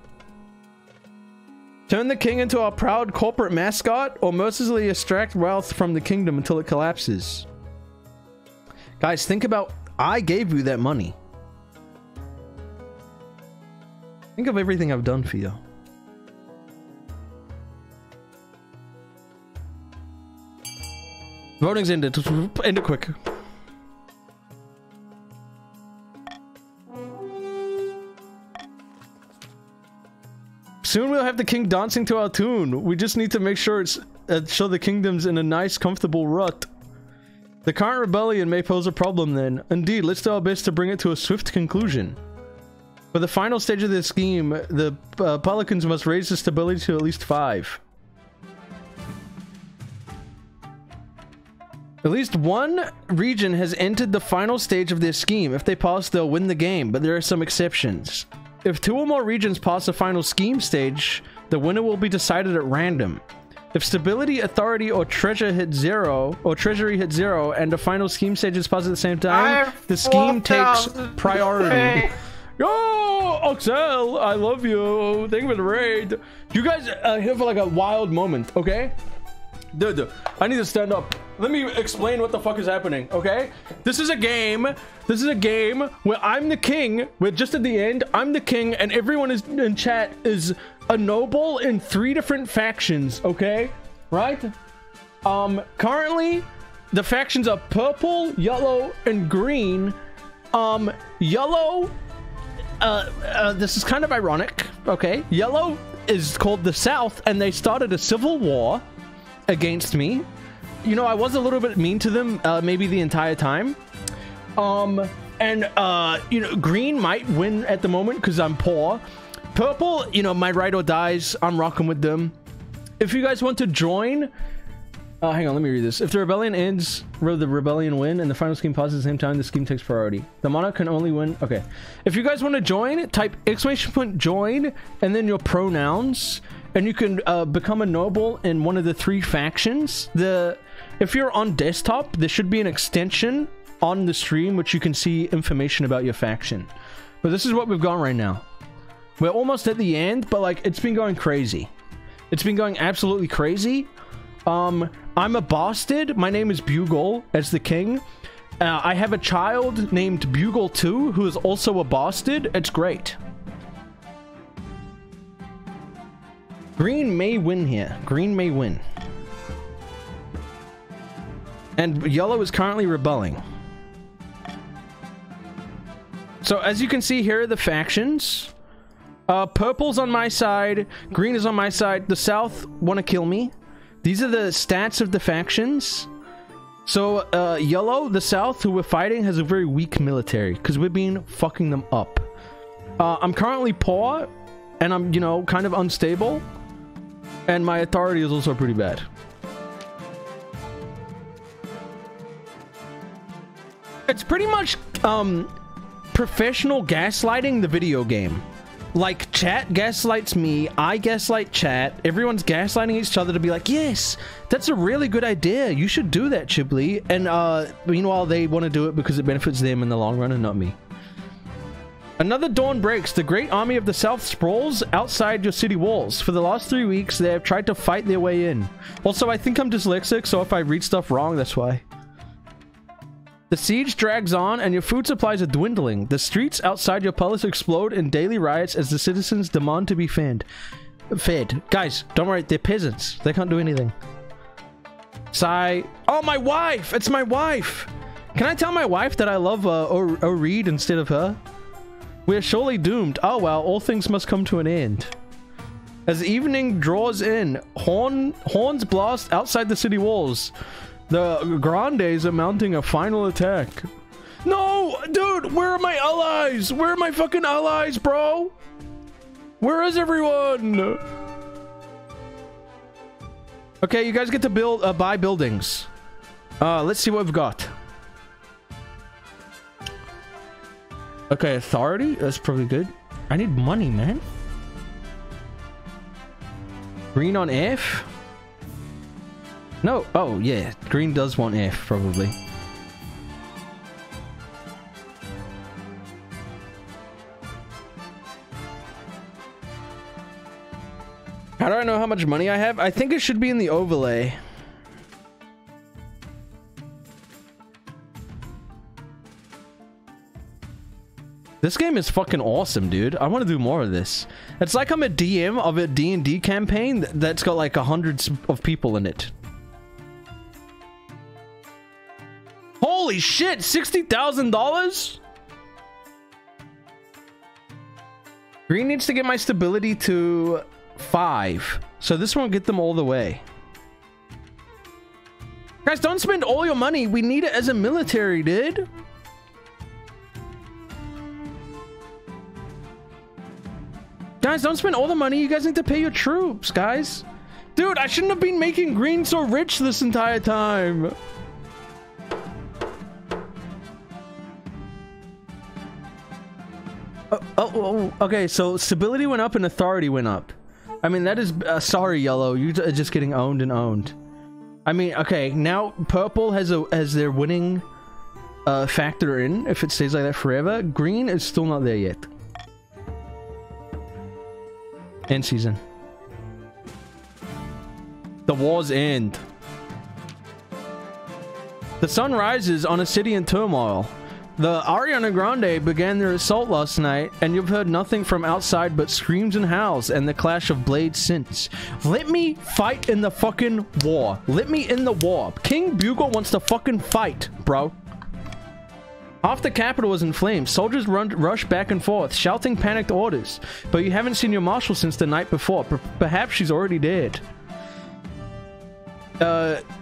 Turn the king into our proud corporate mascot or mercilessly extract wealth from the kingdom until it collapses. Guys, think about, I gave you that money. Think of everything I've done for you. Voting's ended. End it quick. Soon we'll have the king dancing to our tune. We just need to make sure it's show the kingdoms in a nice, comfortable rut. The current rebellion may pose a problem then. Indeed, let's do our best to bring it to a swift conclusion. For the final stage of this scheme, the Pelicans must raise the stability to at least 5. At least one region has entered the final stage of this scheme. If they pass, they'll win the game, but there are some exceptions. If 2 or more regions pass the final scheme stage, the winner will be decided at random. If stability, authority, or treasure hit 0, or treasury hit 0, and the final scheme stage is passed at the same time, the scheme takes priority. Yo, Oxel, I love you. Thank you for the raid. You guys are here for like a wild moment, okay? Dude, I need to stand up. Let me explain what the fuck is happening, okay? This is a game. This is a game where I'm the king. Where just at the end, I'm the king, and everyone is in chat is a noble in 3 different factions, okay? Right? Currently, the factions are purple, yellow, and green. Yellow. This is kind of ironic, okay? Yellow is called the South, and they started a civil war against me. You know, I was a little bit mean to them, maybe the entire time. You know, green might win at the moment because I'm poor. Purple, you know, my ride or dies. I'm rocking with them. If you guys want to join, hang on, let me read this. If the rebellion ends, the rebellion win, and the final scheme passes at the same time, the scheme takes priority. The monarch can only win. Okay. If you guys want to join, type !join and then your pronouns, and you can become a noble in one of the 3 factions. If you're on desktop, there should be an extension on the stream which you can see information about your faction. But this is what we've got right now. We're almost at the end, but like it's been going crazy. It's been going absolutely crazy. I'm a bastard. My name is Bugle as the king. I have a child named Bugle 2 who is also a bastard. It's great. Green may win here. Green may win. And yellow is currently rebelling. So as you can see, here are the factions. Purple's on my side. Green is on my side. The South want to kill me. These are the stats of the factions. So yellow, the South, who we're fighting, has a very weak military because we've been fucking them up. I'm currently poor, and I'm, you know, kind of unstable. And my authority is also pretty bad. It's pretty much professional gaslighting, the video game. Like, chat gaslights me, I gaslight chat, everyone's gaslighting each other to be like, yes, that's a really good idea, you should do that, Chiblee. And meanwhile, they want to do it because it benefits them in the long run and not me. Another dawn breaks. The great army of the South sprawls outside your city walls. For the last 3 weeks, they have tried to fight their way in. Also, I think I'm dyslexic, so if I read stuff wrong, that's why. The siege drags on, and your food supplies are dwindling. The streets outside your palace explode in daily riots as the citizens demand to be fed. Guys, don't worry, they're peasants. They can't do anything. Sigh. Oh, my wife! It's my wife! Can I tell my wife that I love Reed instead of her? We're surely doomed. Oh well, all things must come to an end. As evening draws in, horns blast outside the city walls. The Grandes are mounting a final attack. No! Dude, where are my allies? Where are my fucking allies, bro? Where is everyone? Okay, you guys get to buy buildings. Let's see what we've got. Okay, authority. That's probably good. I need money, man. Green on F? No. Oh, yeah. Green does want F, probably. How do I know how much money I have? I think it should be in the overlay. This game is fucking awesome, dude. I want to do more of this. It's like I'm a DM of a D&D campaign that's got like hundreds of people in it. Holy shit, $60,000? Green needs to get my stability to 5. So this won't get them all the way. Guys, don't spend all your money. We need it as a military, dude. Guys, don't spend all the money. You guys need to pay your troops, guys. Dude, I shouldn't have been making green so rich this entire time. Okay, so stability went up and authority went up. I mean, that is... sorry, yellow. You're just getting owned and owned. I mean, okay, now purple has their winning factor in, if it stays like that forever. Green is still not there yet. End season. The wars end. The sun rises on a city in turmoil. The Ariana Grande began their assault last night, and you've heard nothing from outside but screams and howls and the clash of blades since. Let me fight in the fucking war. Let me in the war. King Bugle wants to fucking fight, bro. Half the capital is in flames. Soldiers rush back and forth, shouting panicked orders. But you haven't seen your marshal since the night before. Perhaps she's already dead.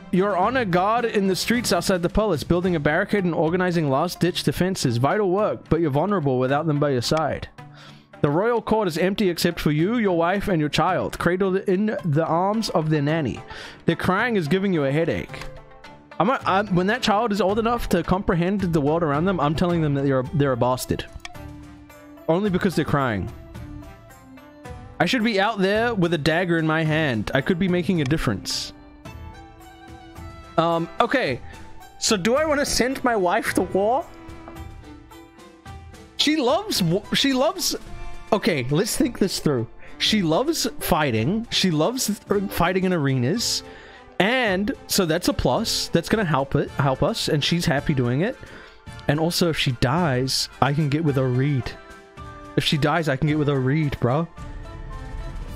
You're on a guard in the streets outside the palace, building a barricade and organizing last-ditch defenses. Vital work, but you're vulnerable without them by your side. The royal court is empty except for you, your wife, and your child, cradled in the arms of their nanny. Their crying is giving you a headache. When that child is old enough to comprehend the world around them, I'm telling them that they're a bastard. Only because they're crying. I should be out there with a dagger in my hand. I could be making a difference. Okay. So do I want to send my wife to war? She loves... Okay, let's think this through. She loves fighting. She loves fighting in arenas. And so that's a plus. That's gonna help us, and she's happy doing it. And also, if she dies, I can get with a reed. If she dies, I can get with a reed, bro.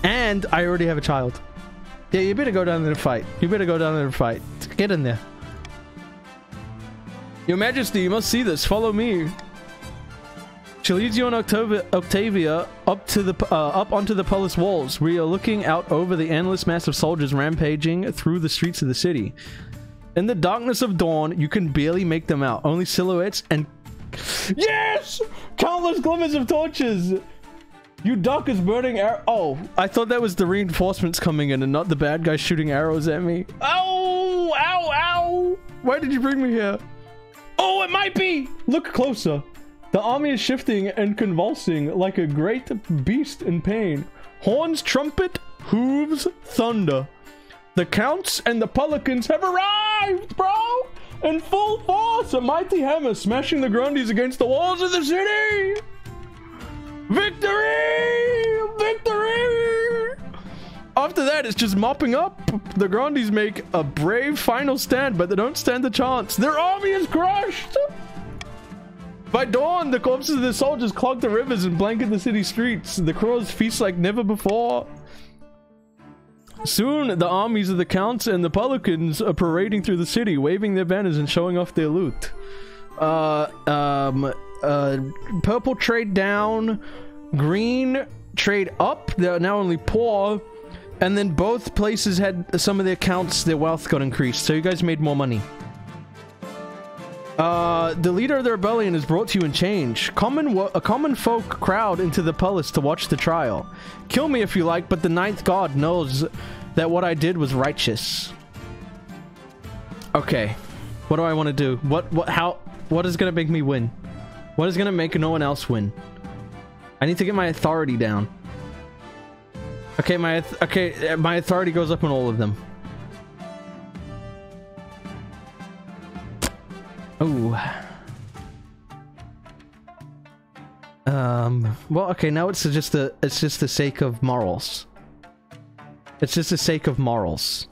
And I already have a child. Yeah, you better go down there and fight. You better go down there and fight. Get in there. Your Majesty, you must see this. Follow me. She leads you on Octavia up onto the palace walls, where you're looking out over the endless mass of soldiers rampaging through the streets of the city. In the darkness of dawn, you can barely make them out. Only silhouettes and... Yes! Countless glimmers of torches! You duck as burning arrow... Oh, I thought that was the reinforcements coming in and not the bad guys shooting arrows at me. Ow! Ow! Ow! Why did you bring me here? Oh, it might be! Look closer. The army is shifting and convulsing like a great beast in pain. Horns trumpet, hooves thunder. The counts and the pelicans have arrived, bro! In full force, a mighty hammer smashing the Grundies against the walls of the city! Victory! Victory! After that, it's just mopping up. The Grundies make a brave final stand, but they don't stand a chance. Their army is crushed! By dawn, the corpses of the soldiers clog the rivers and blanket the city streets. The crows feast like never before. Soon, the armies of the counts and the pelicans are parading through the city, waving their banners and showing off their loot. Purple trade down, green trade up. They're now only poor. And then both places had some of their counts, their wealth got increased. So you guys made more money. The leader of the rebellion is brought to you in change. A common folk crowd into the palace to watch the trial. Kill me if you like, but the ninth god knows that what I did was righteous. Okay. What do I want to do? What is gonna make me win? What is gonna make no one else win? I need to get my authority down. Okay, my authority goes up on all of them. Oh. Well, okay, now it's just the sake of morals. It's just the sake of morals.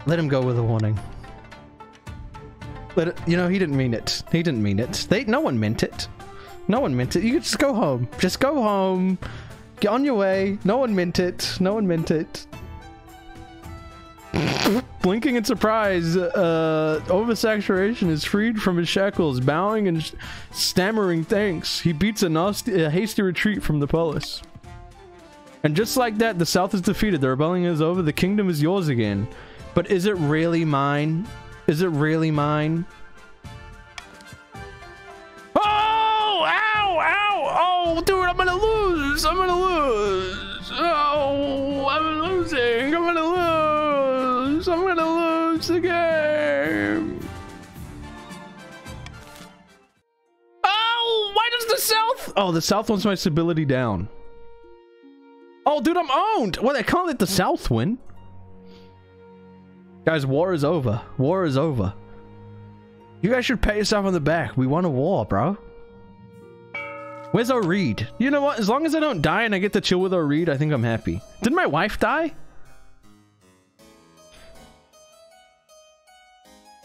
Let him go with a warning. But, you know, he didn't mean it. He didn't mean it. No one meant it. No one meant it. You could just go home. Just go home. Get on your way. No one meant it. No one meant it. Blinking in surprise. Oversaturation is freed from his shackles, bowing and stammering thanks. He beats a hasty retreat from the palace. And just like that, the South is defeated. The rebellion is over. The kingdom is yours again. But is it really mine? Is it really mine? Oh! Ow! Ow! Oh, dude, I'm gonna lose! I'm gonna lose! Oh, I'm losing! I'm gonna lose! I'm gonna lose the game! Oh! Why does the South... Oh, the South wants my stability down. Oh, dude, I'm owned! Well, I can't let the South win. Guys, war is over. War is over. You guys should pat yourself on the back. We won a war, bro. Where's our Reed? You know what? As long as I don't die and I get to chill with our Reed, I think I'm happy. Did my wife die?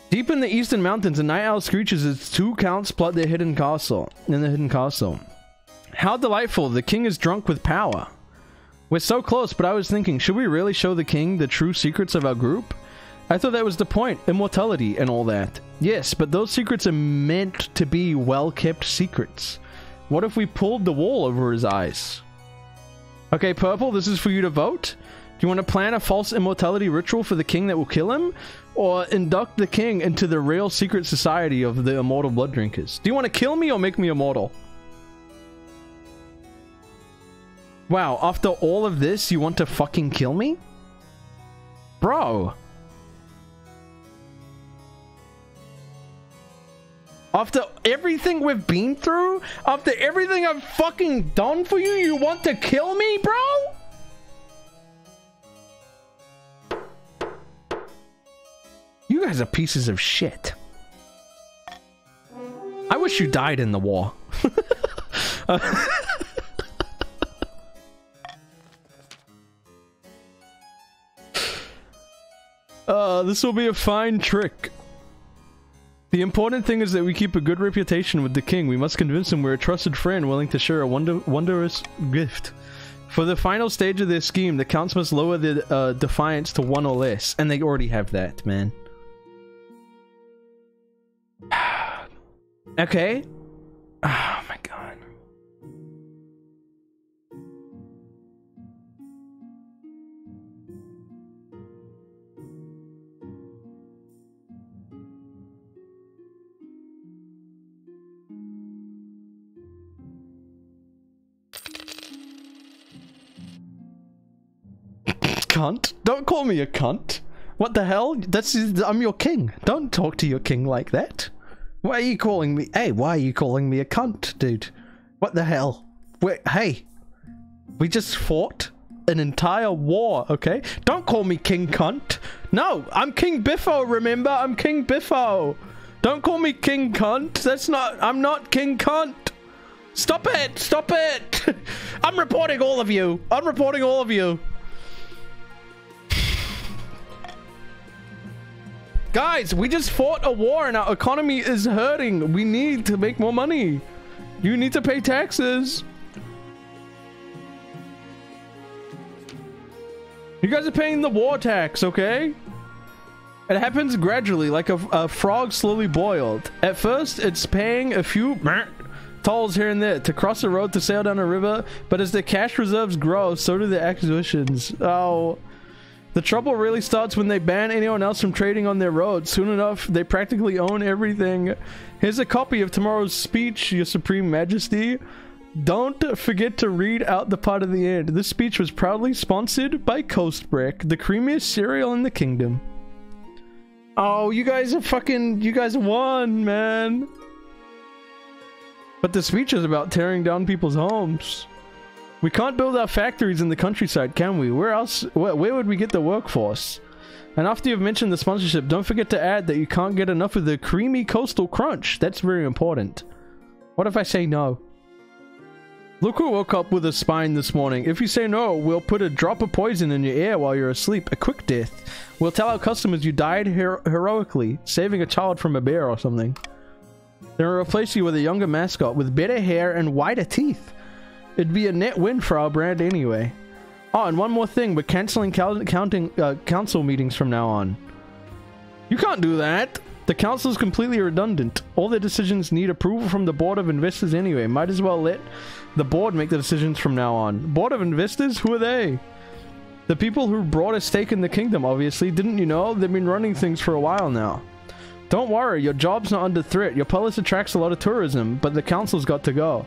Deep in the eastern mountains, a night owl screeches as two counts plot their hidden castle. In the hidden castle. How delightful. The king is drunk with power. We're so close, but I was thinking, should we really show the king the true secrets of our group? I thought that was the point, immortality and all that. Yes, but those secrets are meant to be well-kept secrets. What if we pulled the wall over his eyes? Okay, Purple, this is for you to vote. Do you want to plan a false immortality ritual for the king that will kill him? Or induct the king into the real secret society of the immortal blood drinkers? Do you want to kill me or make me immortal? Wow, after all of this, you want to fucking kill me? Bro. After everything we've been through? After everything I've fucking done for you, you want to kill me, bro? You guys are pieces of shit. I wish you died in the war. This will be a fine trick. The important thing is that we keep a good reputation with the king. We must convince him we're a trusted friend willing to share a wondrous gift. For the final stage of their scheme, the counts must lower their defiance to 1 or less. And they already have that, man. Okay. Oh my god. Cunt. Don't call me a cunt. What the hell? I'm your king. Don't talk to your king like that. Why are you calling me? Hey, why are you calling me a cunt, dude? What the hell? Hey, we just fought an entire war, okay? Don't call me King Cunt. No, I'm King Biffo, remember? I'm King Biffo. Don't call me King Cunt. That's not... I'm not King Cunt. Stop it. Stop it. I'm reporting all of you. I'm reporting all of you. Guys, we just fought a war and our economy is hurting. We need to make more money. You need to pay taxes. You guys are paying the war tax, okay? It happens gradually, like a frog slowly boiled. At first, it's paying a few tolls here and there to cross a road to sail down a river, but as the cash reserves grow, so do the acquisitions. Oh... The trouble really starts when they ban anyone else from trading on their roads. Soon enough, they practically own everything. Here's a copy of tomorrow's speech, Your Supreme Majesty. Don't forget to read out the part of the end. This speech was proudly sponsored by Coast Brick, the creamiest cereal in the kingdom. Oh, you guys are fucking... You guys won, man. But the speech is about tearing down people's homes. We can't build our factories in the countryside, can we? Where else? Where would we get the workforce? And after you've mentioned the sponsorship, don't forget to add that you can't get enough of the creamy coastal crunch. That's very important. What if I say no? Look who woke up with a spine this morning. If you say no, we'll put a drop of poison in your ear while you're asleep. A quick death. We'll tell our customers you died heroically, saving a child from a bear or something. Then we'll replace you with a younger mascot with better hair and whiter teeth. It'd be a net win for our brand anyway. Oh, and one more thing. We're canceling council meetings from now on. You can't do that. The council is completely redundant. All their decisions need approval from the board of investors anyway. Might as well let the board make the decisions from now on. Board of investors? Who are they? The people who brought a stake in the kingdom, obviously. Didn't you know? They've been running things for a while now. Don't worry, your job's not under threat. Your palace attracts a lot of tourism, but the council's got to go.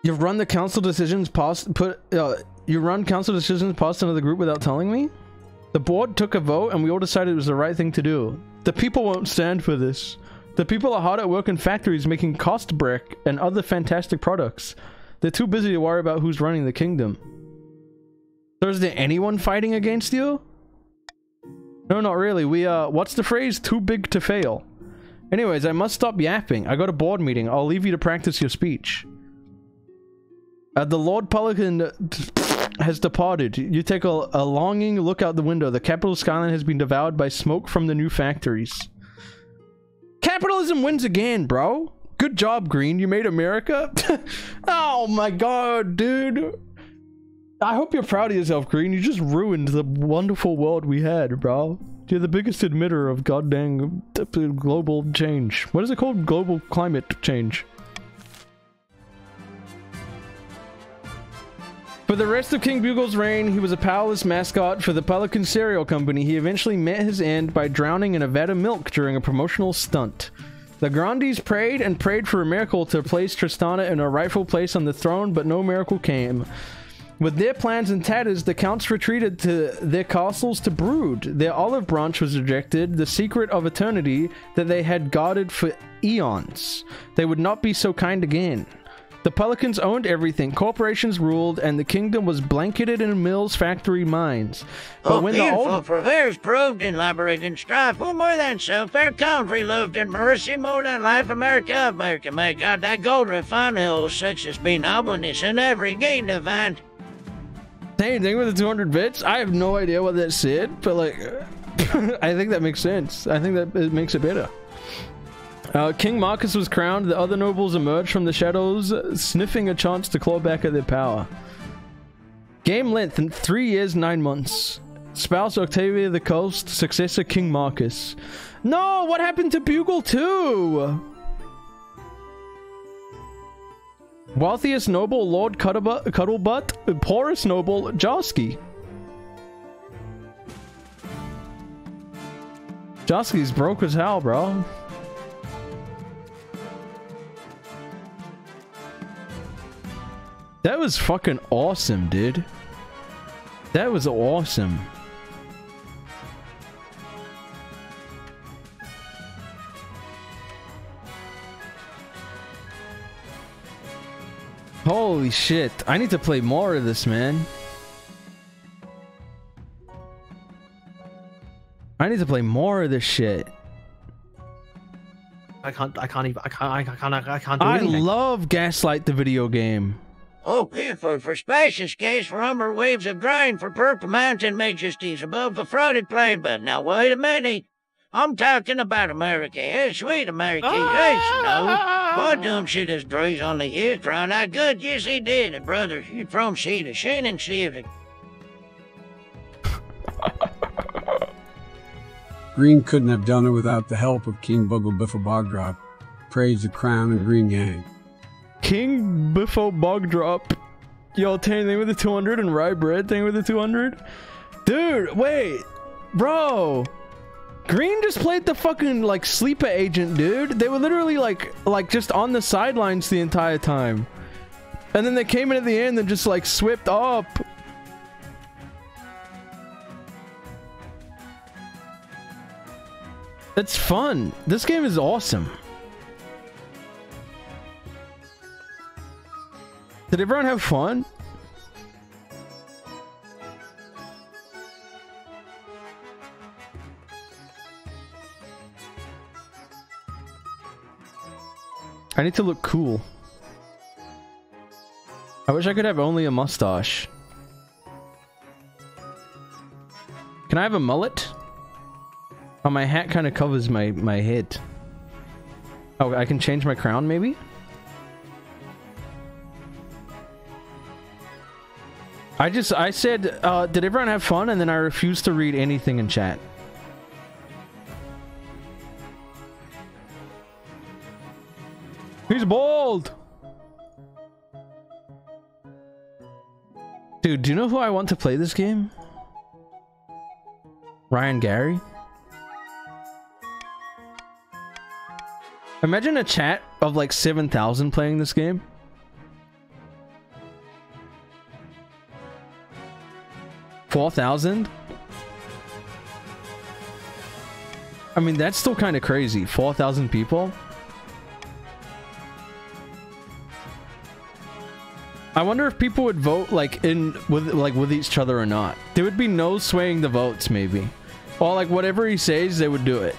You run the council decisions past you run council decisions past another group without telling me? The board took a vote and we all decided it was the right thing to do. The people won't stand for this. The people are hard at work in factories making cost brick and other fantastic products. They're too busy to worry about who's running the kingdom. So is there anyone fighting against you? No, not really. What's the phrase? Too big to fail. Anyways, I must stop yapping. I got a board meeting. I'll leave you to practice your speech. The Lord Pelican has departed. You take a longing look out the window. The capital skyline has been devoured by smoke from the new factories. Capitalism wins again, bro. Good job, Green. You made America. Oh my god, dude. I hope you're proud of yourself, Green. You just ruined the wonderful world we had, bro. You're the biggest emitter of goddamn global change. What is it called? Global climate change. For the rest of King Bugle's reign, he was a powerless mascot for the Pelican Cereal Company. He eventually met his end by drowning in a vat of milk during a promotional stunt. The Grandes prayed and prayed for a miracle to place Tristana in her rightful place on the throne, but no miracle came. With their plans in tatters, the counts retreated to their castles to brood. Their olive branch was rejected, the secret of eternity that they had guarded for eons. They would not be so kind again. The Pelicans owned everything, corporations ruled, and the kingdom was blanketed in mills, factory, mines. But when the old affairs proved in liberating strife, for more than so, fair country loved in mercy more than life, America, America, may God, that gold refined hills, such as be nobleness in every gain divine. Same thing with the 200 bits. I have no idea what that said, but like, I think that makes sense. I think that it makes it better. King Marcus was crowned. The other nobles emerged from the shadows, sniffing a chance to claw back at their power. Game length in 3 years, 9 months. Spouse Octavia the Coast, successor King Marcus. No, what happened to Bugle 2? Wealthiest noble Lord Cuddlebutt, poorest noble Josky. Josky's broke as hell, bro. That was fucking awesome, dude. That was awesome. Holy shit. I need to play more of this, man. I need to play more of this shit. I can't do anything. I love Gaslight the video game. Oh, for spacious case for hummer waves of grain for purple mountain majesties above the flooded plain. But now wait a minute. I'm talking about America. Yeah, sweet America. Yes, you know. What dumb shit is Dre's on the ear crying out good? Yes, he did. And brother, you from sea to shin and see it. Green couldn't have done it without the help of King Buggle Biffle Bogdrop. Praise the Crown and Green Gang. King Biffo Bogdrop. Yo, anything with the 200 and rye bread thing with the 200? Dude, wait. Bro. Green just played the fucking, like, sleeper agent, dude. They were literally, like just on the sidelines the entire time. And then they came in at the end and just, like, swept up. It's fun. This game is awesome. Did everyone have fun? I need to look cool. I wish I could have only a mustache. Can I have a mullet? Oh, my hat kind of covers my head. Oh, I can change my crown, maybe? I said, did everyone have fun? And then I refused to read anything in chat. He's bald! Dude, do you know who I want to play this game? Ryan Gary? Imagine a chat of like 7,000 playing this game. $4,000? I mean, that's still kind of crazy. 4,000 people? I wonder if people would vote like with each other or not. There would be no swaying the votes, maybe. Or like whatever he says, they would do it.